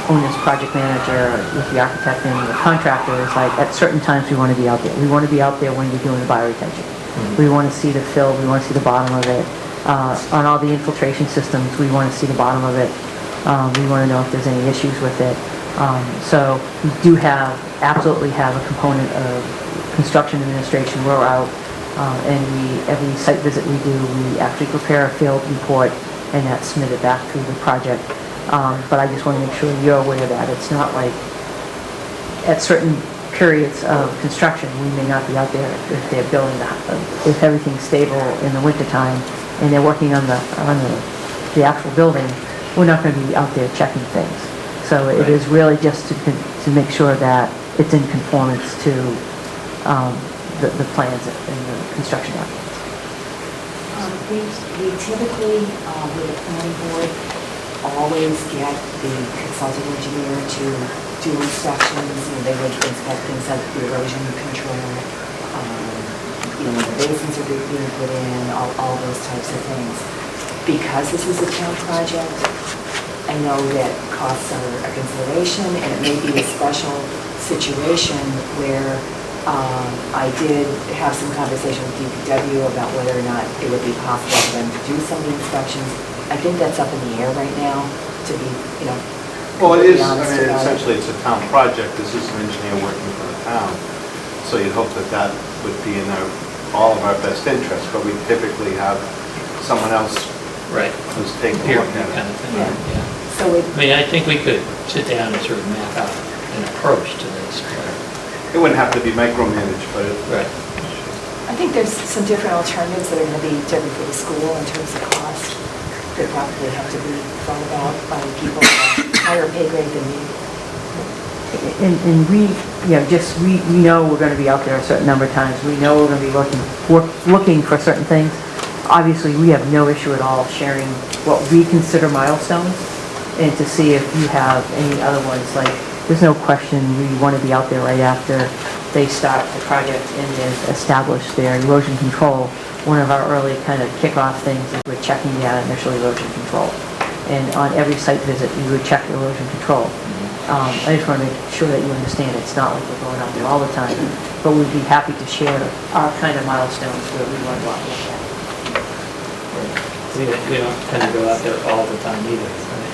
owner's project manager, with the architect and the contractor, is like, at certain times we want to be out there. We want to be out there when you're doing the bioretention. We want to see the fill, we want to see the bottom of it. On all the infiltration systems, we want to see the bottom of it. We want to know if there's any issues with it. So we do absolutely have a component of construction administration. We're out, and every site visit we do, we actually prepare a field report, and that's submitted back through the project. But I just want to make sure you're aware of that. It's not like at certain periods of construction, we may not be out there if they're building if everything's stable in the wintertime and they're working on the actual building, we're not going to be out there checking things. So it is really just to make sure that it's in conformance to the plans and the construction documents. We typically, with the planning board, always get the consulting engineer to do inspections. They would inspect things like the erosion control, the basins are being put in, all those types of things. Because this is a town project, I know that costs are a consideration, and it may be a special situation where I did have some conversation with DPW about whether or not it would be possible for them to do some of the inspections. I think that's up in the air right now, to be, Well, it is, honest about it. essentially it's a town project. This is an engineer working for the town. So you'd hope that that would be in all of our best interests, but we typically have someone else who's taking a look at kind it. of thing. Yeah. So I think we could sit down and sort of map out an approach to this. It wouldn't have to be micromanaged, but Right. I think there's some different alternatives that are going to be different for the school in terms of cost. They probably have to be thought about by people at a higher pay grade than me. And we know we're going to be out there a certain number of times. We know we're going to be looking for certain things. Obviously, we have no issue at all sharing what we consider milestones, and to see if you have any other ones. Like, there's no question we want to be out there right after they start the project and they've established their erosion control. One of our early kind of kickoff things is we're checking the initial erosion control. And on every site visit, we would check erosion control. I just want to make sure that you understand it's not like we're going out there all the time, but we'd be happy to share our kind of milestones where we want to go out there. We don't tend to go out there all the time either. Right?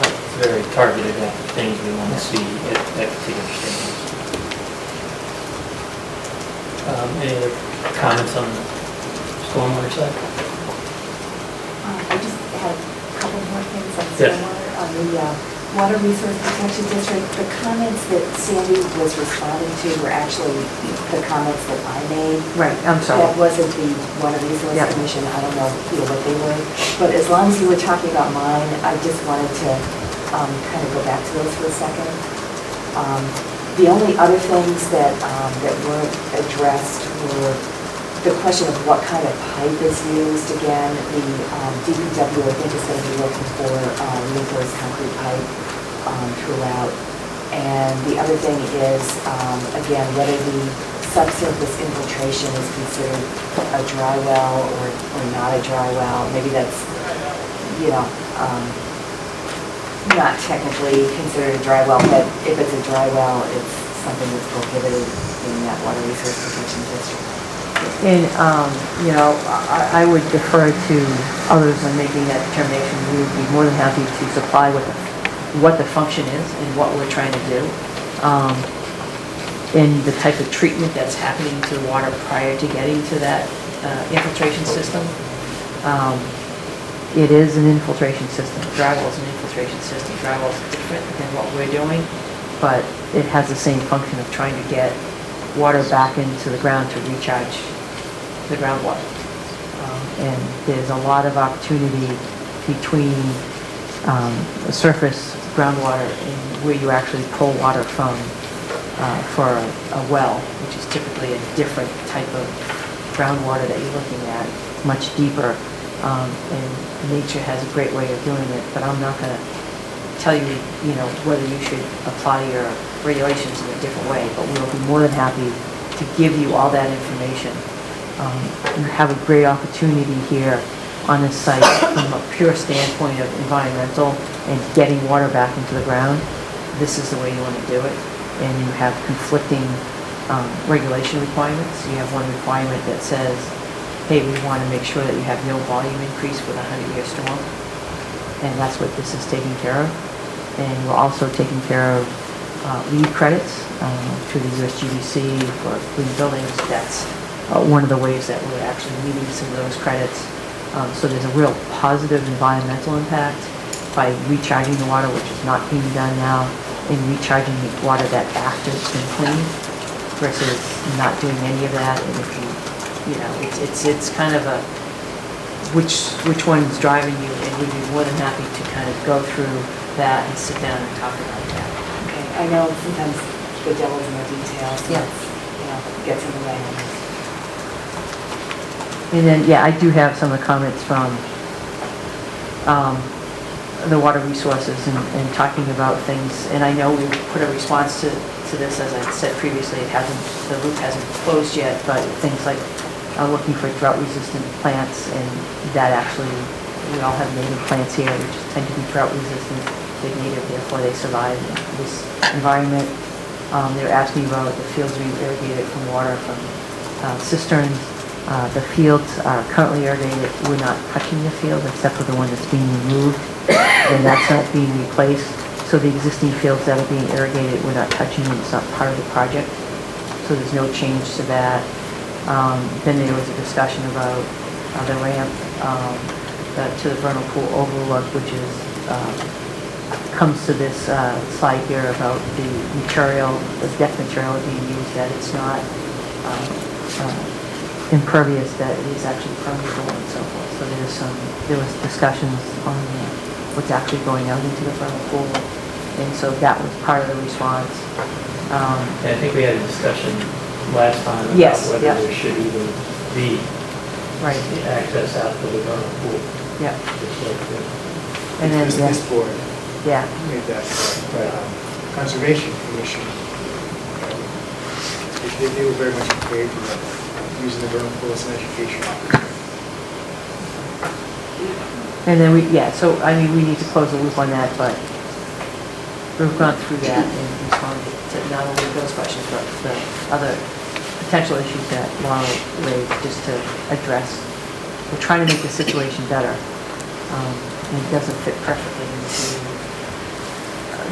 It's very targeted at things we want to see at particular stages. Any other comments on the stormwater side? I just had a couple more things on Yes. stormwater, on the Water Resource Protection District. The comments that Sandy was responding to were actually the comments that I made. Right, I'm sorry. That wasn't the Water Resource Yeah. Commission, I don't know what they were. But as long as you were talking about mine, I just wanted to kind of go back to those for a second. The only other things that weren't addressed were the question of what kind of pipe is used. Again, the DPW, I think, is going to be looking for reinforced concrete pipe throughout. And the other thing is, again, whether the subsurface infiltration is considered a dry well or not a dry well. Maybe that's, not technically considered a dry well, but if it's a dry well, it's something that's prohibited in that Water Resource Protection District. And, I would defer to others on making that determination. We would be more than happy to supply what the function is and what we're trying to do. And the type of treatment that's happening to the water prior to getting to that infiltration system. It is an infiltration system. Drywall is an infiltration system. Drywall is different than what we're doing, but it has the same function of trying to get water back into the ground to recharge the groundwater. And there's a lot of opportunity between the surface groundwater and where you actually pull water from for a well, which is typically a different type of groundwater that you're looking at, much deeper. And nature has a great way of doing it, but I'm not going to tell you, whether you should apply your regulations in a different way, but we'll be more than happy to give you all that information. You have a great opportunity here on this site from a pure standpoint of environmental and getting water back into the ground. This is the way you want to do it. And you have conflicting regulation requirements. You have one requirement that says, hey, we want to make sure that you have no volume increase with a 100-year storm. And that's what this is taking care of. And we're also taking care of LEED credits through the USGBC for green buildings. That's one of the ways that we're actually meeting some of those credits. So there's a real positive environmental impact by recharging the water, which is not being done now, and recharging the water that after it's been cleaned versus not doing any of that. And if it's kind of a which one's driving you, and we'd be more than happy to kind of go through that and sit down and talk about that. Okay, I know sometimes the devil's in the details. Yeah. Gets in the way. And then, I do have some of the comments from the water resources and talking about things. And I know we put a response to this, as I said previously, the loop hasn't closed yet, but things like looking for drought-resistant plants, and that actually, we all have native plants here, which tend to be drought-resistant. They're native, therefore they survive in this environment. They're asking about the fields being irrigated from water from cisterns. The fields are currently irrigated. We're not touching the field except for the one that's being removed, and that's not being replaced. So the existing fields that are being irrigated, we're not touching them. It's not part of the project. So there's no change to that. Then there was a discussion about the ramp to the vernal pool overlook, which is comes to this slide here about the material, the deck material being used, that it's not impervious, that it is actually permeable and so forth. So there was discussions on what's actually going out into the vernal pool, and so that was part of the response. I think we had a discussion last time about whether there should even be access out to the vernal pool. Yeah. And then this board made that Conservation Commission, they were very much in favor of using the vernal pool as an education opportunity. And then we need to close the loop on that, but we've gone through that and responded to not only those questions, but the other potential issues that Laura raised, just to address we're trying to make the situation better. And it doesn't fit perfectly into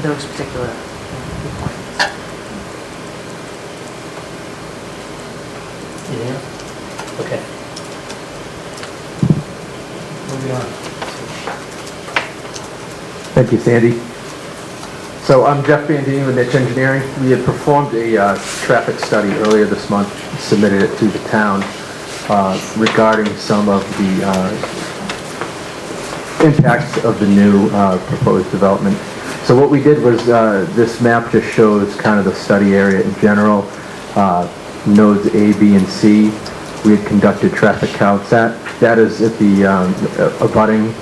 those particular requirements. Anything else? Okay. Moving on. Thank you, Sandy. So I'm Jeff Bandini with Niche Engineering. We had performed a traffic study earlier this month, submitted it to the town regarding some of the impacts of the new proposed development. So what we did was, this map just shows kind of the study area in general, nodes A, B, and C. We had conducted traffic counts. That is at the abutting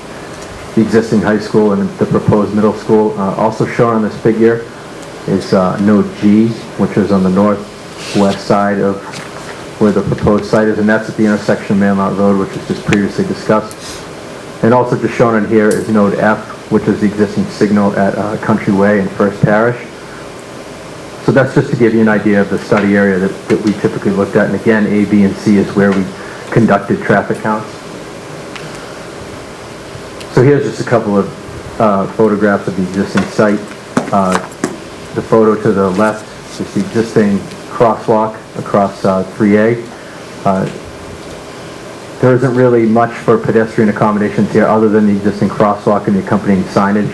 the existing high school and the proposed middle school. Also shown on this figure is node G, which is on the northwest side of where the proposed site is, and that's at the intersection of Manlot Road, which was just previously discussed. And also just shown in here is node F, which is the existing signal at Country Way in First Parish. So that's just to give you an idea of the study area that we typically looked at. And again, A, B, and C is where we conducted traffic counts. So here's just a couple of photographs of the existing site. The photo to the left is the existing crosswalk across 3A. There isn't really much for pedestrian accommodations here other than the existing crosswalk and the accompanying signage.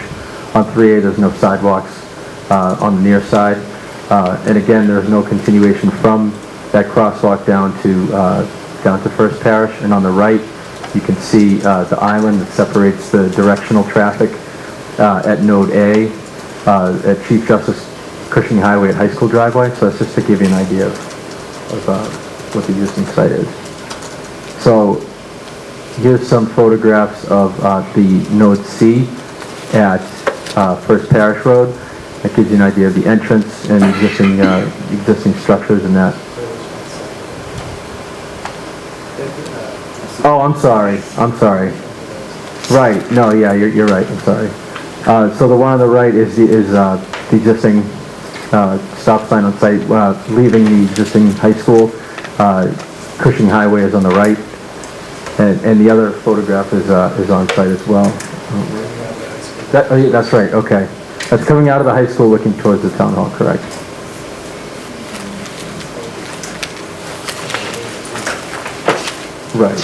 On 3A, there's no sidewalks on the near side. And again, there's no continuation from that crosswalk down to First Parish. And on the right, you can see the island that separates the directional traffic at Node A at Chief Justice Cushing Highway at High School driveway. So that's just to give you an idea of what the existing site is. So here's some photographs of the Node C at First Parish Road. That gives you an idea of the entrance and existing structures in that. Oh, I'm sorry. Right, no, yeah, you're right, I'm sorry. So the one on the right is the existing stop sign on site, leaving the existing high school. Cushing Highway is on the right, and the other photograph is on site as well. That's right, okay. That's coming out of the high school looking towards the town hall, correct? Right.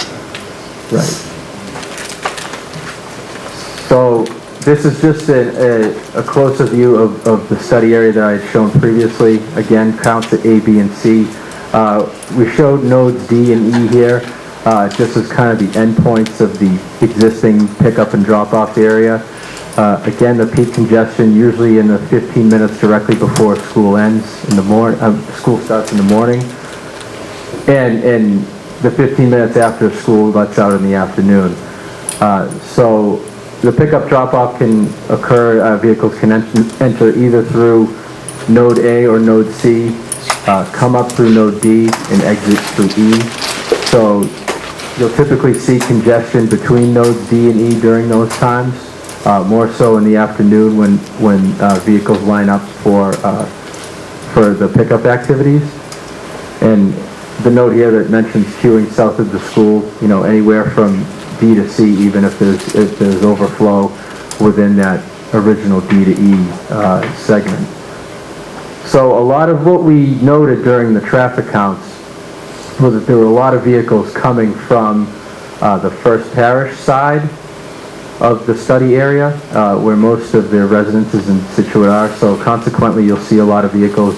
So this is just a closer view of the study area that I had shown previously. Again, counts at A, B, and C. We showed nodes D and E here, just as kind of the endpoints of the existing pickup and drop-off area. Again, the peak congestion usually in the 15 minutes directly before school ends in the morning. School starts in the morning, and the 15 minutes after school lets out in the afternoon. So the pickup drop-off can occur. Vehicles can enter either through Node A or Node C, come up through Node D, and exit through E. So you'll typically see congestion between nodes D and E during those times. More so in the afternoon when vehicles line up for the pickup activities. And the note here that mentions queuing south of the school, anywhere from D to C, even if there's overflow within that original D to E segment. So a lot of what we noted during the traffic counts was that there were a lot of vehicles coming from the First Parish side of the study area, where most of their residences in Scituate are. So consequently, you'll see a lot of vehicles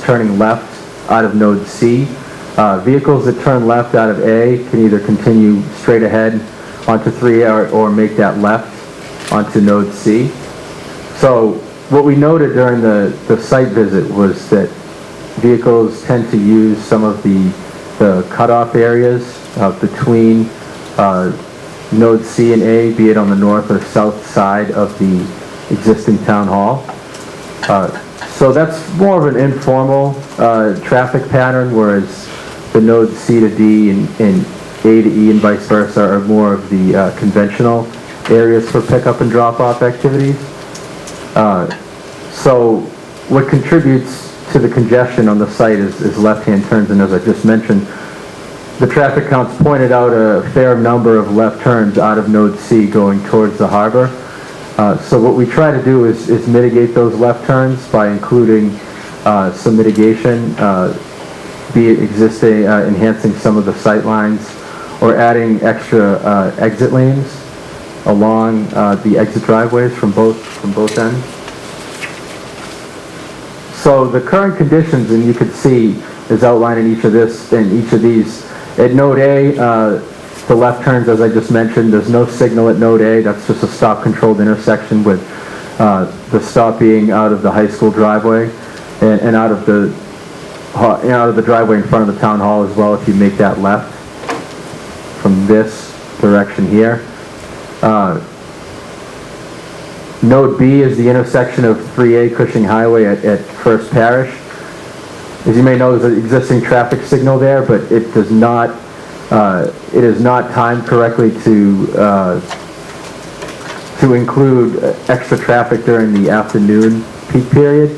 turning left out of Node C. Vehicles that turn left out of A can either continue straight ahead onto 3A or make that left onto Node C. So what we noted during the site visit was that vehicles tend to use some of the cutoff areas between Node C and A, be it on the north or south side of the existing town hall. So that's more of an informal traffic pattern, whereas the nodes C to D and A to E and vice versa are more of the conventional areas for pickup and drop-off activities. So what contributes to the congestion on the site is left-hand turns, and as I just mentioned, the traffic counts pointed out a fair number of left turns out of Node C going towards the harbor. So what we try to do is mitigate those left turns by including some mitigation, be it existing, enhancing some of the sight lines, or adding extra exit lanes along the exit driveways from both ends. So the current conditions, and you can see, is outlined in each of these. At Node A, the left turns, as I just mentioned, there's no signal at Node A. That's just a stop-controlled intersection with the stop being out of the high school driveway and out of the driveway in front of the town hall as well if you make that left from this direction here. Node B is the intersection of 3A Cushing Highway at First Parish. As you may know, there's an existing traffic signal there, but it is not timed correctly to include extra traffic during the afternoon peak period.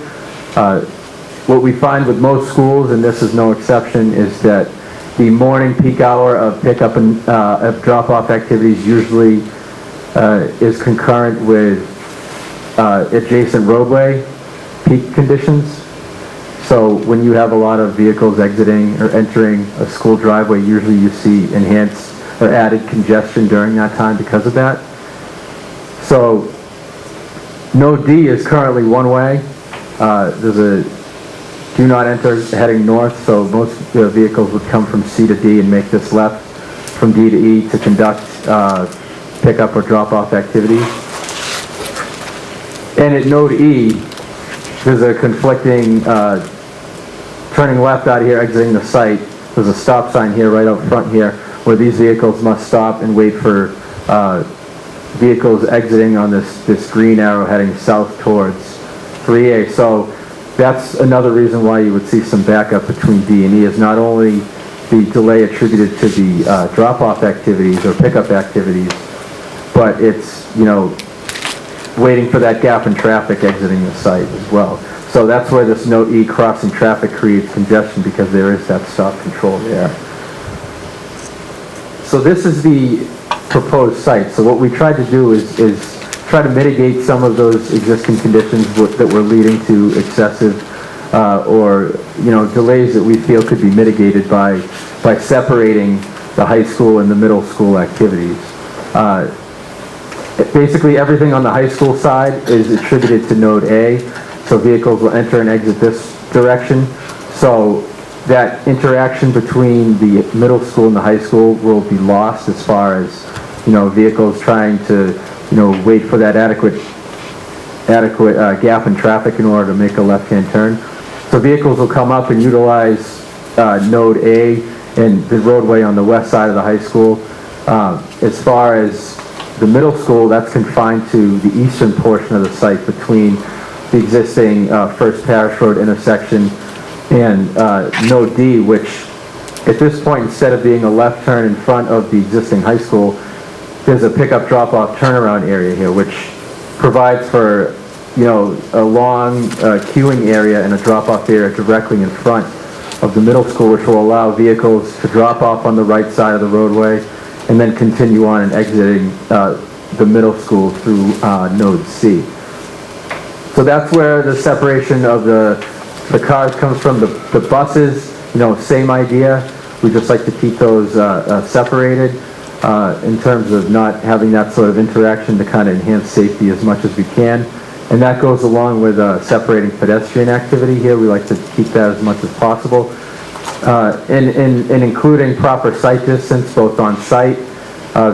What we find with most schools, and this is no exception, is that the morning peak hour of pickup and of drop-off activities usually is concurrent with adjacent roadway peak conditions. So when you have a lot of vehicles exiting or entering a school driveway, usually you see enhanced or added congestion during that time because of that. So Node D is currently one way. There's a do not enter heading north, so most vehicles would come from C to D and make this left from D to E to conduct pickup or drop-off activities. And at Node E, there's a conflicting turning left out of here, exiting the site. There's a stop sign here, right out front here, where these vehicles must stop and wait for vehicles exiting on this green arrow heading south towards 3A. So that's another reason why you would see some backup between D and E, is not only the delay attributed to the drop-off activities or pickup activities, but it's, waiting for that gap in traffic exiting the site as well. So that's where this Node E crossing traffic creates congestion, because there is that stop control there. So this is the proposed site. So what we tried to do is try to mitigate some of those existing conditions that were leading to excessive or delays that we feel could be mitigated by separating the high school and the middle school activities. Basically everything on the high school side is attributed to Node A, so vehicles will enter and exit this direction. So that interaction between the middle school and the high school will be lost as far as, vehicles trying to, wait for that adequate gap in traffic in order to make a left-hand turn. So vehicles will come up and utilize Node A and the roadway on the west side of the high school. As far as the middle school, that's confined to the eastern portion of the site between the existing First Parish Road intersection and Node D, which at this point, instead of being a left turn in front of the existing high school, there's a pickup drop-off turnaround area here, which provides for, a long queuing area and a drop-off area directly in front of the middle school, which will allow vehicles to drop off on the right side of the roadway and then continue on and exiting the middle school through Node C. So that's where the separation of the cars comes from. The buses, same idea. We just like to keep those separated in terms of not having that sort of interaction to kind of enhance safety as much as we can. And that goes along with separating pedestrian activity here. We like to keep that as much as possible. And including proper sight distance, both on site.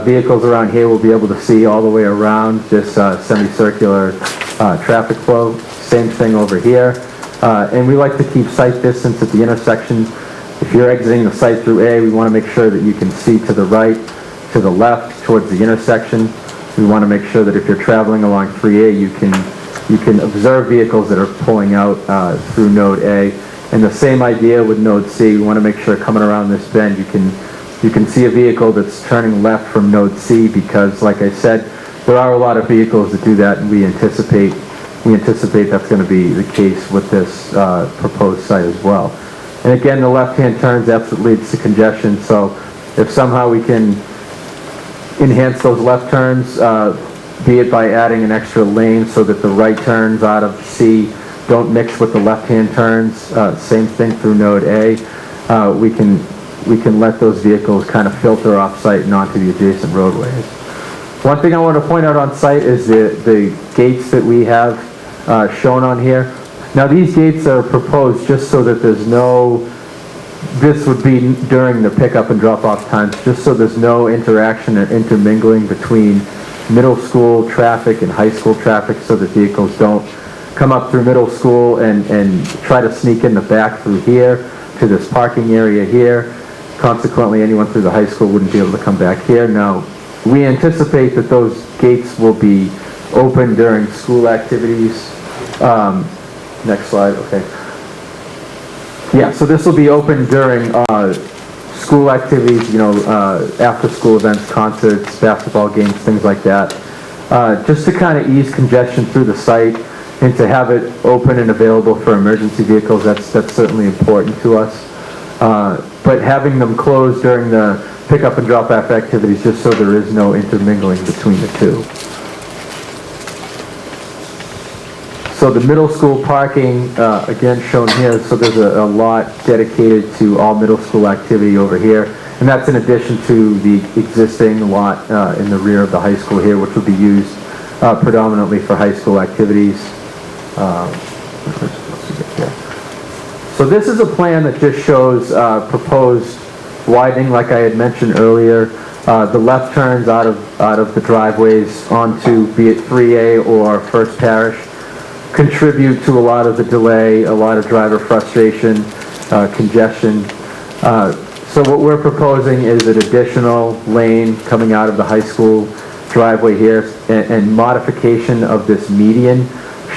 Vehicles around here will be able to see all the way around this semicircular traffic flow. Same thing over here. And we like to keep sight distance at the intersection. If you're exiting the site through A, we want to make sure that you can see to the right, to the left, towards the intersection. We want to make sure that if you're traveling along 3A, you can observe vehicles that are pulling out through Node A. And the same idea with Node C. We want to make sure coming around this bend, you can see a vehicle that's turning left from Node C, because, like I said, there are a lot of vehicles that do that, and we anticipate that's going to be the case with this proposed site as well. And again, the left-hand turns, that's what leads to congestion, so if somehow we can enhance those left turns, be it by adding an extra lane so that the right turns out of C don't mix with the left-hand turns, same thing through node A, we can let those vehicles kind of filter off-site and onto the adjacent roadways. One thing I want to point out on site is the gates that we have shown on here. Now these gates are proposed just so that there's no, this would be during the pickup and drop-off times, just so there's no interaction or intermingling between middle school traffic and high school traffic, so that vehicles don't come up through middle school and try to sneak in the back through here to this parking area here. Consequently, anyone through the high school wouldn't be able to come back here. Now, we anticipate that those gates will be open during school activities. Next slide, okay. Yeah, so this will be open during school activities, after-school events, concerts, basketball games, things like that. Just to kind of ease congestion through the site and to have it open and available for emergency vehicles, that's certainly important to us. But having them closed during the pickup and drop-off activities just so there is no intermingling between the two. So the middle school parking, again shown here, so there's a lot dedicated to all middle school activity over here. And that's in addition to the existing lot in the rear of the high school here, which will be used predominantly for high school activities. So this is a plan that just shows proposed widening, like I had mentioned earlier. The left turns out of the driveways onto, be it 3A or First Parish, contribute to a lot of the delay, a lot of driver frustration, congestion. So what we're proposing is an additional lane coming out of the high school driveway here and modification of this median,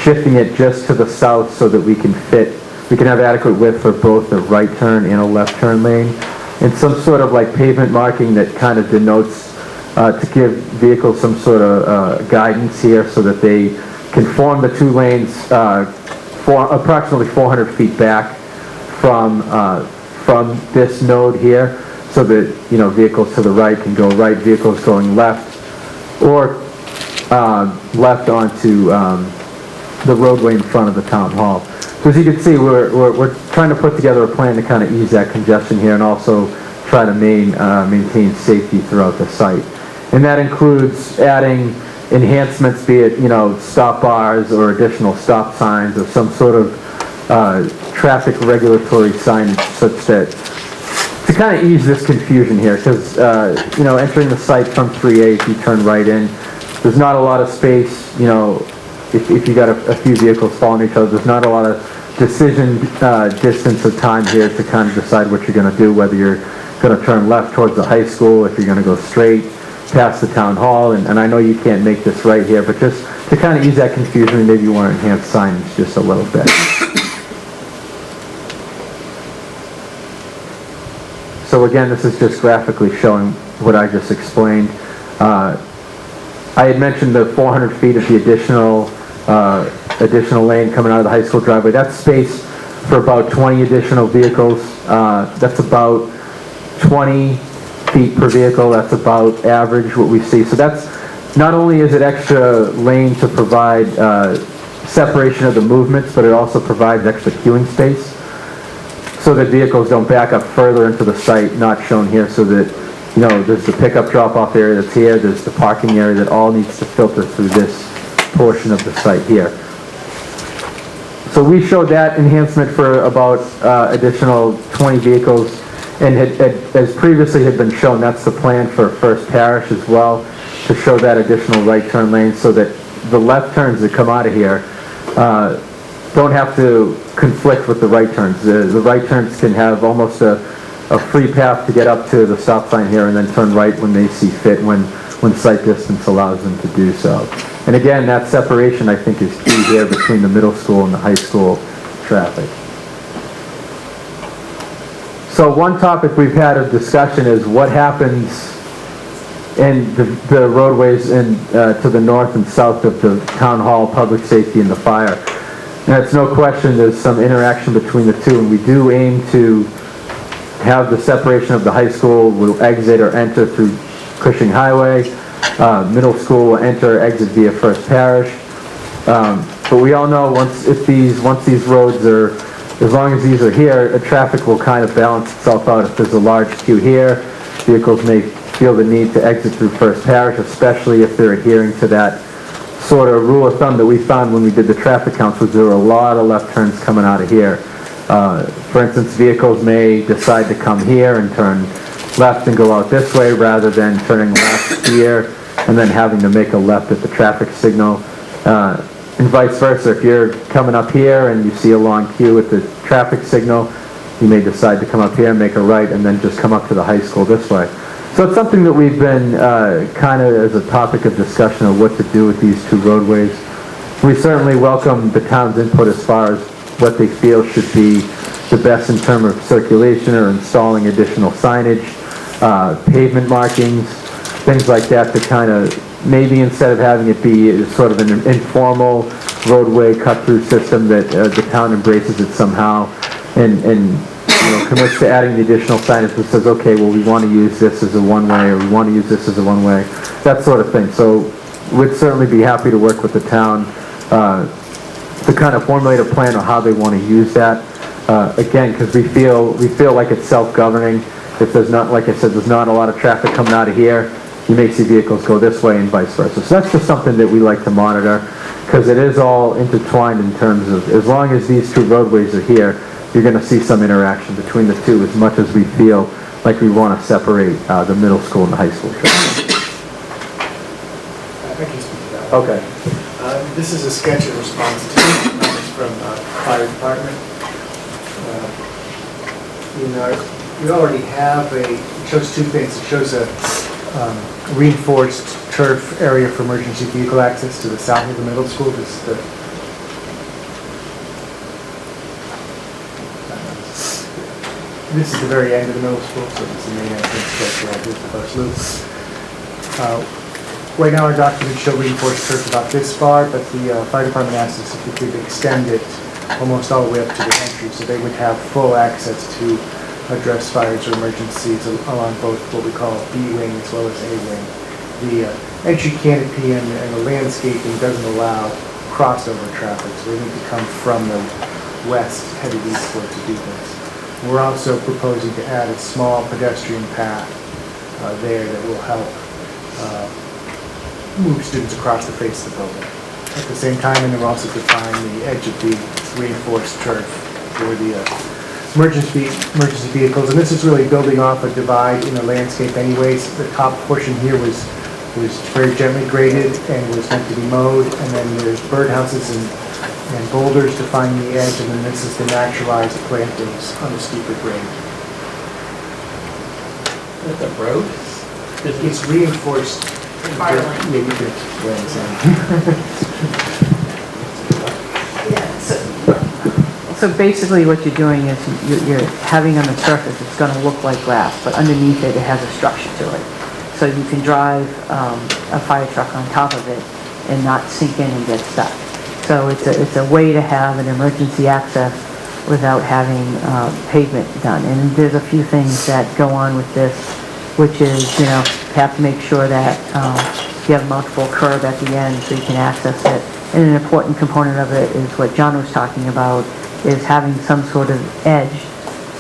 shifting it just to the south so that we can have adequate width for both a right turn and a left turn lane. And some sort of like pavement marking that kind of denotes, to give vehicles some sort of guidance here so that they can form the two lanes for approximately 400 feet back from this node here, so that vehicles to the right can go right, vehicles going left, or left onto the roadway in front of the town hall. So as you can see, we're trying to put together a plan to kind of ease that congestion here and also try to maintain safety throughout the site. And that includes adding enhancements, be it, stop bars or additional stop signs or some sort of traffic regulatory signage such that, to kind of ease this confusion here, because, entering the site from 3A, if you turn right in, there's not a lot of space, if you got a few vehicles following each other, there's not a lot of decision distance of time here to kind of decide what you're going to do, whether you're going to turn left towards the high school, if you're going to go straight past the town hall, and I know you can't make this right here, but just to kind of ease that confusion, maybe you want to enhance signage just a little bit. So again, this is just graphically showing what I just explained. I had mentioned the 400 feet of the additional lane coming out of the high school driveway. That's space for about 20 additional vehicles. That's about 20 feet per vehicle. That's about average what we see. So that's, not only is it extra lane to provide separation of the movements, but it also provides extra queuing space so that vehicles don't back up further into the site, not shown here, so that, there's the pickup drop-off area that's here, there's the parking area that all needs to filter through this portion of the site here. So we showed that enhancement for about additional 20 vehicles. And as previously had been shown, that's the plan for First Parish as well, to show that additional right turn lane so that the left turns that come out of here don't have to conflict with the right turns. The right turns can have almost a free path to get up to the stop sign here and then turn right when they see fit, when sight distance allows them to do so. And again, that separation I think is key here between the middle school and the high school traffic. So one topic we've had of discussion is what happens in the roadways to the north and south of the town hall, public safety, and the fire. And it's no question there's some interaction between the two, and we do aim to have the separation of the high school will exit or enter through Cushing Highway. Middle school will enter or exit via First Parish. But we all know once these roads are, as long as these are here, traffic will kind of balance itself out. If there's a large queue here, vehicles may feel the need to exit through First Parish, especially if they're adhering to that sort of rule of thumb that we found when we did the traffic counts, was there were a lot of left turns coming out of here. For instance, vehicles may decide to come here and turn left and go out this way rather than turning left here and then having to make a left at the traffic signal. And vice versa, if you're coming up here and you see a long queue at the traffic signal, you may decide to come up here and make a right and then just come up to the high school this way. So it's something that we've been kind of as a topic of discussion of what to do with these two roadways. We certainly welcome the town's input as far as what they feel should be the best in terms of circulation or installing additional signage, pavement markings, things like that to kind of, maybe instead of having it be sort of an informal roadway cut-through system that the town embraces it somehow and commits to adding the additional signage that says, okay, well, we want to use this as a one-way or we want to use this as a one-way, that sort of thing. So we'd certainly be happy to work with the town to kind of formulate a plan on how they want to use that. Again, because we feel like it's self-governing. If there's not, like I said, there's not a lot of traffic coming out of here, you may see vehicles go this way and vice versa. So that's just something that we like to monitor because it is all intertwined in terms of, as long as these two roadways are here, you're going to see some interaction between the two as much as we feel like we want to separate the middle school and the high school. I can speak to that. Okay. This is a sketch in response to comments from fire department. We already have it shows two things. It shows a reinforced turf area for emergency vehicle access to the south of the middle school. This is the very end of the middle school, so this is the main entrance stretch right here, the bus loop. Right now our documents show reinforced turf about this far, but the fire department asked us if we could extend it almost all the way up to the entry, so they would have full access to address fires or emergencies along both what we call B wing as well as A wing. The entry canopy and the landscaping doesn't allow crossover traffic, so they need to come from the west, headed eastward to do this. We're also proposing to add a small pedestrian path there that will help move students across the face of the building. At the same time, and we're also defining the edge of the reinforced turf for the emergency vehicles. And this is really building off a divide in the landscape anyways. The top portion here was very gently graded and was meant to be mowed. And then there's birdhouses and boulders defining the edge. And then this is the naturalized plantings on the steeper grade. Is it the road? It's reinforced. Fire lane. Yeah, you could explain something. So basically what you're doing is you're having on the surface, it's going to look like grass, but underneath it, it has a structure to it. So you can drive a fire truck on top of it and not sink in and get stuck. So it's a way to have an emergency access without having pavement done. And there's a few things that go on with this, which is, you have to make sure that you have a multiple curb at the end so you can access it. And an important component of it is what John was talking about, is having some sort of edge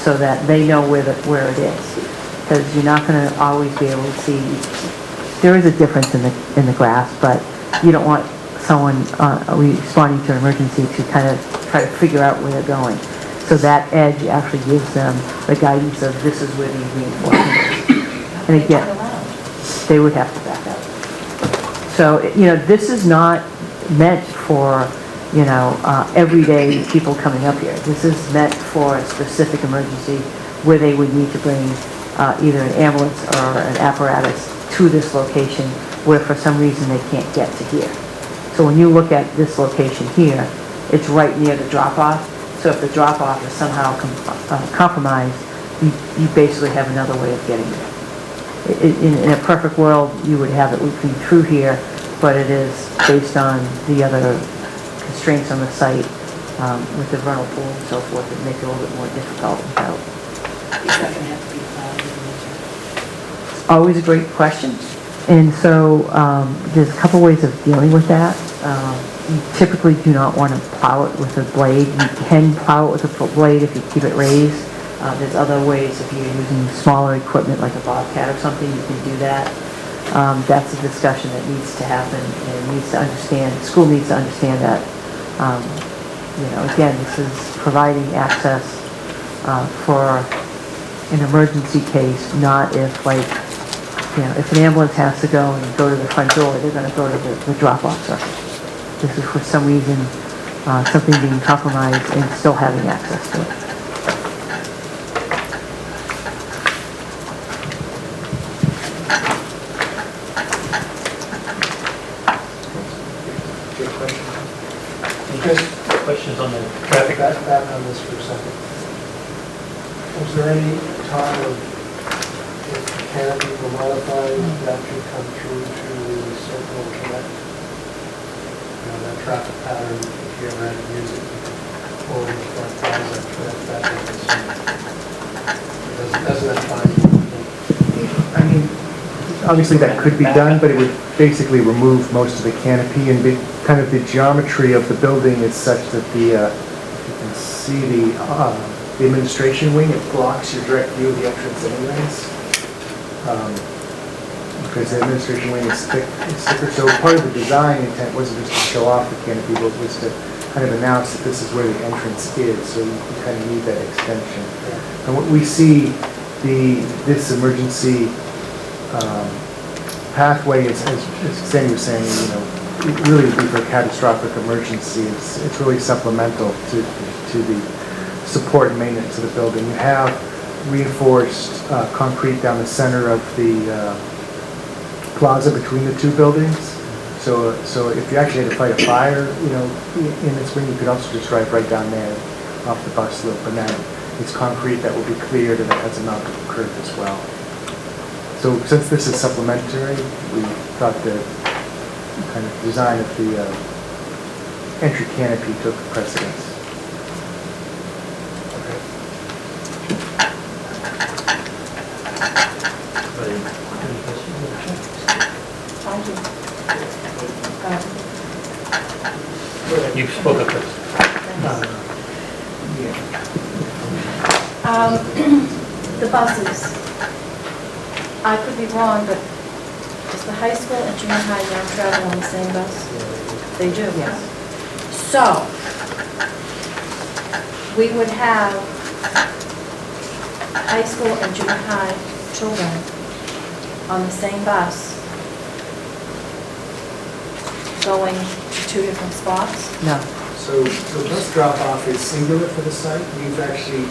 so that they know where it is. Because you're not going to always be able to see. There is a difference in the grass, but you don't want someone responding to an emergency to kind of try to figure out where they're going. So that edge actually gives them the guidance of this is where the reinforcement is. And again, they would have to back up. So, this is not meant for, everyday people coming up here. This is meant for a specific emergency where they would need to bring either an ambulance or an apparatus to this location where for some reason they can't get to here. So when you look at this location here, it's right near the drop-off. So if the drop-off is somehow compromised, you basically have another way of getting there. In a perfect world, you would have it looping through here, but it is based on the other constraints on the site. with the vernal pool and so forth, it makes it a little bit more difficult without. Is that going to have to be plowed in the winter? Always a great question. And so there's a couple ways of dealing with that. You typically do not want to plow it with a blade. You can plow it with a blade if you keep it raised. There's other ways if you're using smaller equipment like a bobcat or something, you can do that. That's a discussion that needs to happen and needs to understand, the school needs to understand that, again, this is providing access for an emergency case, not if if an ambulance has to go and go to the front door, they're going to go to the drop-off circuit. This is for some reason something being compromised and still having access to it. Questions on the traffic? Back on this for a second. Was there any talk of if the canopy were modified, that could come through to the Circle Connect? That traffic pattern, if you ever had to use it, or in the front plaza, that doesn't that find you? I mean, obviously that could be done, but it would basically remove most of the canopy, and kind of the geometry of the building is such that you can see the administration wing, it blocks your direct view of the entrance anyways. Because the administration wing is thicker, so part of the design intent wasn't just to show off the canopy, but was to kind of announce that this is where the entrance is, so you kind of need that extension. And what we see, this emergency pathway is, as Sandy was saying, it really would be for a catastrophic emergency. It's really supplemental to the support and maintenance of the building. You have reinforced concrete down the center of the plaza between the two buildings. So if you actually had to fight a fire, in this wing, you could also just drive right down there off the bus loop. And then it's concrete that will be cleared, and it has a mounted curb as well. So since this is supplementary, we thought the kind of design of the entry canopy took precedence. Thank you. You spoke of this. The buses. I could be wrong, but does the high school and junior high now travel on the same bus? They do, yes. So, we would have high school and junior high children on the same bus going to two different spots? No. So bus drop-off is singular for the site. We've actually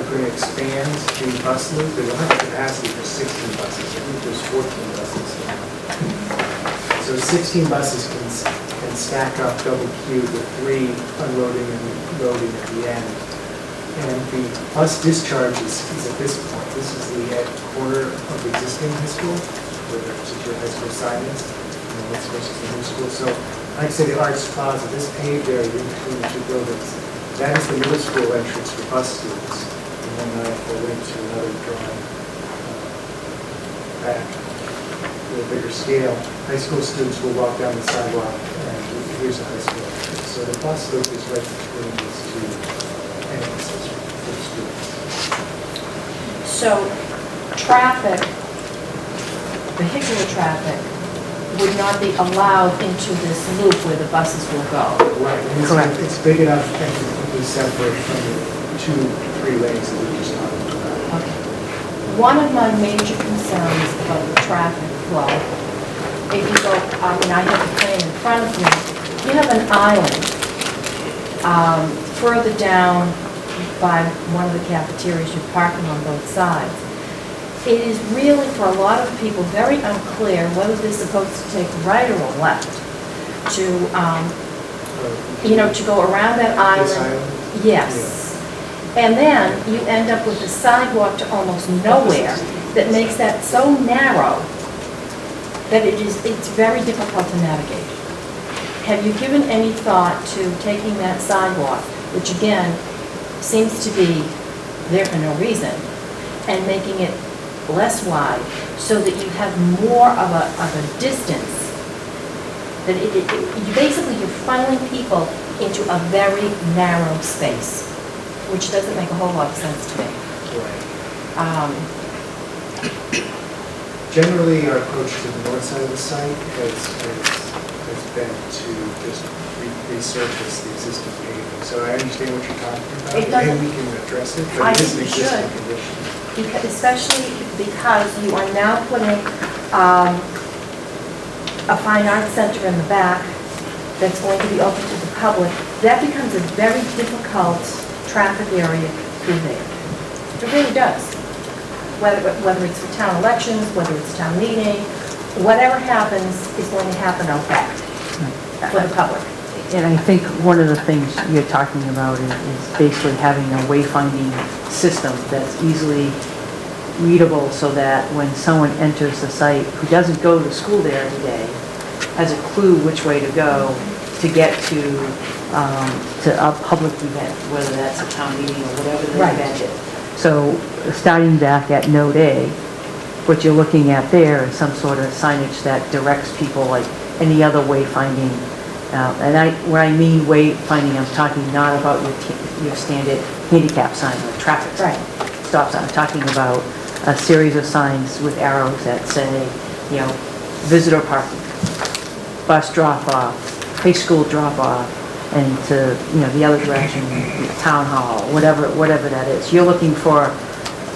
going to expand the bus loop. There's 100 capacity for 16 buses. I think there's 14 buses. So 16 buses can stack up double queued with 3 unloading and loading at the end. And the bus discharge is at this point. This is the corner of the existing high school, where the Scituate High School sign is. This versus the new school. So like I say, the Arts Plaza, this paved area in between the two buildings, that is the middle school entrance for bus students. And then I will link to another drawing back to a bigger scale. High school students will walk down the sidewalk, and here's the high school entrance. So the bus loop is right between these two entrances for students. So, traffic, vehicular traffic, would not be allowed into this loop where the buses will go. Right. Correct. It's big enough and completely separate from the 2-3 lanes that we just talked about. Okay. One of my major concerns about the traffic flow, if you go, I have the plan in front of me, you have an island further down by one of the cafeterias, you're parking on both sides. It is really, for a lot of people, very unclear whether they're supposed to take right or left to, to go around that island. Yes. And then you end up with a sidewalk to almost nowhere that makes that so narrow that it's very difficult to navigate. have you given any thought to taking that sidewalk, which again, seems to be there for no reason, and making it less wide, so that you have more of a distance? That you basically, you're funneling people into a very narrow space, which doesn't make a whole lot of sense to me. Generally, our approach to the north side of the site has been to just resurface the existing paving. So I understand what you're talking about, It doesn't- and we can address it, I but it is an think you existing should. condition. Especially because you are now putting a fine arts center in the back that's going to be open to the public. That becomes a very difficult traffic area through there. It really does. Whether it's for town elections, whether it's town meeting, whatever happens is going to happen out back for the public. And I think one of the things you're talking about is basically having a wayfinding system that's easily readable, so that when someone enters the site who doesn't go to school there every day, has a clue which way to go to get to a public event, whether that's a town meeting or whatever the Right. event is. So starting back at Note A, what you're looking at there is some sort of signage that directs people like any other wayfinding. And when I mean wayfinding, I'm talking not about your standard handicap sign or traffic sign. Stop sign. I'm talking about a series of signs with arrows that say, visitor parking, bus drop-off, high school drop-off, and to, the other direction, town hall, whatever that is. You're looking for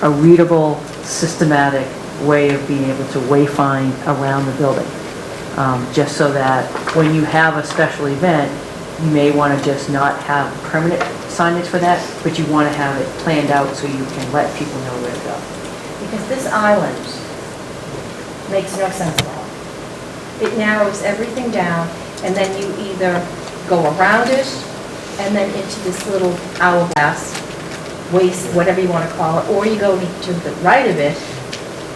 a readable, systematic way of being able to wayfind around the building. Just so that when you have a special event, you may want to just not have permanent signage for that, but you want to have it planned out so you can let people know where to go. Because this island makes no sense at all. It narrows everything down, and then you either go around it, and then into this little hourglass, waste, whatever you want to call it, or you go to the right of it,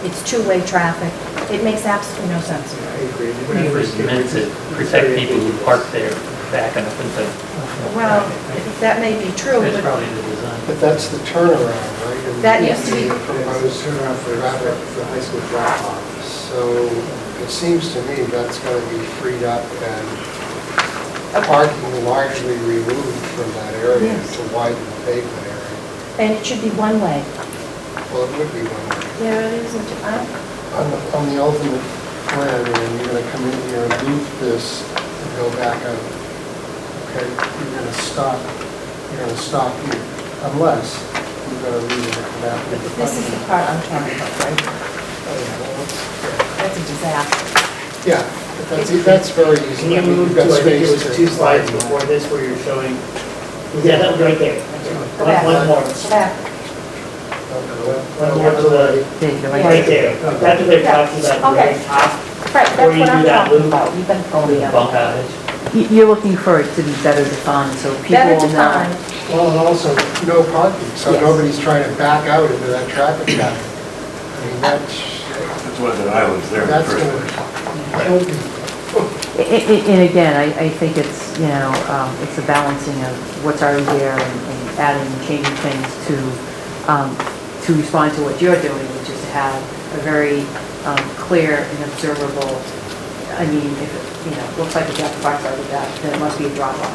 it's two-way traffic. It makes absolutely no sense to me. I agree. It was meant to protect people who park there, backing up into. Well, that may be true, That's but probably the design. But that's the turnaround, right? And That used to be- the proposed turnaround for traffic for high school drop-off. So it seems to me that's going to be freed up and parking largely removed from that area Yes. to widen the pavement area. and it should be one way. Well, it would be one way. Yeah, it isn't. On the ultimate plan, and you're going to come in here and loop this and go back out. Okay, you're going to stop here, unless you've got a reason to come out. This is the part I'm talking about, right? That's a disaster. Yeah, but that's very easy. Can you move You've got to, I think it space was to- 2 slides before this where you're showing, yeah, that was right there. Go back. One more. Go back. One more to the, Right right there. That's what they're talking about, the Okay. very top. Right, Before that's you what I'm do that talking loop. about. You've been pulling me up. Bump outage. You're looking for it to be better defined, so people Better will know. defined. Well, and also no parking, so Yes. nobody's trying to back out into that traffic pattern. I mean, That's why the island's there in the that's first going place. to kill people. And again, I think it's, it's a balancing of what's already there and adding and changing things to respond to what you're doing, which is to have a very clear and observable, if it, looks like a drop box like that, then it must be a drop-off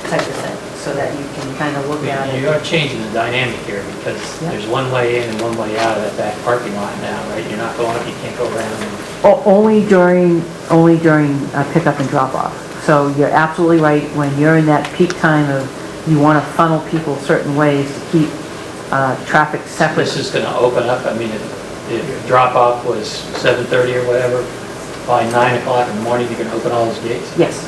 type of thing, so that you can kind of look at You it. are changing the dynamic here, because there's one way in and one way out of that back parking lot now, right? You're not going up, you can't go around. Only during pickup and drop-off. So you're absolutely right, when you're in that peak time of, you want to funnel people certain ways to keep traffic separate. This is going to open up, if drop-off was 7:30 or whatever, by 9 o'clock in the morning, you're going to open all those gates? Yes.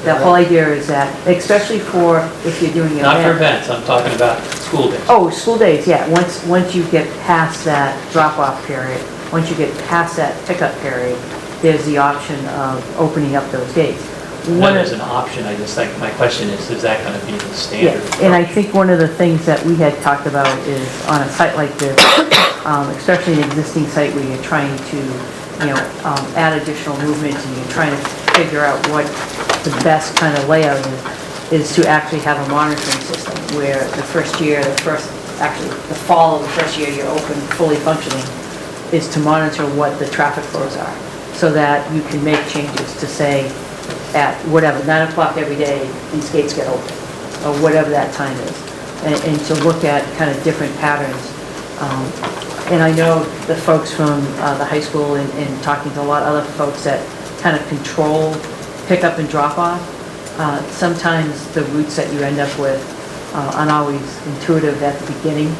The whole idea is that, especially if you're doing an Not for event. events, I'm talking about school days. Oh, school days, yeah. Once you get past that drop-off period, once you get past that pickup period, there's the option of opening up those gates. No, there's an option, I just think, my question is that going to be the standard? Yeah, and I think one of the things that we had talked about is on a site like this, especially an existing site where you're trying to, add additional movement and you're trying to figure out what the best kind of layout is to actually have a monitoring system where the first year, actually the fall of the first year you're open, fully functioning, is to monitor what the traffic flows are, so that you can make changes to say, at whatever, 9 o'clock every day, these gates get open, or whatever that time is, and to look at kind of different patterns. And I know the folks from the high school and talking to a lot of other folks that kind of control pickup and drop off, sometimes the routes that you end up with aren't always intuitive at the beginning.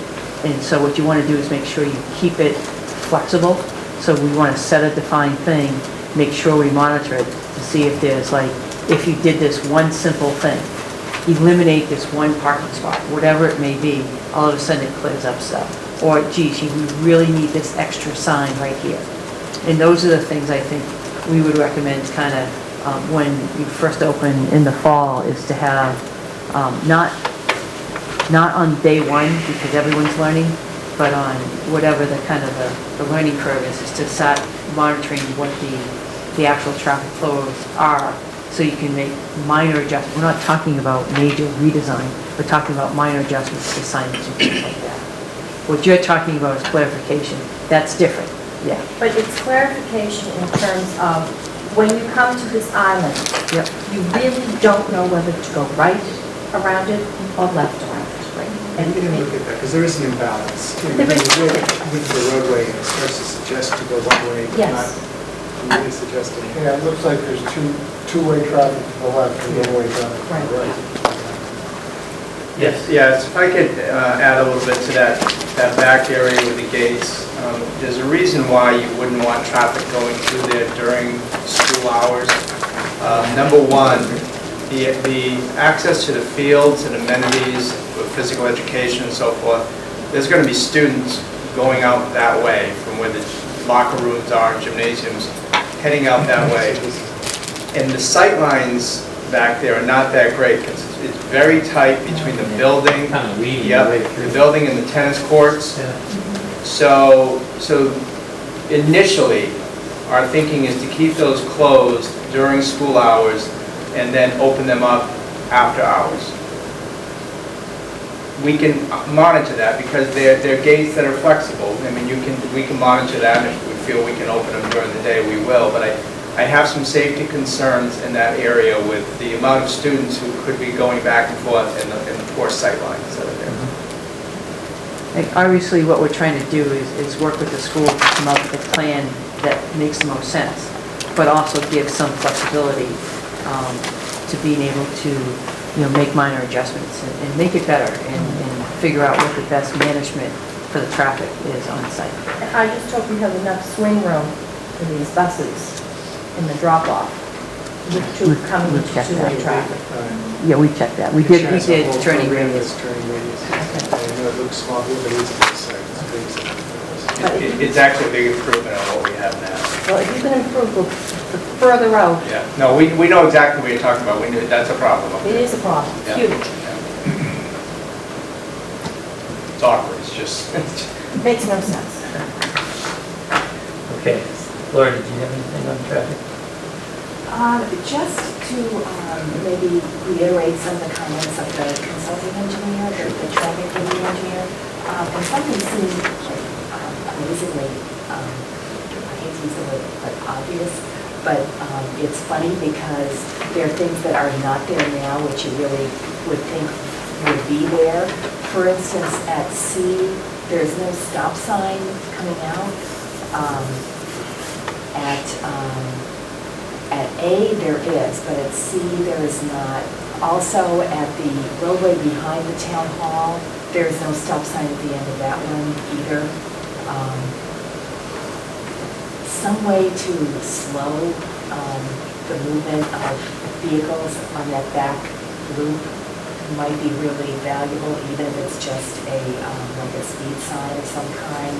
And so what you want to do is make sure you keep it flexible. So we want to set a defined thing, make sure we monitor it to see if there's like, if you did this one simple thing, eliminate this one parking spot, whatever it may be, all of a sudden it clears up stuff. Or, geez, we really need this extra sign right here. And those are the things I think we would recommend kind of when you first open in the fall, is to have, not on day one because everyone's learning, but on whatever the kind of the learning curve is to start monitoring what the actual traffic flows are, so you can make minor adjustments. We're not talking about major redesign, we're talking about minor adjustments to signage and things like that. What you're talking about is clarification. That's different, yeah. But it's clarification in terms of when you come to this island, Yep. you really don't know whether to go right around it or left around it, right? And you can look at that, because there is an imbalance. You know, There is. with the roadway, it starts to suggest to go one way, but Yes. not really suggesting. Yeah, it looks like there's two-way traffic to the left and one-way traffic to the right. Yes, if I could add a little bit to that back area with the gates. There's a reason why you wouldn't want traffic going through there during school hours. Number one, the access to the fields and amenities with physical education and so forth, there's going to be students going out that way from where the locker rooms are and gymnasiums, heading out that way. And the sight lines back there are not that great because it's very tight between the building, the building and the tennis courts. So initially, our thinking is to keep those closed during school hours and then open them up after hours. We can monitor that because they're gates that are flexible. I mean, we can monitor that, and if we feel we can open them during the day, we will. But I have some safety concerns in that area with the amount of students who could be going back and forth and the poor sight lines that are there. And obviously, what we're trying to do is work with the school to come up with a plan that makes the most sense, but also give some flexibility to being able to, make minor adjustments and make it better and figure out what the best management for the traffic is on site. And I just hope we have enough swing room for these buses in the drop-off to come into checked two-way that. traffic. Yeah, we checked that. We did turning radius. Turning radius. I know it looks small here, but it is a big site. It's big. It's actually a big improvement on what we have now. Well, if you can improve the further out, Yeah, no, we know exactly what you're talking about. We knew that's a problem. up it there. is a problem, it's Yeah. huge. It's awkward, it's just. It makes no sense. Okay. Laura, did you have anything on traffic? Just to maybe reiterate some of the comments of the consulting engineer, the traffic review engineer, and something seemed amazingly, I hate to use the word, but obvious, but it's funny because there are things that are not there now which you really would think would be there. For instance, at C, there's no stop sign coming out. At A, there is, but at C, there is not. Also, at the roadway behind the town hall, there's no stop sign at the end of that one either. Some way to slow the movement of vehicles on that back loop might be really valuable, even if it's just like a speed sign of some kind.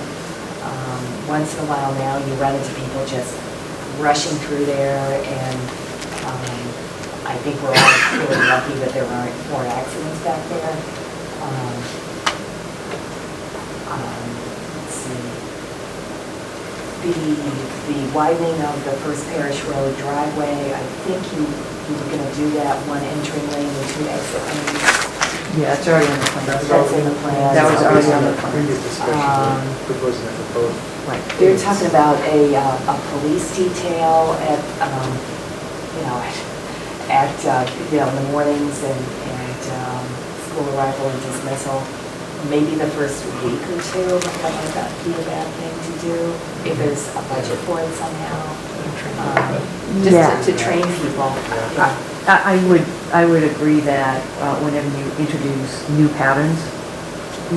Once in a while now, you run into people just rushing through there, and I think we're all really lucky that there aren't more accidents back there. Let's see. The widening of the First Parish Road driveway, I think you you were gonna do that one entering lane with two exit lanes. Yeah, it's already on the plan. That's in the plan. That was already on the plan. Previous discussion, proposing that proposal. Right. They're talking about a police detail at, you know, in the mornings and school arrival and dismissal. Maybe the first week or two, that might not be a bad thing to do, if there's a budget for it somehow. Yeah. Just to train people. Yeah. I would agree that whenever you introduce new patterns,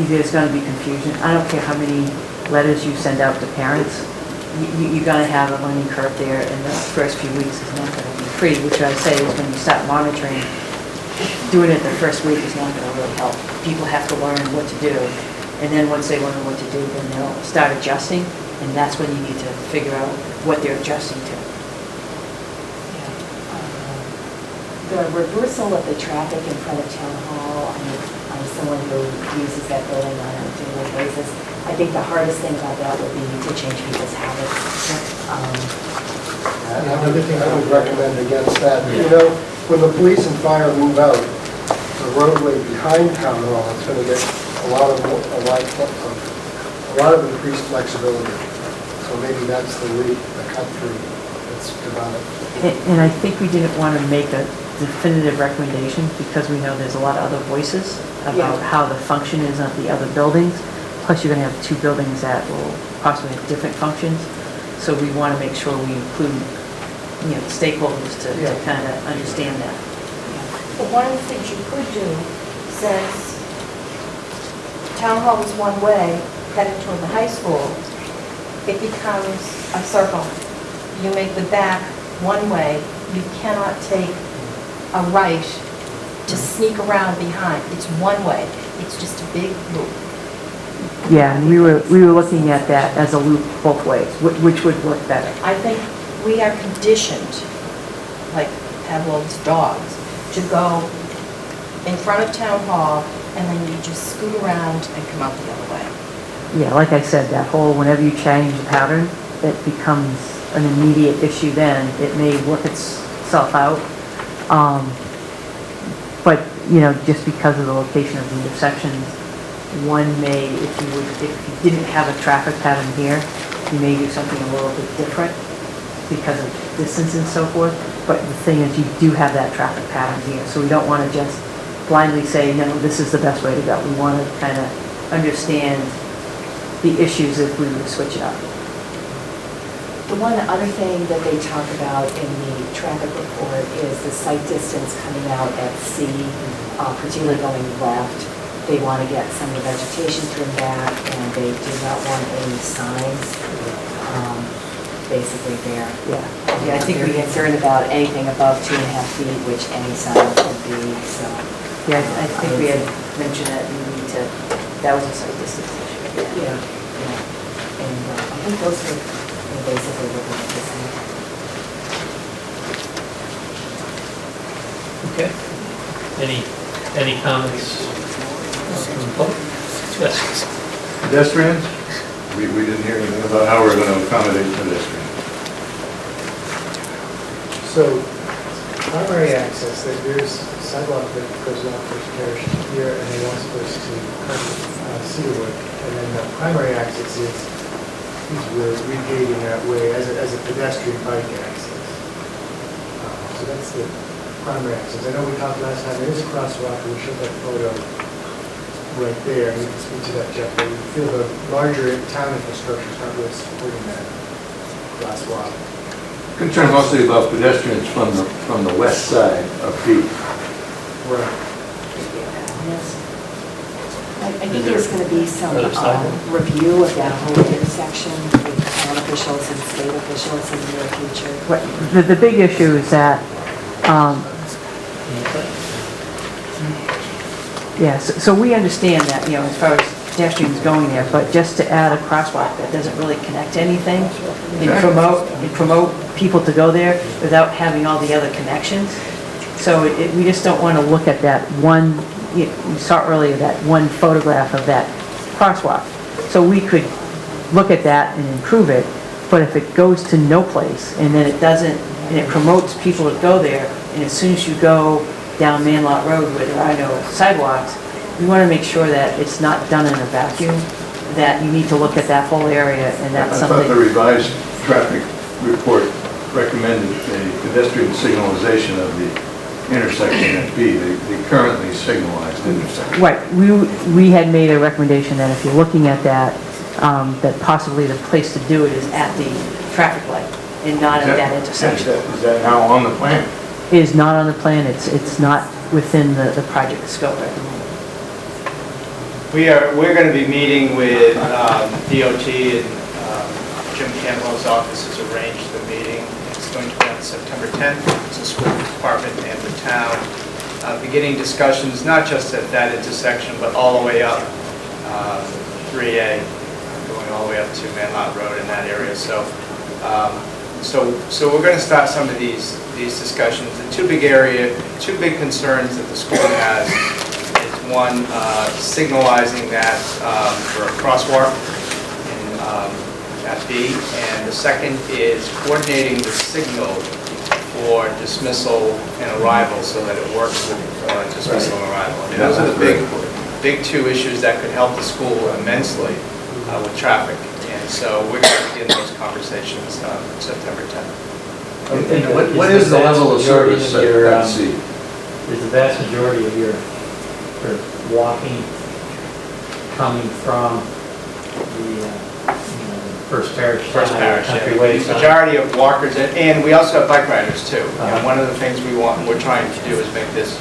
there's going to be confusion. I don't care how many letters you send out to parents, you're going to have a learning curve there, and the first few weeks is not going to be pretty, which I say is when you start monitoring, doing it the first week is not going to really help. People have to learn what to do, and then once they learn what to do, then they'll start adjusting, and that's when you need to figure out what they're adjusting to. The reversal of the traffic in front of Town Hall, I'm someone who uses that building on a daily basis. I think the hardest thing about that would be to change people's habits. Another thing I would recommend against that, you know, when the police and fire move out, the roadway behind Town Hall, it's going to get a lot of increased flexibility. So maybe that's the route, the cut through that's developed. And I think we didn't want to make a definitive recommendation because we know there's a lot of other voices about how the function is of the other buildings. Plus, you're going to have two buildings that will possibly have different functions. So we want to make sure we include, you know, stakeholders to kind of understand that. But one of the things you could do, since Town Hall is one way, heading toward the high school, it becomes a circle. You make the back one way, you cannot take a right to sneak around behind. It's one way. It's just a big loop. Yeah, and we were looking at that as a loop both ways, which would work better. I think we are conditioned, like Pavlov's dogs, to go in front of Town Hall and then you just scoot around and come out the other way. Yeah, like I said, that whole, whenever you change the pattern, it becomes an immediate issue then. It may work itself out. But, you know, just because of the location of the intersections, one may, if you didn't have a traffic pattern here, you may do something a little bit different because of distance and so forth. But the thing is, you do have that traffic pattern here, so we don't want to just blindly say, no, this is the best way to go. We want to kind of understand the issues if we were to switch it up. The one other thing that they talk about in the traffic report is the sight distance coming out at C, particularly going left. They want to get some of the vegetation trimmed back, and they do not want any signs, basically there. Yeah, I think we're concerned about anything above 2.5 feet, which any sign could be, so. Yeah, I think we had mentioned that we need to, that was a sight distance issue. Yeah. And I think those are basically looking at the same. Okay. Any comments from the public? Yes. Pedestrians? We didn't hear anything about how we're going to accommodate pedestrians. So, primary access, there's a sidewalk that goes along First Parish here, and they want us to come Scituate, and then the primary access is we're regrading that way as a pedestrian bike access. So that's the primary access. I know we talked last time, there is a crosswalk, and we showed that photo right there, and you can speak to that, Jeff, but we feel the larger town infrastructure is not really supporting that crosswalk. Concerned mostly about pedestrians from the west side of P. Right. I think there's going to be some review of that whole intersection with town officials and state officials in the near future. Right. The big issue is that, so we understand that, you know, as far as pedestrians going there, but just to add a crosswalk that doesn't really connect to anything and promote people to go there without having all the other connections. So we just don't want to look at that one, you saw earlier, that one photograph of that crosswalk. So we could look at that and improve it, but if it goes to no place and then it doesn't and it promotes people to go there, and as soon as you go down Manlot Road where there are no sidewalks, we want to make sure that it's not done in a vacuum, that you need to look at that whole area, and that's I thought something. the revised traffic report recommended a pedestrian signalization of the intersection at B, the currently signalized intersection. Right, we had made a recommendation that if you're looking at that, that possibly the place to do it is at the traffic light and not at that intersection. Is that now on the plan? It is not on the plan, it's not within the project scope at the moment. We're going to be meeting with DOT, and Jim Campbell's office has arranged the meeting. It's going to be on September 10th. It's the school department and the town. Beginning discussions, not just at that intersection, but all the way up 3A, going all the way up to Manlot Road in that area. So we're going to start some of these discussions. The two big concerns that the school has is one, signalizing that for a crosswalk at B, and the second is coordinating the signal for dismissal and arrival so that it works with dismissal and arrival. I mean, those are the big two issues that could help the school immensely with traffic. And so we're going to begin those conversations September 10th. What is the level of service at C? Is the vast majority of your walking coming from the First Parish countryway? The majority of walkers, and we also have bike riders too. And one of the things we're trying to do is make this,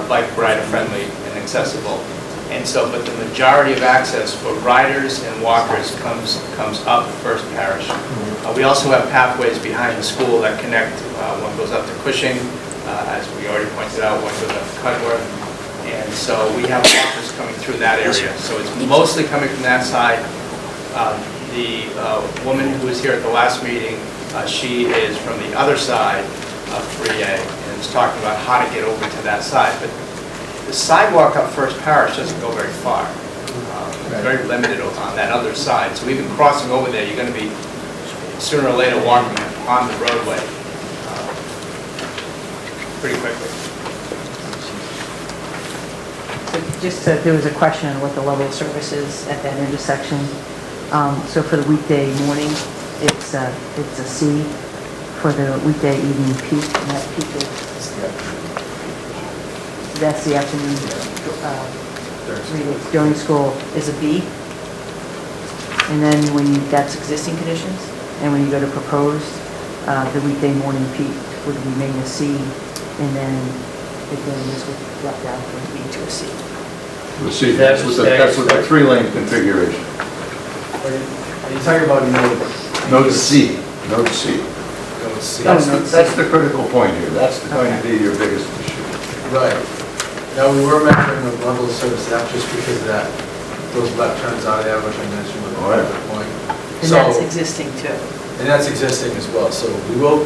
bike rider friendly and accessible. And so, but the majority of access for riders and walkers comes up First Parish. We also have pathways behind the school that connect. One goes up to Cushing, as we already pointed out, one goes up to Cudworth. And so we have walkers coming through that area. So it's mostly coming from that side. The woman who was here at the last meeting, she is from the other side of 3A and is talking about how to get over to that side. But the sidewalk up First Parish doesn't go very far. It's very limited on that other side. So even crossing over there, you're going to be sooner or later walking on the roadway pretty quickly. So there was a question on what the level of service is at that intersection. So for the weekday morning, it's a C. For the weekday evening peak, and that peak is, that's the afternoon, during school is a B. And then that's existing conditions, and when you go to proposed, the weekday morning peak would remain a C, and then again, this would drop down from B to a C. We'll see, that's with the three-lane configuration. Are you talking about Note C. Note C. That's the critical point here. That's going to be your biggest issue. Right. Now, we were measuring the level of service, not just because of that, those left turns out of there, which I mentioned with the point. And that's existing too. And that's existing as well. So we will,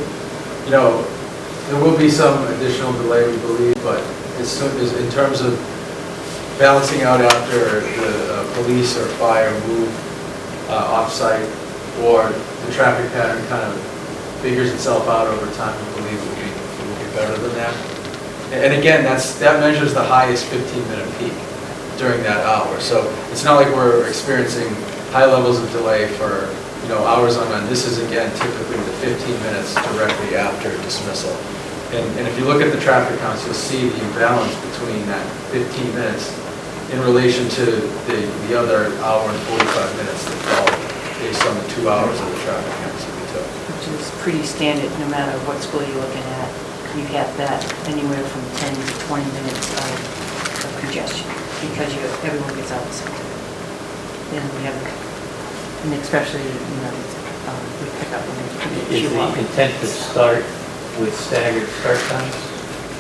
there will be some additional delay, we believe, but it's in terms of balancing out after the police or fire move off-site, or the traffic pattern kind of figures itself out over time, we believe it will be better than that. And again, that measures the highest 15-minute peak during that hour. So it's not like we're experiencing high levels of delay for hours on end. This is, again, typically the 15 minutes directly after dismissal. And if you look at the traffic counts, you'll see the imbalance between that 15 minutes in relation to the other hour and 45 minutes that followed based on the 2 hours of the traffic counts that we took. Which is pretty standard, no matter what school you're looking at. You get that anywhere from 10 to 20 minutes of congestion because everyone gets out of the same time. And we have, and especially, we pick up when Is the intent to start with staggered start times?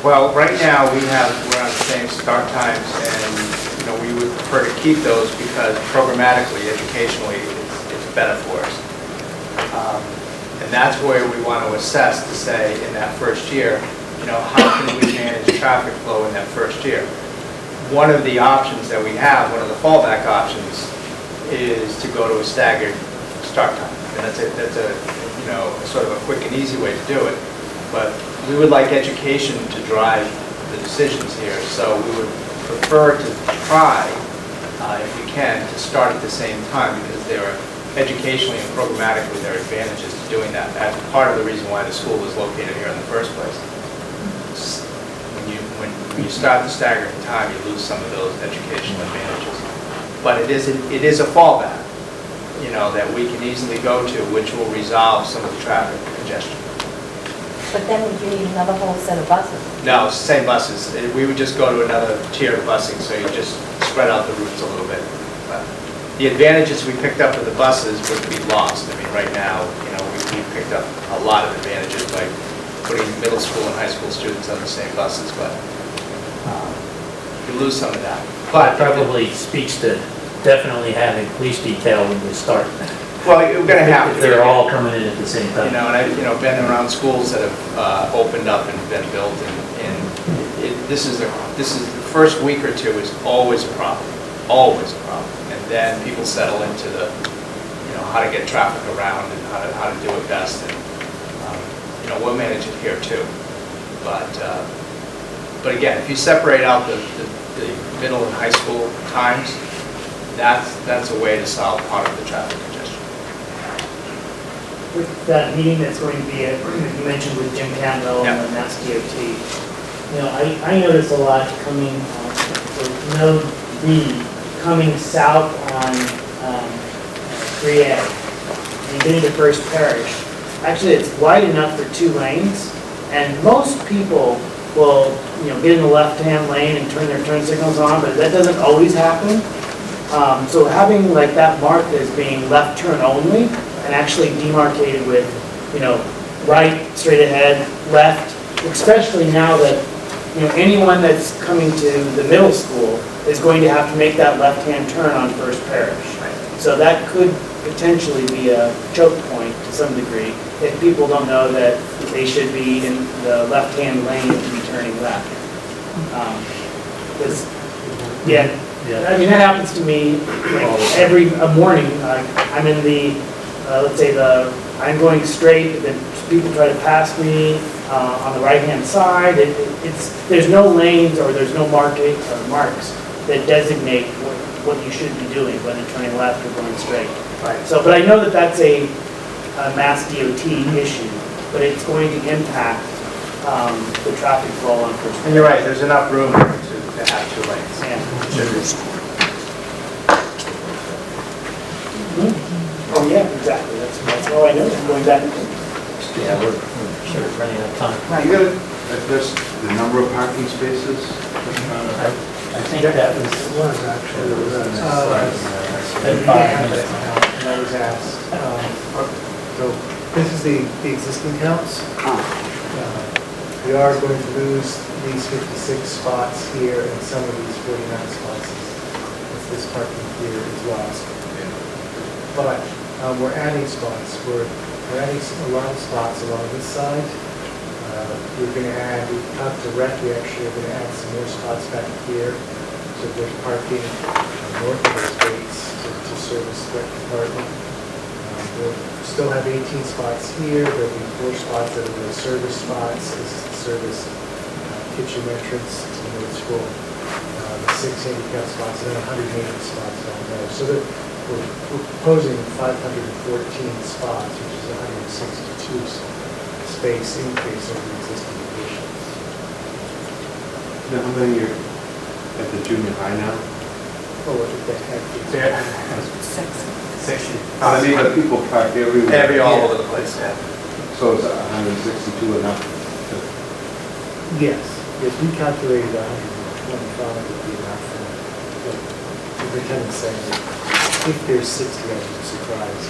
Well, right now we're on the same start times, and we would prefer to keep those because programmatically, educationally, it's better for us. And that's where we want to assess to say in that first year, how can we manage traffic flow in that first year? One of the options that we have, one of the fallback options, is to go to a staggered start time. And that's a you know, sort of a quick and easy way to do it. But we would like education to drive the decisions here, so we would prefer to try, if we can, to start at the same time, because there are educationally and programmatically there are advantages to doing that. That's part of the reason why the school was located here in the first place. When you start to stagger in time, you lose some of those educational advantages. But it is a fallback, you know, that we can easily go to, which will resolve some of the traffic congestion. But then would you need another whole set of buses? No, it's the same buses. We would just go to another tier of busing, so you just spread out the routes a little bit. But the advantages we picked up with the buses would be lost. I mean, right now, you know, we picked up a lot of advantages by putting middle school and high school students on the same buses, but you lose some of that. But probably speaks to definitely having police detail when we start. Well, you're going to have to. If they're all coming in at the same time. You know, and I've been around schools that have opened up and been built, and this is the first week or two is always a problem, and then people settle into the, you know, how to get traffic around and how to do it best, and you know, we'll manage it here too. But again, if you separate out the middle and high school times, that's a way to solve part of the traffic congestion. With that meeting that's going to be, you mentioned with Jim Campbell and the Mass DOT, you know, I noticed a lot coming, with Node B, coming south on 3A, and getting to First Parish. Actually, it's wide enough for 2 lanes, and most people will, you know, get in the left-hand lane and turn their turn signals on, but that doesn't always happen. So having like that marked as being left turn only, and actually demarcated with, you know, right, straight ahead, left, especially now that, you know, anyone that's coming to the middle school is going to have to make that left-hand turn on First Parish. So that could potentially be a choke point to some degree if people don't know that they should be in the left-hand lane to be turning left. I mean, that happens to me like every morning. I'm in the, let's say I'm going straight, but then people try to pass me on the right-hand side. There's no lanes or there's no marks that designate what you should be doing, whether turning left or going straight. Right. So, but I know that that's a Mass DOT issue, but it's going to impact the traffic flow on First. And you're right, there's enough room to have 2 lanes. Yeah. Oh, yeah, exactly. That's all I know. Going back. Yeah, we're sure running out of time. You gotta address the number of parking spaces? I think that was actually. I was asked, so this is the existing counts. We are going to lose these 56 spots here and some of these 49 spots if this parking here is lost. But we're adding spots. We're adding a lot of spots along this side. We're going to add, we talked to rec, we actually are going to add some more spots back here. So there's parking north of those gates to service the rec department. We'll still have 18 spots here. There'll be 4 spots that are the service spots. This is the service kitchen entrance to the middle school. The 6 handicap spots and then 180 spots down there. So that we're proposing 514 spots, which is 162 space increase over the existing conditions. Now, how many are at the junior high now? Oh, what did that have? 60. I mean, but people park everywhere. All over the place, yeah. So is 162 enough? Yes, we calculated 125 would be enough. But we're kind of saying if there's 60, I'd be surprised.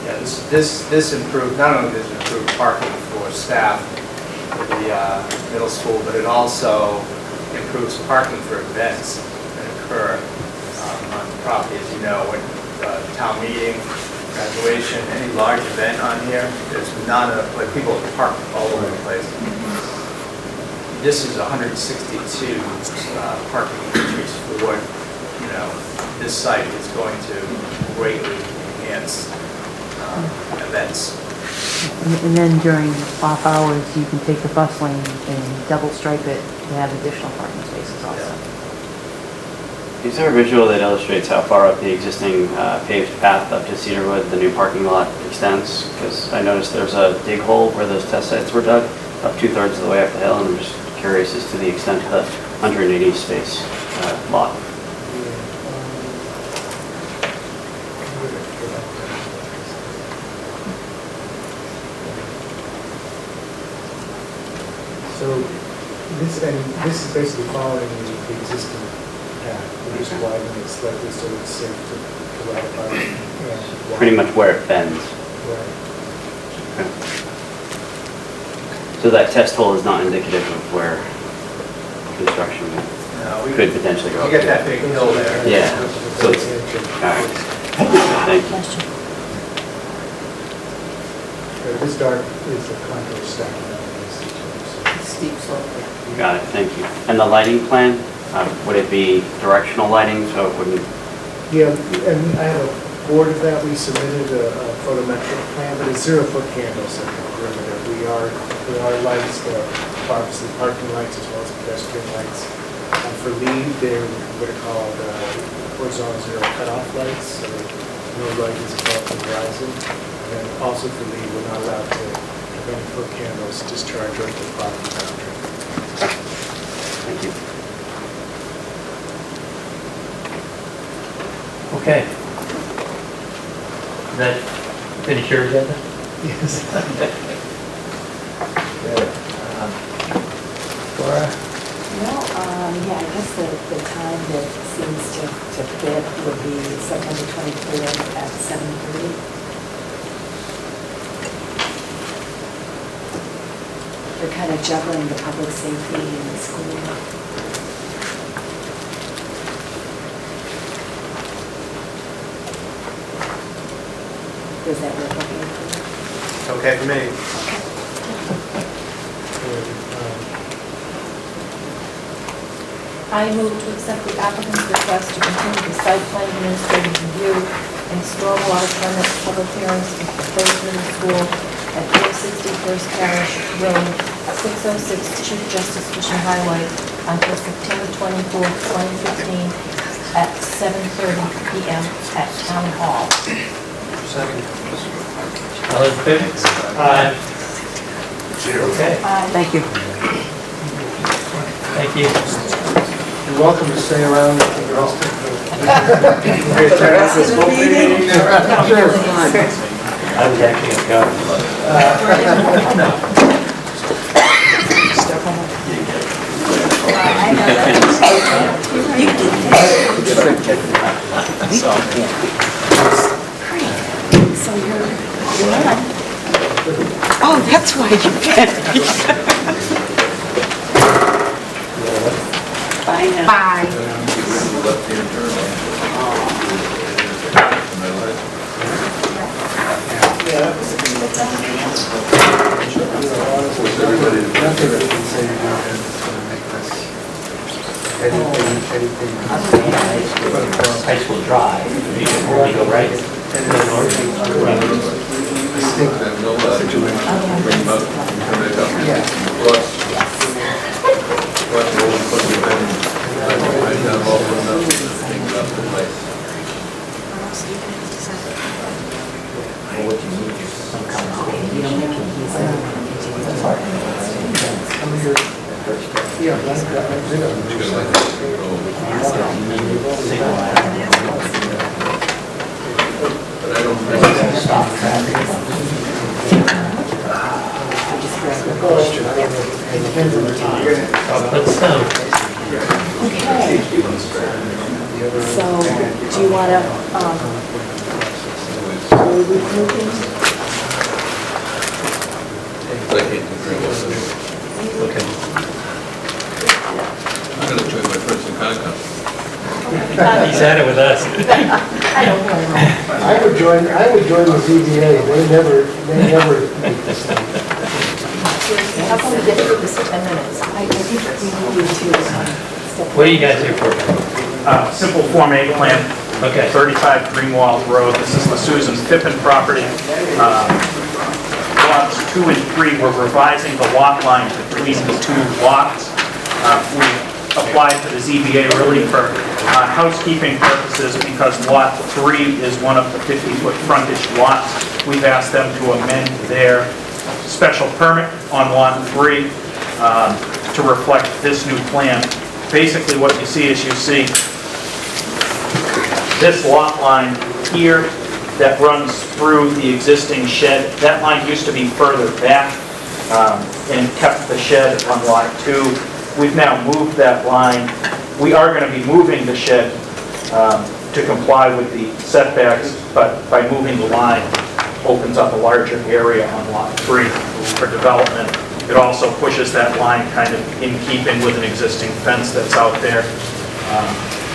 Yeah, this improved, not only does it improve parking for staff at the middle school, but it also improves parking for events that occur on the property. As you know, when town meeting, graduation, any large event on here, there's not enough, like people park all over the place. This is 162 parking increase for what, you know, this site is going to greatly enhance events. And then during off hours, you can take the bus lane and double stripe it to have additional parking spaces also. Is there a visual that illustrates how far up the existing paved path up to Cedarwood the new parking lot extends? Because I noticed there's a dig hole where those test sites were dug, about 2/3 of the way up the hill, and I'm just curious as to the extent of the 180 space lot. So this is basically following the existing path. We're just widening it slightly so it's safe to ride by. Pretty much where it bends. Right. Okay. So that test hole is not indicative of where construction could potentially go. You get that big hill there. Yeah. So it's, all right. Thank you. This dark is the contour stacking up. Steep slope, yeah. Got it, thank you. And the lighting plan, would it be directional lighting so it wouldn't? Yeah, and I have a board of that. We submitted a photometric plan, but it's 0-foot candles in the perimeter. We are lights, obviously parking lights as well as pedestrian lights. For lead, they're what are called horizontal zero cutoff lights, so no light is above the horizon. And also for lead, we're not allowed to have any foot candles discharge over the parking boundary. Thank you. Okay. Does that finish your agenda? Yes. Laura? Well, yeah, I guess the time that seems to fit would be September 24th at 7:30. We're kind of juggling the public safety and the school. Does that work okay for you? It's okay for me. I move to accept the applicant's request to continue the site plan administrative review and stormwater permit public hearings for proposed middle school at 460 First Parish Road, 606 Chief Justice Cushing Highway until September 24th, 2015 at 7:30 p.m. at Town Hall. Second. All those in favor? Aye. Okay. Thank you. Thank you. You're welcome to stay around for the rest of the meeting. I was actually going to go. So you're on. Oh, that's why you can't. Bye now. Bye. High School Drive, you go right, and then north. What you need is some kind of. Okay. So, do you want to, I'm going to join my friends in Concom. He's had it with us. I don't blame him. I would join the ZBA. They never make this thing. How come we get through this in 10 minutes? I think we need to, What are you guys here for? Simple Form A plan Okay. 35 Greenwald Road. This is the Susan Pippin property. Lots 2 and 3, we're revising the lot line between the 2 lots. We applied to the ZBA really for housekeeping purposes because Lot 3 is one of the 50-foot frontage lots. We've asked them to amend their special permit on Lot 3 to reflect this new plan. Basically, what you see is you see this lot line here that runs through the existing shed. That line used to be further back and kept the shed on Lot 2. We've now moved that line. We are going to be moving the shed to comply with the setbacks, but by moving the line, opens up a larger area on Lot 3 for development. It also pushes that line kind of in keeping with an existing fence that's out there.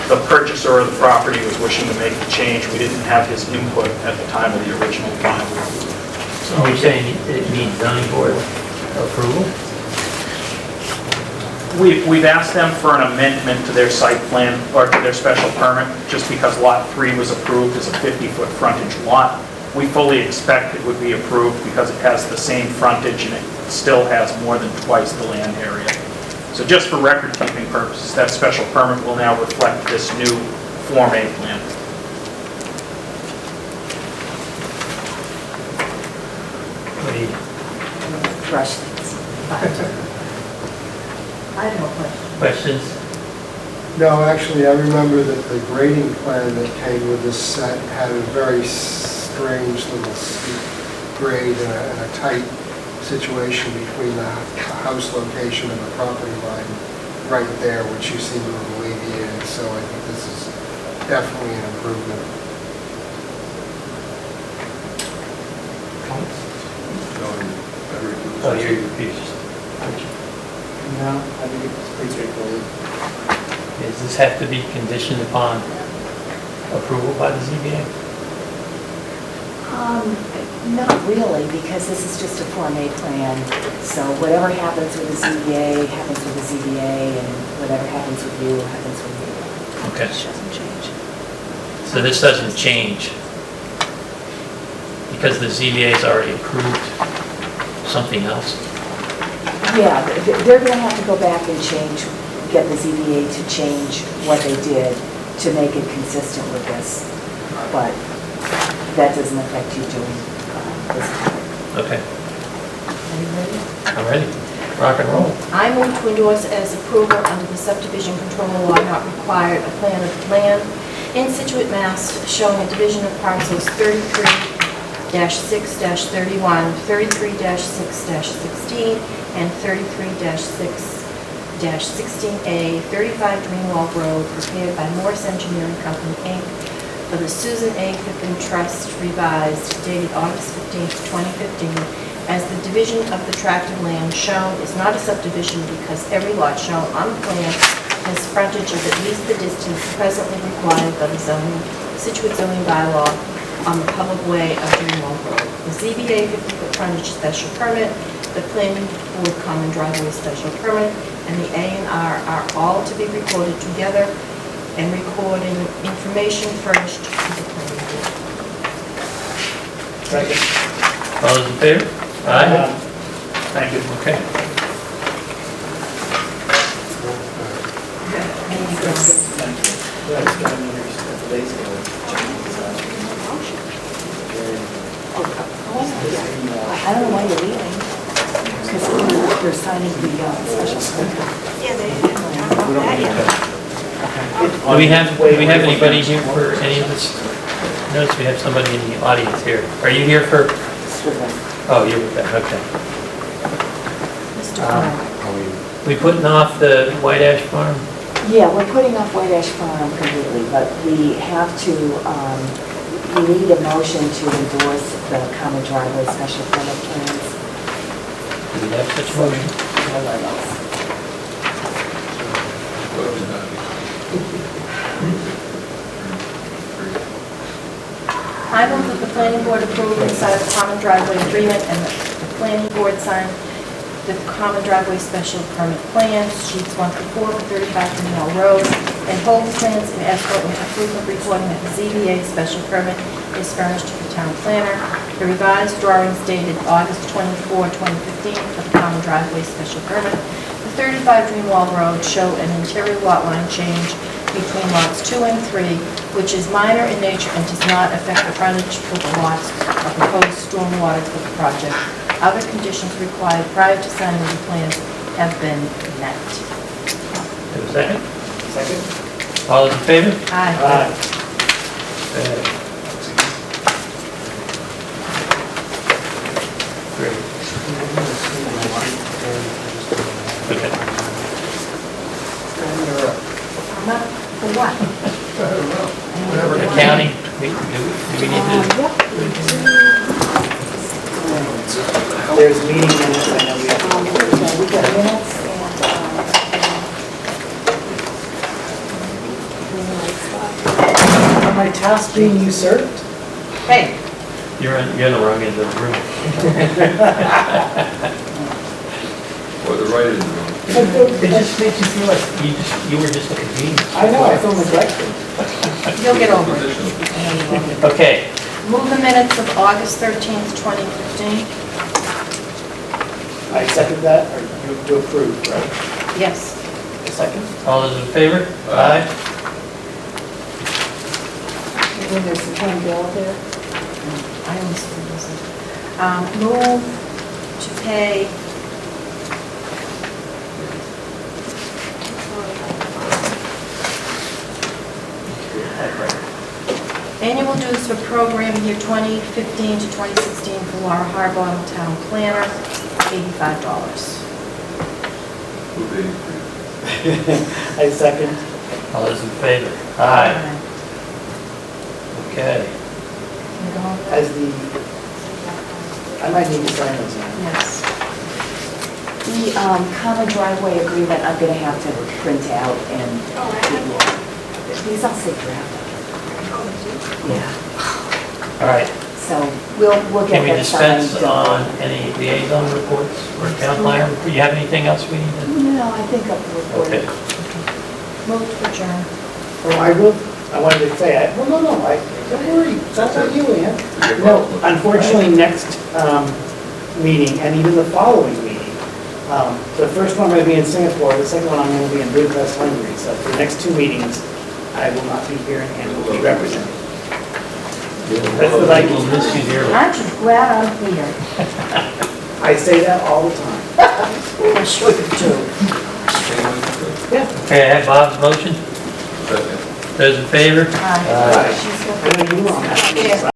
The purchaser of the property was wishing to make the change. We didn't have his input at the time of the original plan. So you're saying it needs zoning board approval? We've asked them for an amendment to their site plan or to their special permit, just because Lot 3 was approved as a 50-foot frontage lot. We fully expect it would be approved because it has the same frontage and it still has more than twice the land area. So just for record-keeping purposes, that special permit will now reflect this new Form A plan. Rush things. I have no questions. Questions? No, actually, I remember that the grading plan that came with this set had a very strange little steep grade and a tight situation between the house location and the property line right there, which you seem to have alleviated, so I think this is definitely an improvement. Oh, you're confused. No, I think it's pretty straightforward. Does this have to be conditioned upon approval by the ZBA? Not really, because this is just a Form A plan, so whatever happens with the ZBA happens with the ZBA, and whatever happens with you happens with you. Okay. It doesn't change. So this doesn't change because the ZBA's already approved something else? Yeah, they're going to have to go back and get the ZBA to change what they did to make it consistent with this, but that doesn't affect you doing this. Okay, Are you ready? I'm ready. Rock and roll. I move to endorse as approval under the subdivision control law not required a plan of land in Scituate, Mass. Showing a division of parcels 33-6-31, 33-6-16, and 33-6-16A, 35 Greenwald Road, prepared by Morse Engineering Company, Inc., for the Susan A. Pippin Trust revised, dated August 15, 2015, as the division of the tract of land shown is not a subdivision because every lot shown on the plan has frontage of at least the distance presently required by the Scituate zoning bylaw on the public way of Greenwald Road. The ZBA 50-foot frontage special permit, the planning board common driveway special permit, and the A&R are all to be recorded together and recording information furnished to the planning board. Second. All those in favor? Aye. Thank you. Okay. I don't know why you're leaving, because they're signing the special permit. Yeah, they haven't done that yet. Do we have anybody here for any of this? Notice we have somebody in the audience here. Are you here for? Oh, you're with that, okay. Mr. Brown. We putting off the White Ash Farm? Yeah, we're putting off White Ash Farm completely, but we have to, we need a motion to endorse the common driveway special permit plans. Do we have such a motion? I move that the planning board approve and sign the common driveway agreement and that the planning board sign the common driveway special permit plans, sheets 1 through 4 for 35 Greenwell Road, and hold plans and escort and improvement recording that the ZBA special permit is furnished to the town planner. The revised drawings dated August 24, 2015 for the common driveway special permit. The 35 Greenwall Road show an interior lot line change between lots 2 and 3, which is minor in nature and does not affect the frontage for the lots of proposed stormwater for the project. Other conditions required prior to signing the plans have been met. Have a second? Second? All those in favor? Aye. Okay. Great. Okay. For what? Accounting, do we need to? There's meeting minutes, I know we have. We got minutes Are my tasks being usurped? Hey, You're in the wrong end of the room. Or the right end of the room. It just makes you feel like you were just a convenience. I know, I feel neglected. you'll get over it. Okay, Move the minutes of August 13th, 2015. I second that, or you have to approve, right? Yes. A second? all those in favor? Aye. and there's the town bill there. I almost did this. Move to pay annual dues for program year 2015 to 2016 for Laura Harbottle, town planner, $85. I second. All those in favor? Aye. Okay. As the, I might need to sign those now. Yes. The common driveway agreement, I'm gonna have to print out and, these all say draft. Yeah, All right. so we'll Can get we that dispense signed. on any liaison reports or town planner? Do you have anything else we need to? No, I think I'll report Okay. it. Move to adjourn. Oh, I wanted to say, don't worry, it's not on you, Ann. No, unfortunately, next meeting, and even the following meeting, the first one I'm going to be in Singapore, the second one I'm going to be in Budapest, Hungary. So for the next two meetings, I will not be here and will be representing. That's what I We'll miss you dearly. Aren't you glad I'm here? I say that all the time. I should do. Yeah. Okay, I have Bob's motion. Those in favor? Aye. I know you were on that.